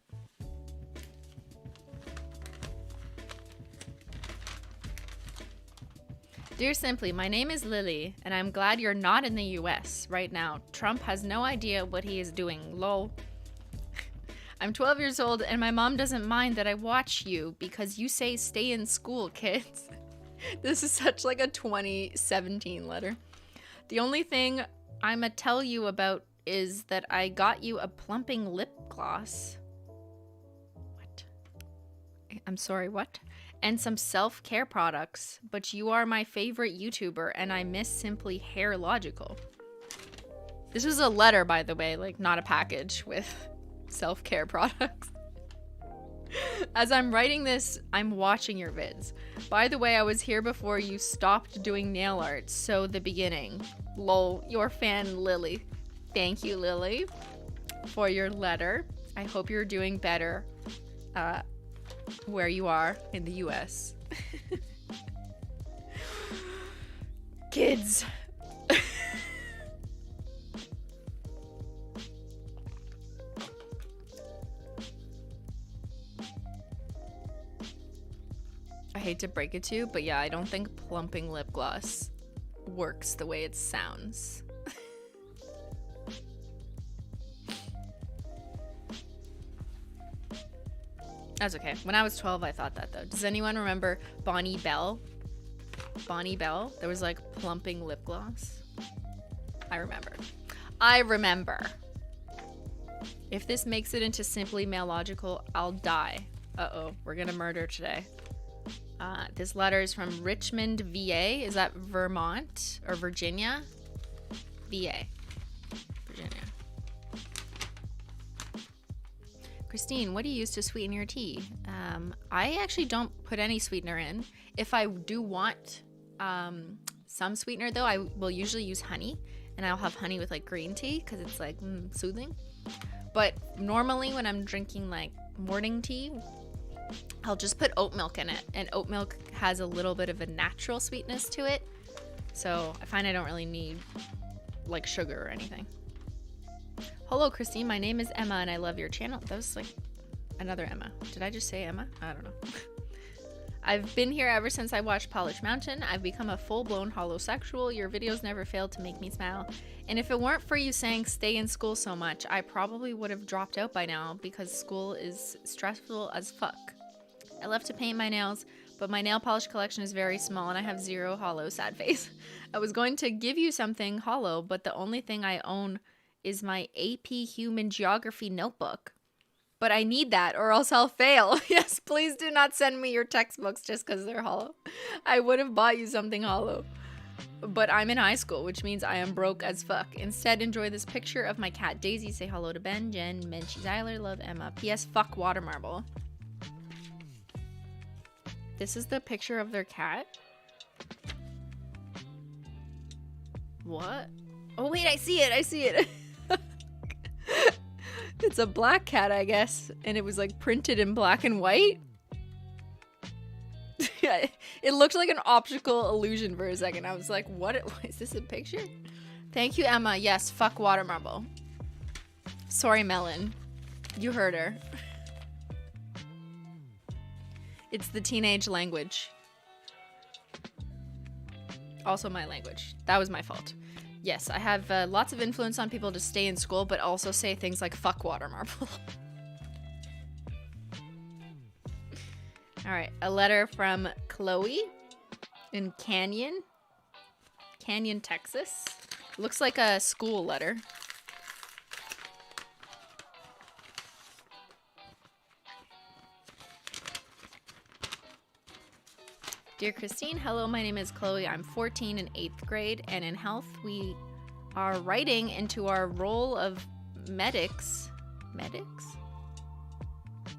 Dear Simply, my name is Lily and I'm glad you're not in the US right now. Trump has no idea what he is doing. Lol. I'm 12 years old and my mom doesn't mind that I watch you because you say stay in school, kids. This is such like a 2017 letter. The only thing I'ma tell you about is that I got you a plumping lip gloss. What? I'm sorry, what? And some self-care products, but you are my favorite YouTuber and I miss SimplyMailogical. This was a letter, by the way, like not a package with self-care products. As I'm writing this, I'm watching your vids. By the way, I was here before you stopped doing nail art, so the beginning. Lol, your fan Lily. Thank you, Lily, for your letter. I hope you're doing better where you are in the US. Kids. I hate to break it to you, but yeah, I don't think plumping lip gloss works the way it sounds. That's okay. When I was 12, I thought that though. Does anyone remember Bonnie Bell? Bonnie Bell? There was like plumping lip gloss. I remember. I remember. If this makes it into SimplyMailogical, I'll die. Uh-oh, we're gonna murder today. This letter is from Richmond, VA. Is that Vermont or Virginia? VA. Virginia. Christine, what do you use to sweeten your tea? I actually don't put any sweetener in. If I do want some sweetener though. I will usually use honey, and I'll have honey with like green tea because it's like soothing. But normally when I'm drinking like morning tea, I'll just put oat milk in it, and oat milk has a little bit of a natural sweetness to it. So I find I don't really need like sugar or anything. Hello, Christine. My name is Emma, and I love your channel. That was like another Emma. Did I just say Emma? I don't know. I've been here ever since I watched Polish Mountain. I've become a full-blown holosexual. Your videos never fail to make me smile. And if it weren't for you saying stay in school so much, I probably would have dropped out by now because school is stressful as fuck. I love to paint my nails, but my nail polish collection is very small and I have 0 holo, sad face. I was going to give you something holo, but the only thing I own is my AP Human Geography notebook. But I need that or else I'll fail. Yes, please do not send me your textbooks just because they're holo. I would have bought you something holo. But I'm in high school, which means I am broke as fuck. Instead, enjoy this picture of my cat Daisy. Say hello to Ben, Jen, Menchie, Zyler, love Emma. P.S. Fuck water marble. This is the picture of their cat. What? Oh wait, I see it. I see it. It's a black cat, I guess, and it was like printed in black and white. Yeah, it looked like an optical illusion for a second. I was like, what is this a picture? Thank you, Emma. Yes, fuck water marble. Sorry, Melon. You heard her. It's the teenage language. Also my language. That was my fault. Yes, I have lots of influence on people to stay in school, but also say things like fuck water marble. All right, a letter from Chloe in Canyon, Texas. Looks like a school letter. Dear Christine, hello, my name is Chloe. I'm 14 in 8th grade, and in health, we are writing into our role of medics?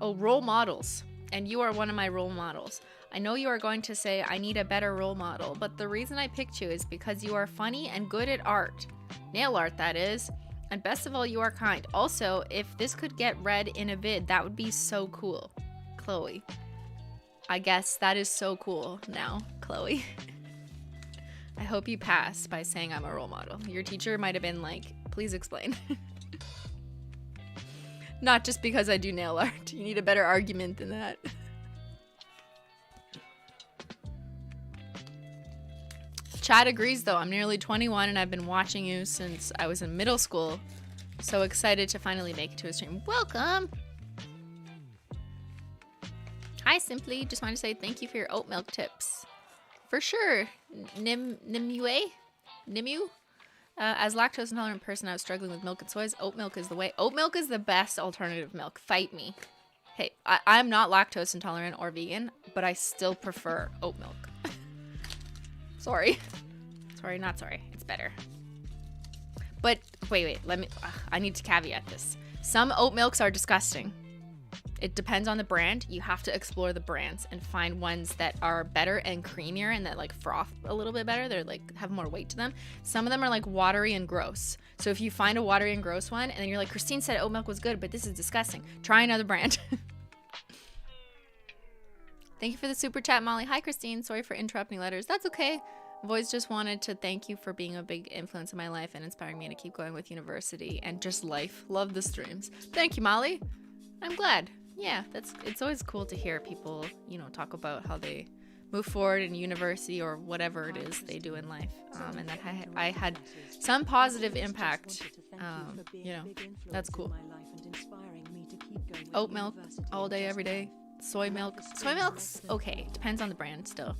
Oh, role models. And you are one of my role models. I know you are going to say I need a better role model, but the reason I picked you is because you are funny and good at art. Nail art, that is. And best of all, you are kind. Also, if this could get read in a vid, that would be so cool. Chloe. I guess that is so cool now, Chloe. I hope you pass by saying I'm a role model. Your teacher might have been like, please explain. Not just because I do nail art. You need a better argument than that. Chad agrees though. I'm nearly 21 and I've been watching you since I was in middle school. So excited to finally make it to a stream. Welcome! Hi, Simply. Just wanted to say thank you for your oat milk tips. For sure. Nimu? As lactose intolerant person, I was struggling with milk and soys. Oat milk is the way. Oat milk is the best alternative milk. Fight me. Hey, I'm not lactose intolerant or vegan, but I still prefer oat milk. Sorry. Sorry, not sorry. It's better. But wait. I need to caveat this. Some oat milks are disgusting. It depends on the brand. You have to explore the brands and find ones that are better and creamier and that like froth a little bit better. They're like have more weight to them. Some of them are like watery and gross. So if you find a watery and gross one and then you're like, Christine said oat milk was good, but this is disgusting. Try another brand. Thank you for the super chat, Molly. Hi, Christine. Sorry for interrupting letters. That's okay. Voice just wanted to thank you for being a big influence in my life and inspiring me to keep going with university and just life. Love the streams. Thank you, Molly. I'm glad. Yeah, it's always cool to hear people, you know, talk about how they move forward in university or whatever it is they do in life, and that I had some positive impact. You know, that's cool. Oat milk all day, every day. Soy milk. Soy milk's okay. Depends on the brand still.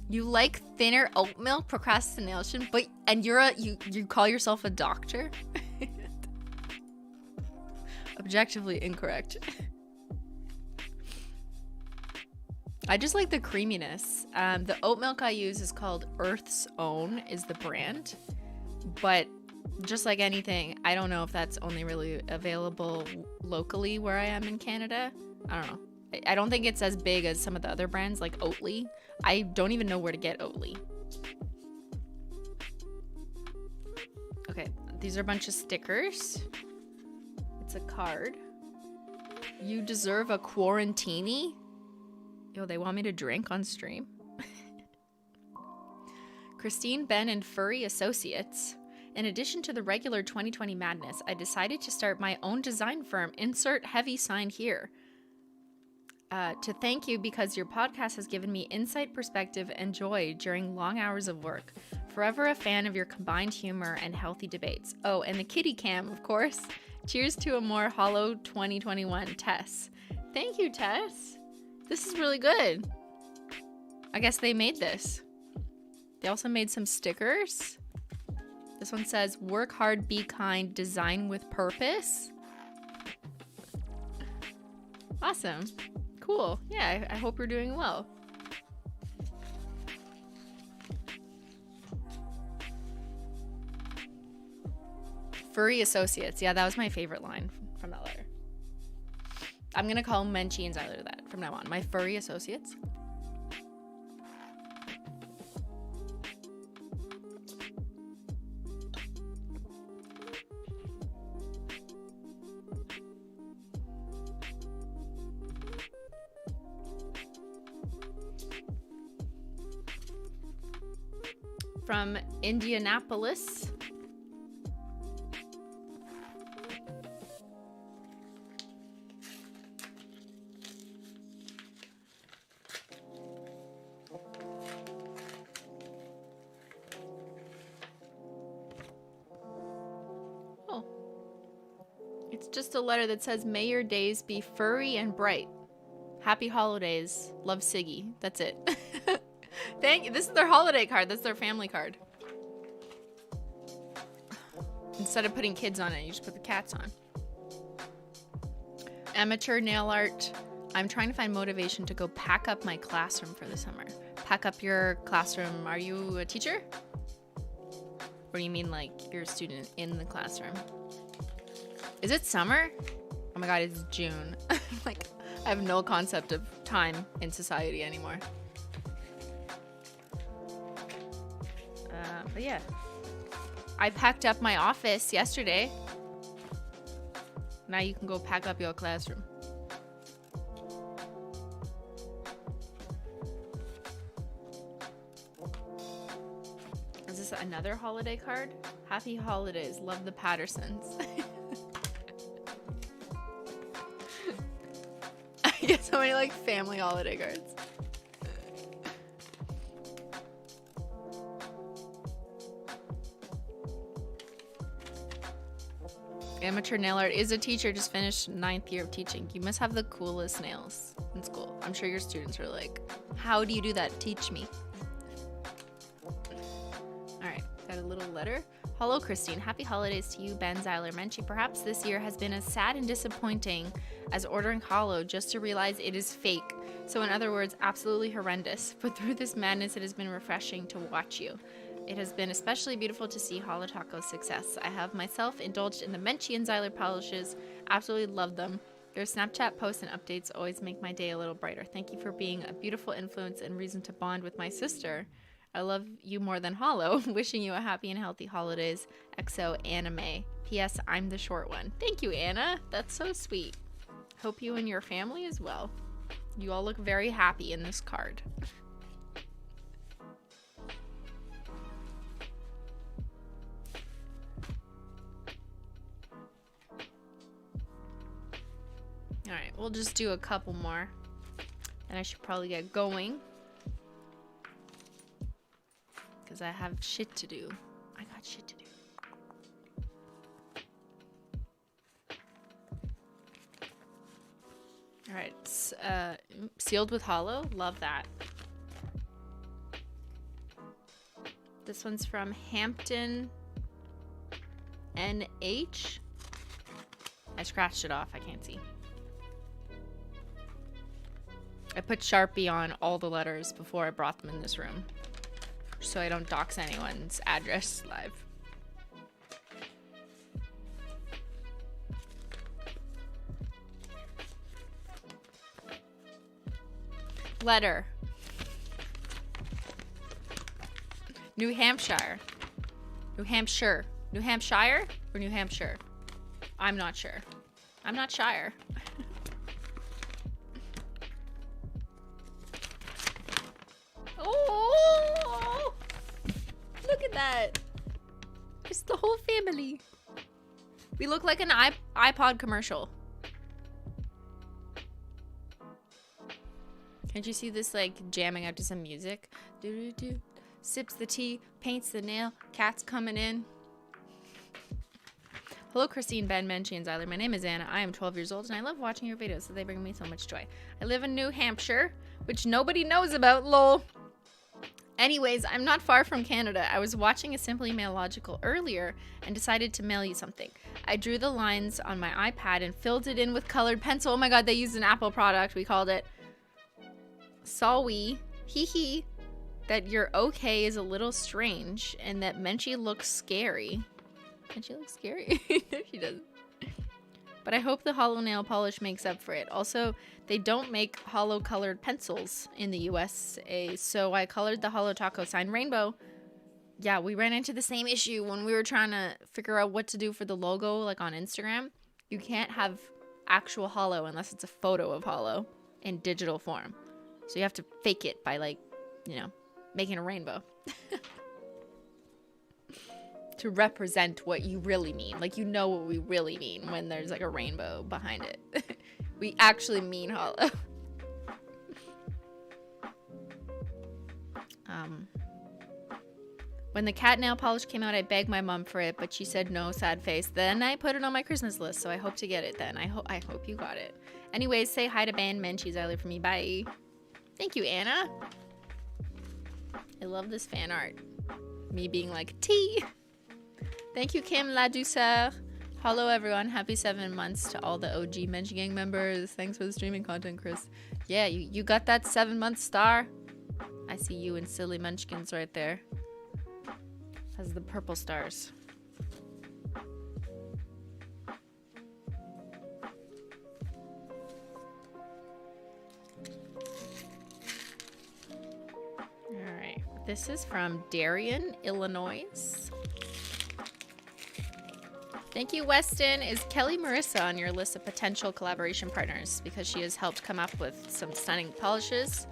You like thinner oat milk procrastination, and you call yourself a doctor? Objectively incorrect. I just like the creaminess. The oat milk I use is called Earth's Own is the brand, but just like anything, I don't know if that's only really available locally where I am in Canada. I don't know. I don't think it's as big as some of the other brands like Oatly. I don't even know where to get Oatly. Okay, these are a bunch of stickers. It's a card. You deserve a quarantini? Yo, they want me to drink on stream? Christine, Ben, and Furry Associates. In addition to the regular 2020 madness, I decided to start my own design firm. Insert heavy sign here. To thank you because your podcast has given me insight, perspective, and joy during long hours of work. Forever a fan of your combined humor and healthy debates. Oh, and the kitty cam, of course. Cheers to a more HOLO 2021, Tess. Thank you, Tess. This is really good. I guess they made this. They also made some stickers. This one says, work hard, be kind, design with purpose. Awesome. Cool. Yeah, I hope you're doing well. Furry Associates. Yeah, that was my favorite line from that letter. I'm going to call Menchie and Zyler that from now on. My Furry Associates. From Indianapolis. Oh. It's just a letter that says, may your days be furry and bright. Happy holidays. Love, Siggy. That's it. Thank you. This is their holiday card. That's their family card. Instead of putting kids on it, you just put the cats on. Amateur nail art. I'm trying to find motivation to go pack up my classroom for the summer. Pack up your classroom. Are you a teacher? Or do you mean like you're a student in the classroom? Is it summer? Oh my god, it's June. Like, I have no concept of time in society anymore. But yeah, I packed up my office yesterday. Now you can go pack up your classroom. Is this another holiday card? Happy holidays. Love the Pattersons. I get so many like family holiday cards. Amateur nail art is a teacher, just finished 9th year of teaching. You must have the coolest nails in school. I'm sure your students are like, how do you do that? Teach me. Alright, got a little letter. Hello, Christine. Happy holidays to you, Ben, Zyler, Menchie. Perhaps this year has been as sad and disappointing as ordering HOLO just to realize it is fake. So in other words, absolutely horrendous. But through this madness, it has been refreshing to watch you. It has been especially beautiful to see HOLO Taco's success. I have myself indulged in the Menchie and Zyler polishes. Absolutely love them. Your Snapchat posts and updates always make my day a little brighter. Thank you for being a beautiful influence and reason to bond with my sister. I love you more than HOLO. Wishing you a happy and healthy holidays. XO Anime. P.S. I'm the short one. Thank you, Anna. That's so sweet. Hope you and your family as well. You all look very happy in this card. Alright, we'll just do a couple more. And I should probably get going. Because I have shit to do. I got shit to do. Alright, sealed with HOLO. Love that. This one's from Hampton NH. I scratched it off. I can't see. I put Sharpie on all the letters before I brought them in this room, so I don't dox anyone's address live. letter. New Hampshire. New Hampshire. New Hampshire or New Hampshire? I'm not sure. I'm not Shire. Oh! Look at that. It's the whole family. We look like an iPod commercial. Can't you see this like jamming out to some music? Do-do-do. Sips the tea, paints the nail, cat's coming in. Hello, Christine, Ben, Menchie, and Zyler. My name is Anna. I am 12 years old, and I love watching your videos, so they bring me so much joy. I live in New Hampshire, which nobody knows about, lol. Anyways, I'm not far from Canada. I was watching a SimplyMailogical earlier and decided to mail you something. I drew the lines on my iPad and filled it in with colored pencil. Oh my god, they used an Apple product. We called it Sawi. Hee hee. That your okay is a little strange and that Menchie looks scary. Menchie looks scary? No, she doesn't. But I hope the hollow nail polish makes up for it. Also, they don't make hollow colored pencils in the USA, so I colored the hollow taco sign rainbow. Yeah, we ran into the same issue when we were trying to figure out what to do for the logo, like on Instagram. You can't have actual hollow unless it's a photo of hollow in digital form. So you have to fake it by, like, you know, making a rainbow. To represent what you really mean. Like, you know what we really mean when there's like a rainbow behind it. We actually mean hollow. When the cat nail polish came out, I begged my mom for it, but she said no, sad face. Then I put it on my Christmas list, so I hope to get it then. I hope you got it. Anyways, say hi to Beyyyn, Menchie, Zyler for me. Bye. Thank you, Anna. I love this fan art. Me being like, tea. Thank you, Kim La Douceur. Hello, everyone. Happy 7 months to all the OG Menchie Gang members. Thanks for the streaming content, Chris. Yeah, you got that 7-month star. I see you and Silly Munchkins right there. Has the purple stars. All right. This is from Darien, Illinois. Thank you, Weston. Is Kelly Marissa on your list of potential collaboration partners? Because she has helped come up with some stunning polishes.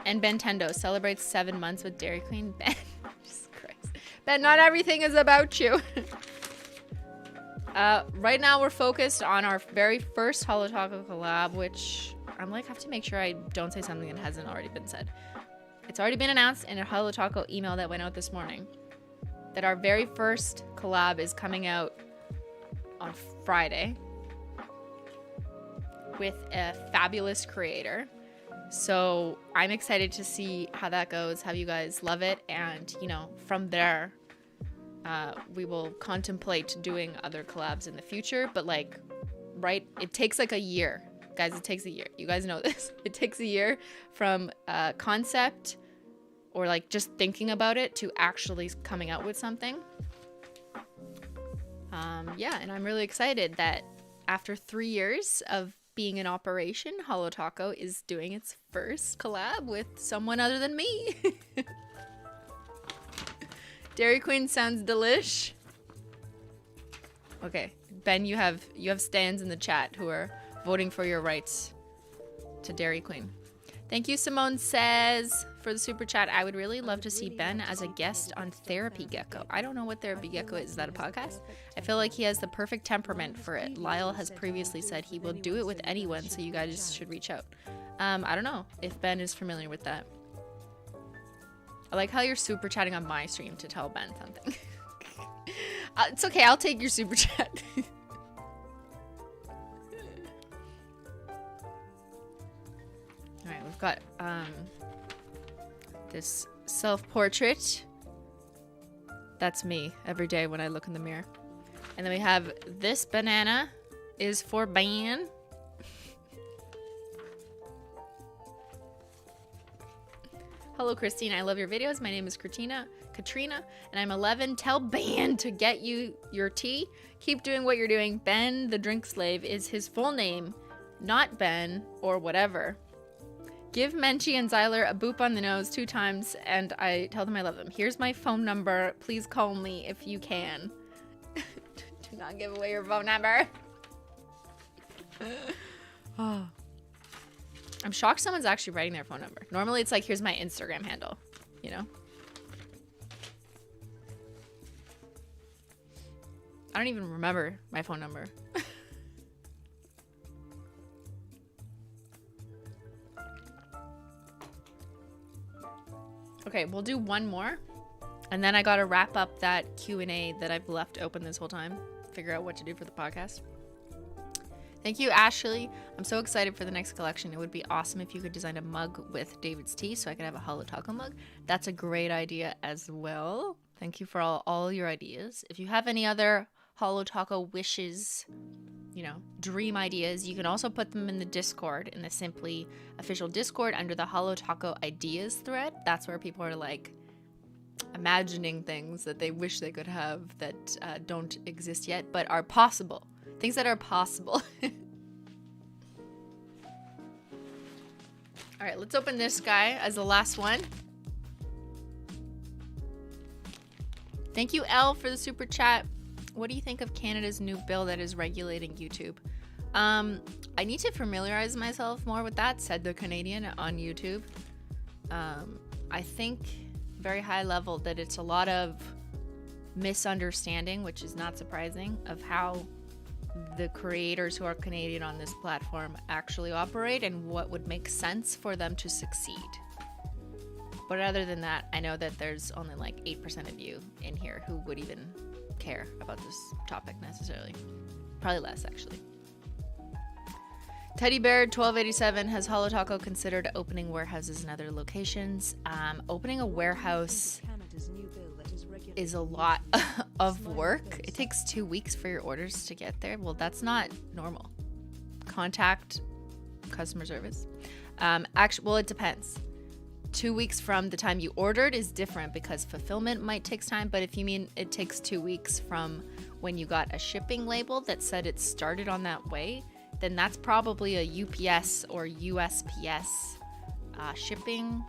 And Bentendo celebrates 7 months with Dairy Queen. Ben, Jesus Christ. Ben, not everything is about you. Right now we're focused on our very first Holo Taco collab, which I'm like, have to make sure I don't say something that hasn't already been said. It's already been announced in a Holo Taco email that went out this morning that our very first collab is coming out on Friday with a fabulous creator. So I'm excited to see how that goes, how you guys love it, and you know, from there we will contemplate doing other collabs in the future. But like, right, it takes like a year, guys. It takes a year. You guys know this. It takes a year from concept or like just thinking about it to actually coming out with something. Yeah, and I'm really excited that after 3 years of being in operation, Holo Taco is doing its first collab with someone other than me. Dairy Queen sounds delish. Okay, Ben, you have stans in the chat who are voting for your rights to Dairy Queen. Thank you, Simone Says, for the super chat. I would really love to see Ben as a guest on Therapy Gecko. I don't know what Therapy Gecko is. Is that a podcast? I feel like he has the perfect temperament for it. Lyle has previously said he will do it with anyone, so you guys should reach out. I don't know if Ben is familiar with that. I like how you're super chatting on my stream to tell Ben something. It's okay. I'll take your super chat. All right, we've got this self-portrait. That's me every day when I look in the mirror. And then we have this banana is for Beyyyn. Hello, Christine. I love your videos. My name is Katrina, and I'm 11. Tell Ben to get you your tea. Keep doing what you're doing. Ben, the drink slave, is his full name, not Ben or whatever. Give Menchie and Zyler a boop on the nose 2 times, and I tell them I love them. Here's my phone number. Please call me if you can. Do not give away your phone number. Oh. I'm shocked someone's actually writing their phone number. Normally it's like, here's my Instagram handle, you know? I don't even remember my phone number. Okay, we'll do one more. And then I gotta wrap up that Q&A that I've left open this whole time. Figure out what to do for the podcast. Thank you, Ashley. I'm so excited for the next collection. It would be awesome if you could design a mug with David's tea so I could have a Holo Taco mug. That's a great idea as well. Thank you for all your ideas. If you have any other Holo Taco wishes, you know, dream ideas, you can also put them in the Discord, in the Simply official Discord under the Holo Taco ideas thread. That's where people are like imagining things that they wish they could have that don't exist yet, but are possible. Things that are possible. All right, let's open this guy as the last one. Thank you, Elle, for the super chat. What do you think of Canada's new bill that is regulating YouTube? I need to familiarize myself more with that, said the Canadian on YouTube. I think very high level that it's a lot of misunderstanding, which is not surprising, of how the creators who are Canadian on this platform actually operate and what would make sense for them to succeed. But other than that, I know that there's only like 8% of you in here who would even care about this topic necessarily. Probably less, actually. Teddy Bear 1287 has Holo Taco considered opening warehouses in other locations. Opening a warehouse is a lot of work. It takes 2 weeks for your orders to get there. Well, that's not normal. Contact customer service. Actually, well, it depends. 2 weeks from the time you ordered is different because fulfillment might take time. But if you mean it takes 2 weeks from when you got a shipping label that said it started on that way, then that's probably a UPS or USPS shipping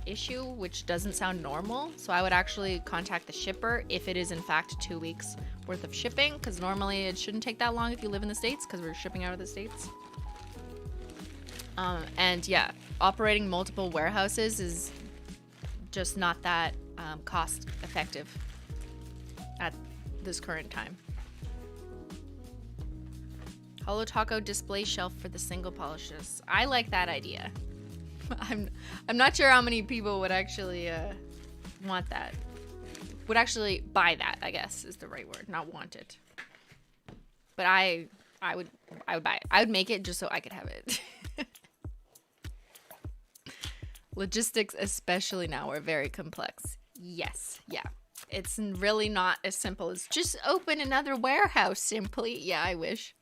issue, which doesn't sound normal. So I would actually contact the shipper if it is in fact 2 weeks worth of shipping, because normally it shouldn't take that long if you live in the States, because we're shipping out of the States. And yeah, operating multiple warehouses is just not that cost effective at this current time. Holo Taco display shelf for the single polishes. I like that idea. I'm not sure how many people would actually want that. Would actually buy that, I guess is the right word, not want it. But I would buy it. I would make it just so I could have it. Logistics, especially now, are very complex. Yes, yeah. It's really not as simple as just open another warehouse simply. Yeah, I wish.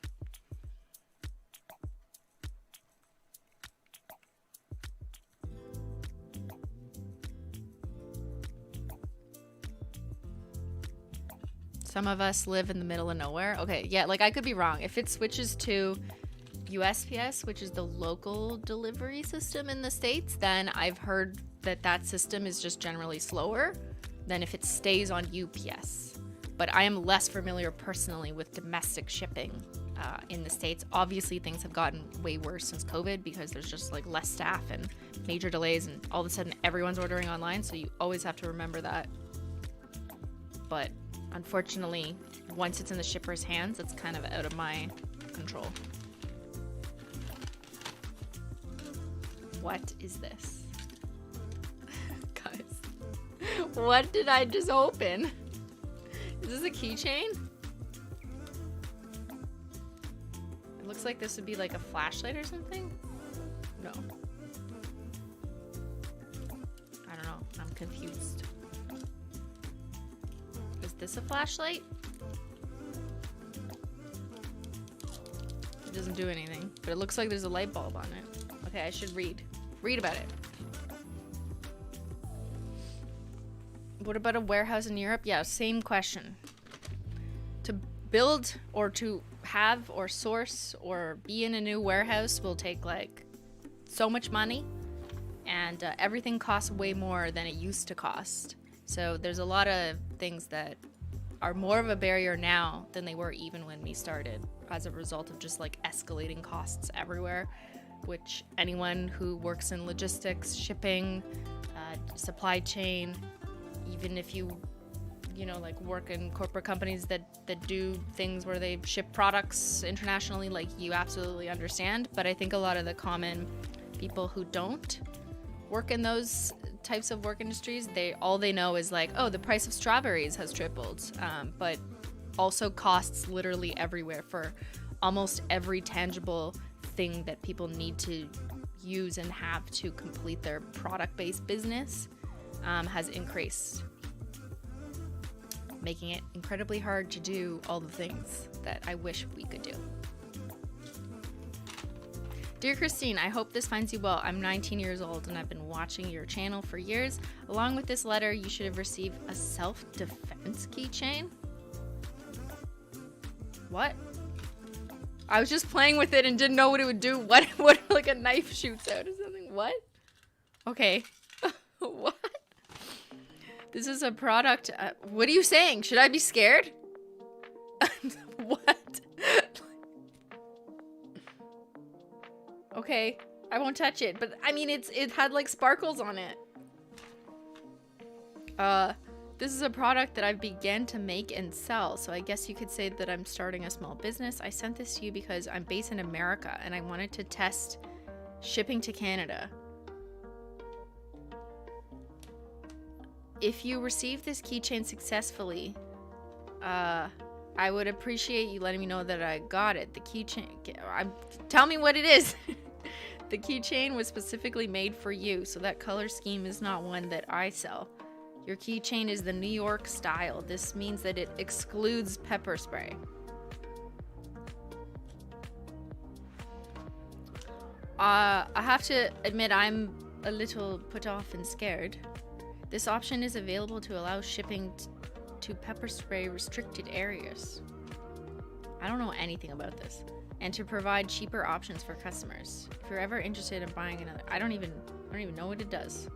Some of us live in the middle of nowhere. Okay, yeah, like I could be wrong. If it switches to USPS, which is the local delivery system in the States, then I've heard that that system is just generally slower than if it stays on UPS. But I am less familiar personally with domestic shipping in the States. Obviously, things have gotten way worse since COVID because there's just like less staff and major delays, and all of a sudden everyone's ordering online, so you always have to remember that. But unfortunately, once it's in the shipper's hands, it's kind of out of my control. What is this? Guys, what did I just open? Is this a keychain? It looks like this would be like a flashlight or something. No. I don't know. I'm confused. Is this a flashlight? It doesn't do anything, but it looks like there's a light bulb on it. Okay, I should read about it. What about a warehouse in Europe? Yeah, same question. To build or to have or source or be in a new warehouse will take like so much money and everything costs way more than it used to cost. So there's a lot of things that are more of a barrier now than they were even when we started, as a result of just like escalating costs everywhere, which anyone who works in logistics, shipping, supply chain, even if you know, like work in corporate companies that do things where they ship products internationally, like you absolutely understand. But I think a lot of the common people who don't work in those types of work industries, all they know is like, oh, the price of strawberries has tripled, but also costs literally everywhere for almost every tangible thing that people need to use and have to complete their product-based business has increased, making it incredibly hard to do all the things that I wish we could do. Dear Christine, I hope this finds you well. I'm 19 years old and I've been watching your channel for years. Along with this letter, you should have received a self-defense keychain. What? I was just playing with it and didn't know what it would do. What like a knife shoots out or something? What? Okay. What? This is a product. What are you saying? Should I be scared? What? Okay, I won't touch it. But I mean, it had like sparkles on it. This is a product that I've began to make and sell. So I guess you could say that I'm starting a small business. I sent this to you because I'm based in America and I wanted to test shipping to Canada. If you receive this keychain successfully, I would appreciate you letting me know that I got it. The keychain, tell me what it is. The keychain was specifically made for you, so that color scheme is not one that I sell. Your keychain is the New York style. This means that it excludes pepper spray. I have to admit I'm a little put off and scared. This option is available to allow shipping to pepper spray restricted areas. I don't know anything about this. And to provide cheaper options for customers. If you're ever interested in buying another, I don't even know what it does.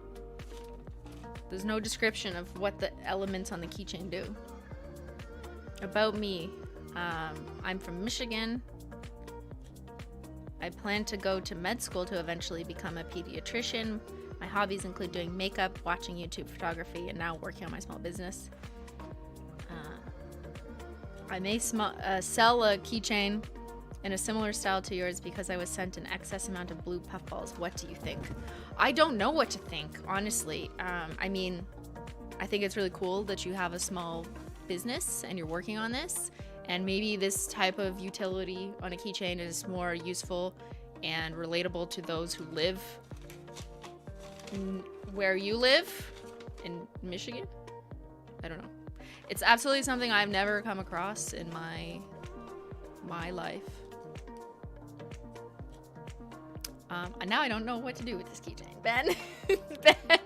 There's no description of what the elements on the keychain do. About me, I'm from Michigan. I plan to go to med school to eventually become a pediatrician. My hobbies include doing makeup, watching YouTube photography, and now working on my small business. I may sell a keychain in a similar style to yours because I was sent an excess amount of blue puffballs. What do you think? I don't know what to think, honestly. I mean, I think it's really cool that you have a small business and you're working on this, and maybe this type of utility on a keychain is more useful and relatable to those who live where you live in Michigan. I don't know. It's absolutely something I've never come across in my life. And now I don't know what to do with this keychain. Ben? Ben?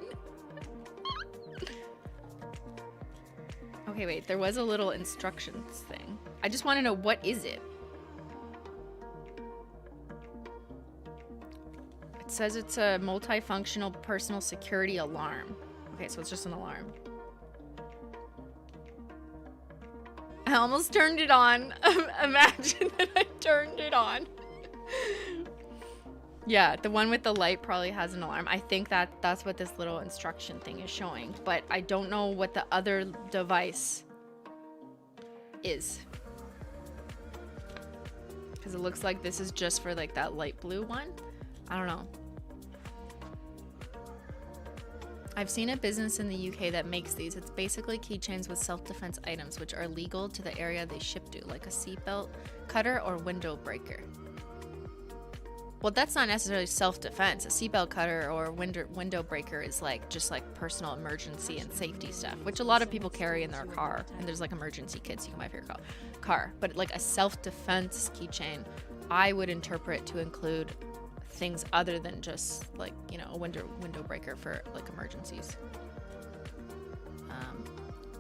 Okay, wait. There was a little instructions thing. I just want to know, what is it? It says it's a multifunctional personal security alarm. Okay, so it's just an alarm. I almost turned it on. Imagine that I turned it on. Yeah, the one with the light probably has an alarm. I think that's what this little instruction thing is showing, but I don't know what the other device is. Because it looks like this is just for like that light blue one. I don't know. I've seen a business in the UK that makes these. It's basically keychains with self-defense items which are legal to the area they ship to, like a seatbelt cutter or window breaker. Well, that's not necessarily self-defense. A seatbelt cutter or window breaker is like just like personal emergency and safety stuff, which a lot of people carry in their car. And there's like emergency kits you can buy for your car. But like a self-defense keychain, I would interpret to include things other than just like, you know, a window breaker for like emergencies.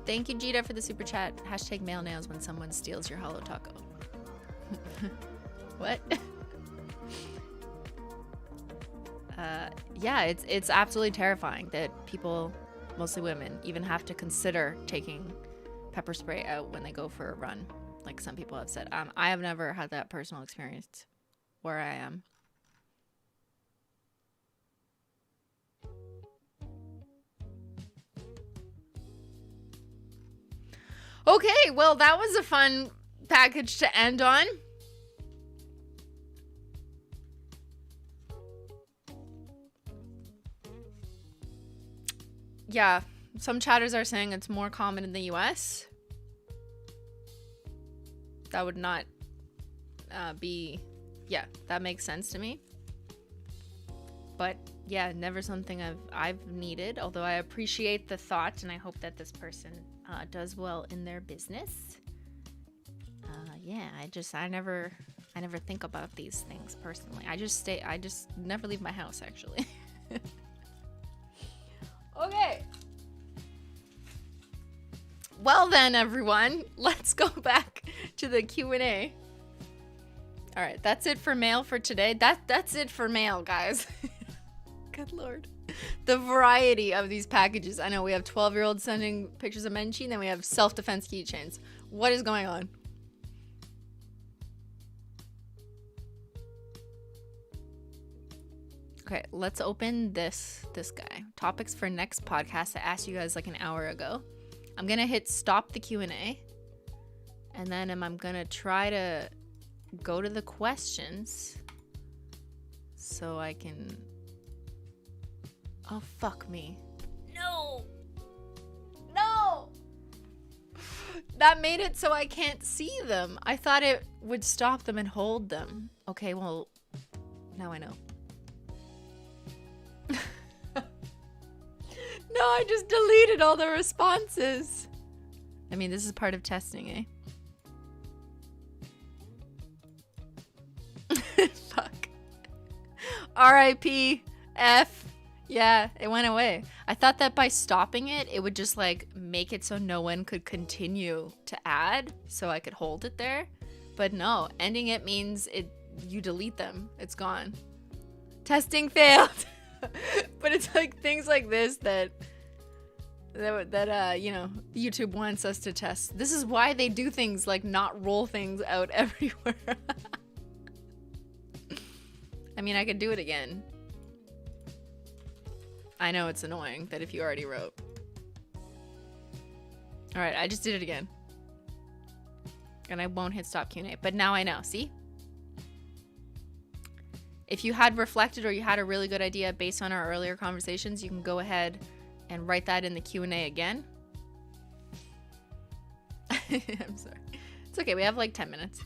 Thank you, Jita, for the super chat. Hashtag mail nails when someone steals your Holo Taco. What? yeah, it's absolutely terrifying that people, mostly women, even have to consider taking pepper spray out when they go for a run, like some people have said. I have never had that personal experience where I am. Okay, well, that was a fun package to end on. Yeah, some chatters are saying it's more common in the US. That would not be... Yeah, that makes sense to me. But yeah, never something I've needed, although I appreciate the thought and I hope that this person does well in their business. Yeah, I never think about these things personally. I just never leave my house, actually. Okay. Well then, everyone, let's go back to the Q&A. All right, that's it for mail for today. That's it for mail, guys. Good Lord. The variety of these packages. I know we have 12-year-olds sending pictures of Menchie, and then we have self-defense keychains. What is going on? Okay, let's open this guy. Topics for next podcast. I asked you guys like an hour ago. I'm going to hit stop the Q&A. And then I'm going to try to go to the questions so I can... Oh, fuck me. No! No! That made it so I can't see them. I thought it would stop them and hold them. Okay, well, now I know. No, I just deleted all the responses. I mean, this is part of testing, eh? Fuck. R.I.P. F. Yeah, it went away. I thought that by stopping it, it would just like make it so no one could continue to add, so I could hold it there. But no, ending it means you delete them. It's gone. Testing failed. But it's like things like this that you know, YouTube wants us to test. This is why they do things like not roll things out everywhere. I mean, I could do it again. I know it's annoying that if you already wrote. All right, I just did it again. And I won't hit stop Q&A, but now I know, see? If you had reflected or you had a really good idea based on our earlier conversations, you can go ahead and write that in the Q&A again. I'm sorry. It's okay, we have like 10 minutes.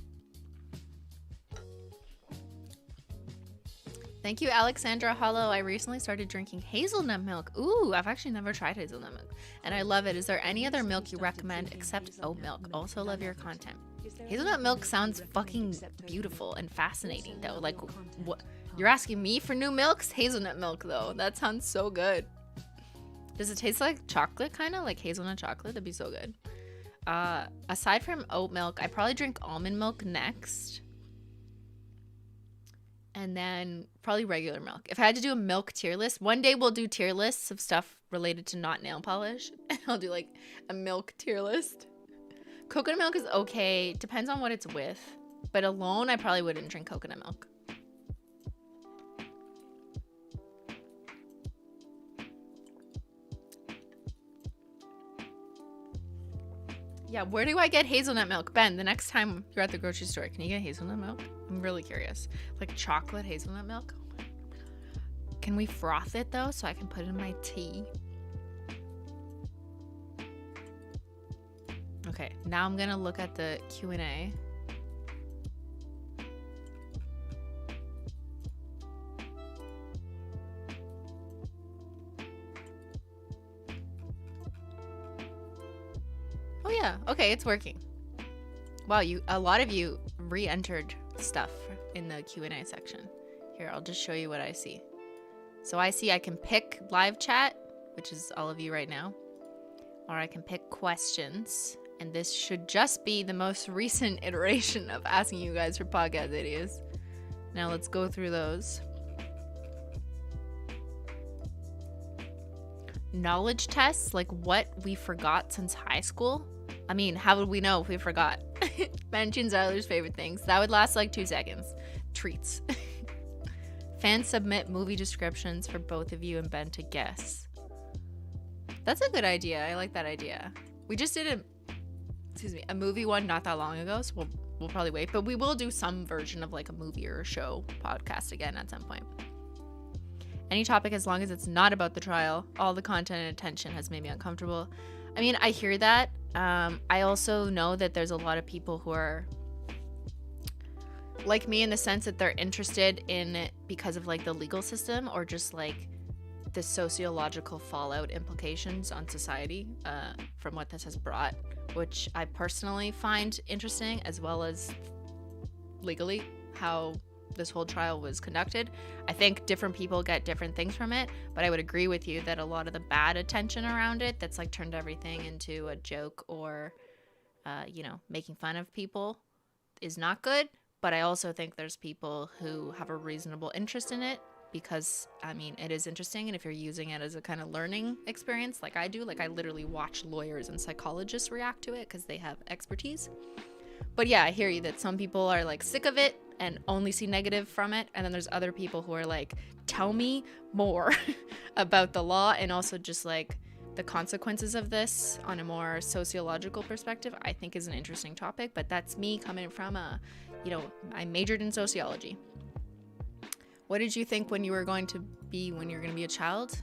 Thank you, Alexandra Hollow. I recently started drinking hazelnut milk. Ooh, I've actually never tried hazelnut milk. And I love it. Is there any other milk you recommend except oat milk? Also love your content. Hazelnut milk sounds fucking beautiful and fascinating, though. Like, what? You're asking me for new milks? Hazelnut milk, though. That sounds so good. Does it taste like chocolate, kind of? Like hazelnut chocolate? That'd be so good. Aside from oat milk, I probably drink almond milk next. And then probably regular milk. If I had to do a milk tier list, one day we'll do tier lists of stuff related to not nail polish. And I'll do like a milk tier list. Coconut milk is okay. Depends on what it's with. But alone, I probably wouldn't drink coconut milk. Yeah, where do I get hazelnut milk? Ben, the next time you're at the grocery store, can you get hazelnut milk? I'm really curious. Like chocolate hazelnut milk? Can we froth it though so I can put it in my tea? Okay, now I'm gonna look at the Q&A. Oh yeah, okay, it's working. Wow, a lot of you re-entered stuff in the Q&A section. Here, I'll just show you what I see. So I see I can pick live chat, which is all of you right now, or I can pick questions, and this should just be the most recent iteration of asking you guys for podcast ideas. Now let's go through those. knowledge tests, like what we forgot since high school. I mean, how would we know if we forgot? Menchie and Zyler's favorite things. That would last like 2 seconds. Treats. Fans submit movie descriptions for both of you and Ben to guess. That's a good idea. I like that idea. We just did a movie one not that long ago, so we'll probably wait. But we will do some version of like a movie or a show podcast again at some point. Any topic as long as it's not about the trial. All the content and attention has made me uncomfortable. I mean, I hear that. I also know that there's a lot of people who are like me in the sense that they're interested in it because of like the legal system or just like the sociological fallout implications on society from what this has brought, which I personally find interesting, as well as legally how this whole trial was conducted. I think different people get different things from it, but I would agree with you that a lot of the bad attention around it that's like turned everything into a joke or making fun of people is not good. But I also think there's people who have a reasonable interest in it because, I mean, it is interesting. And if you're using it as a kind of learning experience like I do, like I literally watch lawyers and psychologists react to it because they have expertise. But yeah, I hear you that some people are like sick of it and only see negative from it. And then there's other people who are like, tell me more about the law and also just like the consequences of this on a more sociological perspective, I think is an interesting topic. But that's me coming from I majored in sociology. What did you think when you were going to be a child?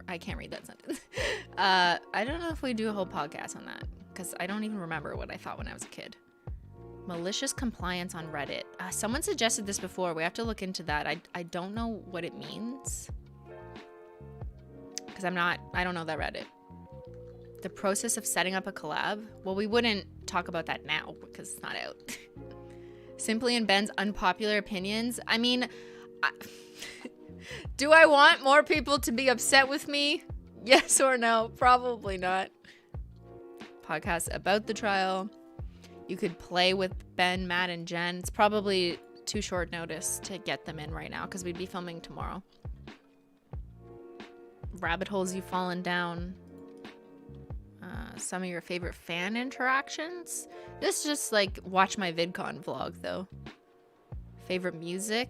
I can't read that sentence. I don't know if we do a whole podcast on that because I don't even remember what I thought when I was a kid. Malicious compliance on Reddit. Someone suggested this before. We have to look into that. I don't know what it means because I don't know that Reddit. The process of setting up a collab. Well, we wouldn't talk about that now because it's not out. Simply and Ben's unpopular opinions. I mean, do I want more people to be upset with me? Yes or no? Probably not. Podcast about the trial. You could play with Ben, Matt, and Jen. It's probably too short notice to get them in right now because we'd be filming tomorrow. Rabbit holes you've fallen down. Some of your favorite fan interactions. This is just like watch my VidCon vlog though. Favorite music.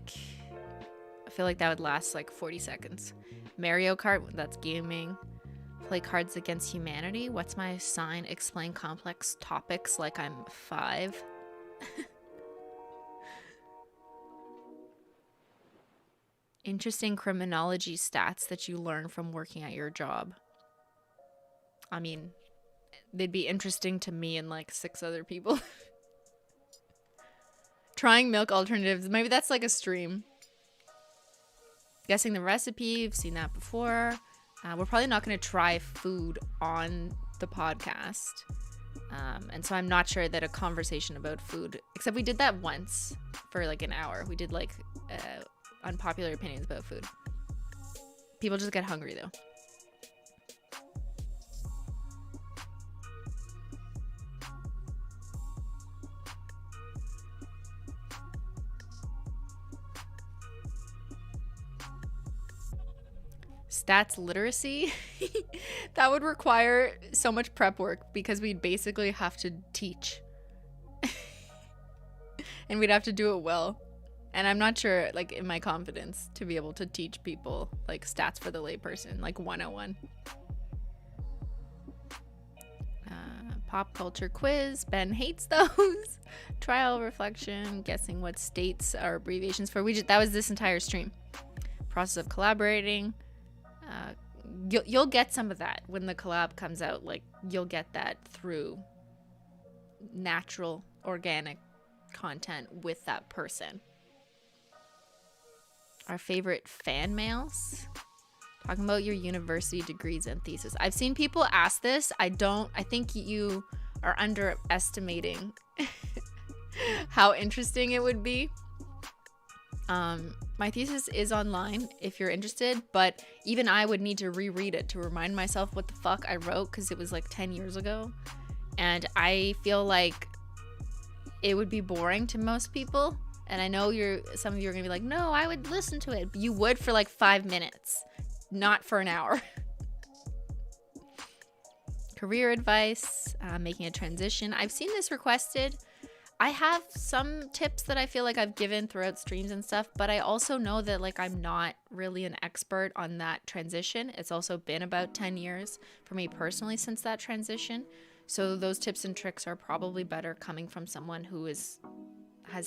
I feel like that would last like 40 seconds. Mario Kart, that's gaming. Play Cards Against Humanity. What's my sign? Explain complex topics like I'm 5. Interesting criminology stats that you learn from working at your job. I mean, they'd be interesting to me and like 6 other people. Trying milk alternatives. Maybe that's like a stream. Guessing the recipe. You've seen that before. We're probably not going to try food on the podcast. And so I'm not sure that a conversation about food, except we did that once for like an hour. We did like unpopular opinions about food. People just get hungry though. Stats literacy. That would require so much prep work because we'd basically have to teach. And we'd have to do it well. And I'm not sure, like, in my confidence to be able to teach people, like, stats for the layperson, like 101. Pop culture quiz. Ben hates those. Trial reflection. Guessing what states are abbreviations for. That was this entire stream. Process of collaborating. You'll get some of that when the collab comes out. Like, you'll get that through natural, organic content with that person. Our favorite fan mails. Talking about your university degrees and thesis. I've seen people ask this. I think you are underestimating how interesting it would be. My thesis is online if you're interested, but even I would need to reread it to remind myself what the fuck I wrote because it was like 10 years ago. And I feel like it would be boring to most people. And I know some of you are going to be like, no, I would listen to it. You would for like 5 minutes, not for an hour. career advice, making a transition. I've seen this requested. I have some tips that I feel like I've given throughout streams and stuff, but I also know that like I'm not really an expert on that transition. It's also been about 10 years for me personally since that transition. So those tips and tricks are probably better coming from someone who has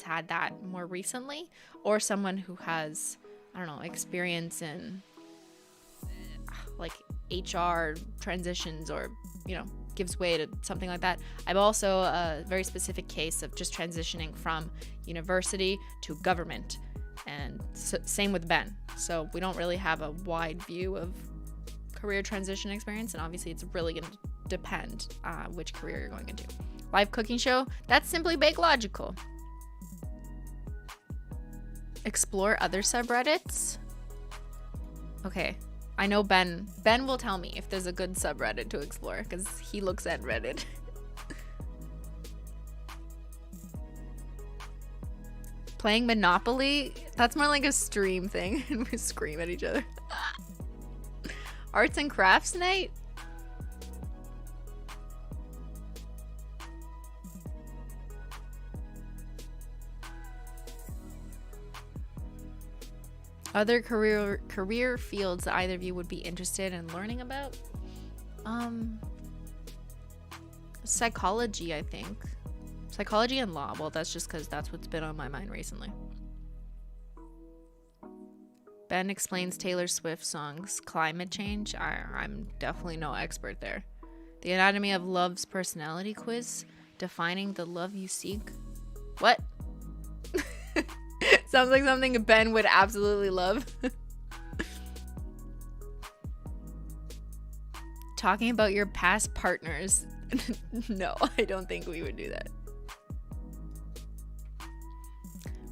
had that more recently, or someone who has, I don't know, experience in like HR transitions, or, you know, gives way to something like that. I'm also a very specific case of just transitioning from university to government, and same with Ben. So we don't really have a wide view of career transition experience, and obviously it's really going to depend which career you're going into. Live cooking show, that's SimplyMailogical. Explore other subreddits. Okay, I know Ben will tell me if there's a good subreddit to explore, because he looks at Reddit. Playing Monopoly, that's more like a stream thing, and we scream at each other. Arts and crafts night. Other career fields that either of you would be interested in learning about? Psychology, I think. Psychology and law. Well, that's just because that's what's been on my mind recently. Ben explains Taylor Swift songs. Climate change. I'm definitely no expert there. The Anatomy of Love's personality quiz. Defining the love you seek. What? Sounds like something Ben would absolutely love. Talking about your past partners. No, I don't think we would do that.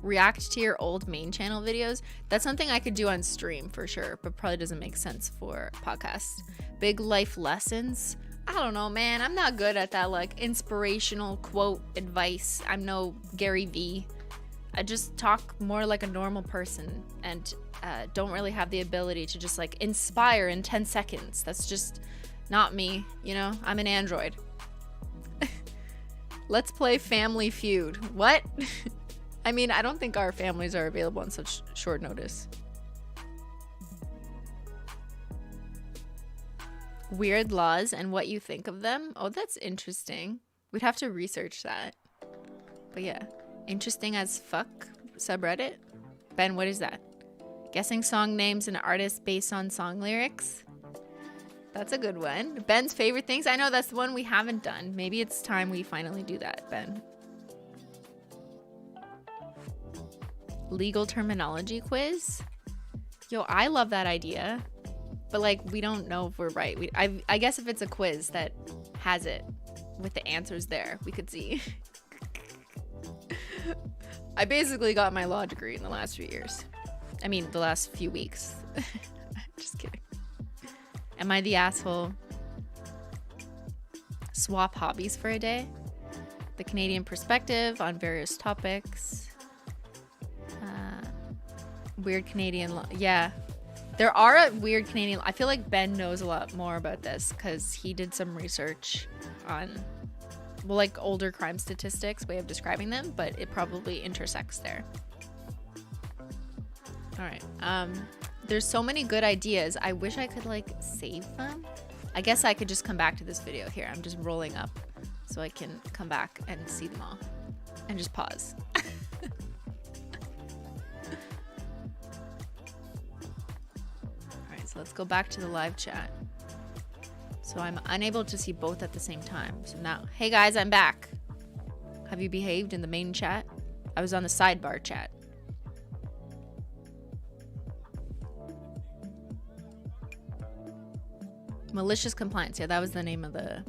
React to your old main channel videos. That's something I could do on stream for sure, but probably doesn't make sense for podcast. Big life lessons. I don't know, man. I'm not good at that like inspirational quote advice. I'm no Gary V. I just talk more like a normal person, and don't really have the ability to just like inspire in 10 seconds. That's just not me, you know? I'm an android. Let's play Family Feud. What? I mean, I don't think our families are available on such short notice. Weird laws and what you think of them. Oh, that's interesting. We'd have to research that. But yeah. Interesting as fuck subreddit. Ben, what is that? Guessing song names and artists based on song lyrics. That's a good one. Ben's favorite things. I know that's the one we haven't done. Maybe it's time we finally do that, Ben. Legal terminology quiz. Yo, I love that idea. But like, we don't know if we're right. I guess if it's a quiz that has it with the answers there, we could see. I basically got my law degree in the last few years. I mean, the last few weeks. Just kidding. Am I the asshole? Swap hobbies for a day. The Canadian perspective on various topics. Weird Canadian law. Yeah. There are weird Canadian. I feel like Ben knows a lot more about this because he did some research on, well, like older crime statistics, way of describing them, but it probably intersects there. All right. There's so many good ideas. I wish I could like save them. I guess I could just come back to this video here. I'm just rolling up so I can come back and see them all and just pause. All right, so let's go back to the live chat. So I'm unable to see both at the same time. So now, hey guys, I'm back. Have you behaved in the main chat? I was on the sidebar chat. Malicious compliance. Yeah, that was the name of the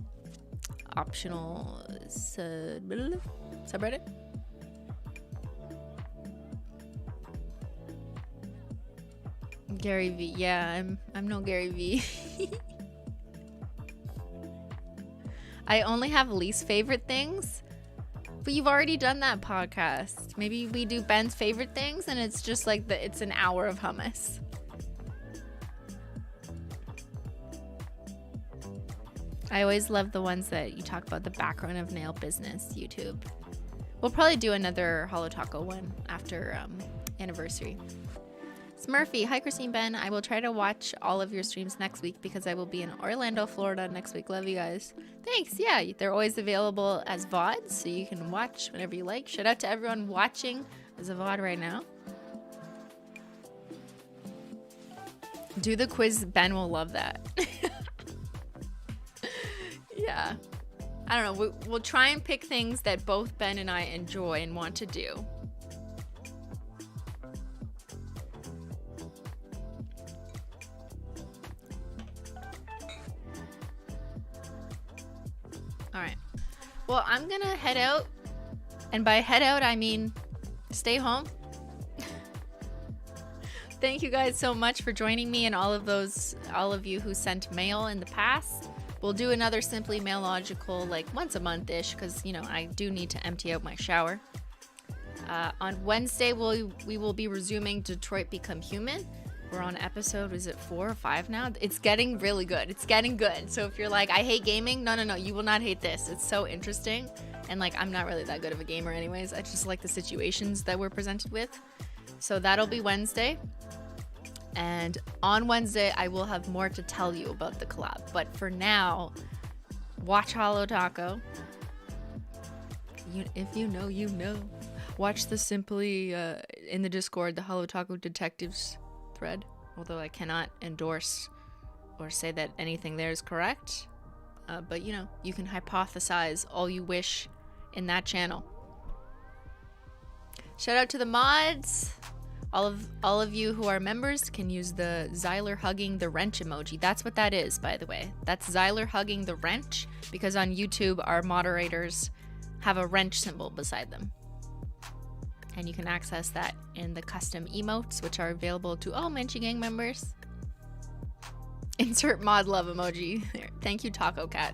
optional subreddit. Gary V. Yeah, I'm no Gary V. I only have least favorite things. But you've already done that podcast. Maybe we do Ben's favorite things and it's just like it's an hour of hummus. I always love the ones that you talk about the background of nail business YouTube. We'll probably do another Holo Taco one after anniversary. Smurfy, hi Christine Ben. I will try to watch all of your streams next week because I will be in Orlando, Florida next week. Love you guys. Thanks. Yeah, they're always available as VODs, so you can watch whenever you like. Shout out to everyone watching as a VOD right now. Do the quiz. Ben will love that. Yeah. I don't know. We'll try and pick things that both Ben and I enjoy and want to do. All right. Well, I'm going to head out. And by head out, I mean stay home. Thank you guys so much for joining me and all of you who sent mail in the past. We'll do another Simply Mailogical like once a month-ish because, you know, I do need to empty out my shower. On Wednesday, we will be resuming Detroit Become Human. We're on episode, is it 4 or 5 now? It's getting really good. It's getting good. So if you're like, I hate gaming, no, you will not hate this. It's so interesting. And like, I'm not really that good of a gamer anyways. I just like the situations that we're presented with. So that'll be Wednesday. And on Wednesday, I will have more to tell you about the collab. But for now, watch Holo Taco. If you know, you know. Watch the Simply, in the Discord, the Holo Taco Detectives thread. Although I cannot endorse or say that anything there is correct. But, you know, you can hypothesize all you wish in that channel. Shout out to the mods. All of you who are members can use the Xyler hugging the wrench emoji. That's what that is, by the way. That's Xyler hugging the wrench, because on YouTube, our moderators have a wrench symbol beside them. And you can access that in the custom emotes, which are available to all Menchie Gang members. Insert mod love emoji. Thank you, Taco Cat.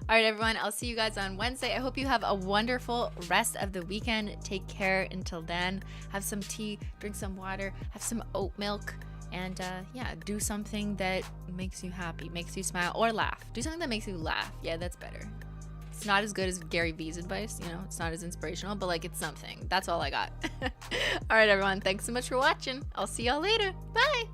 All right, everyone, I'll see you guys on Wednesday. I hope you have a wonderful rest of the weekend. Take care until then. Have some tea, drink some water, have some oat milk, and yeah, do something that makes you happy, makes you smile, or laugh. Do something that makes you laugh. Yeah, that's better. It's not as good as Gary V's advice, you know, it's not as inspirational, but like, it's something. That's all I got. All right, everyone, thanks so much for watching. I'll see y'all later. Bye.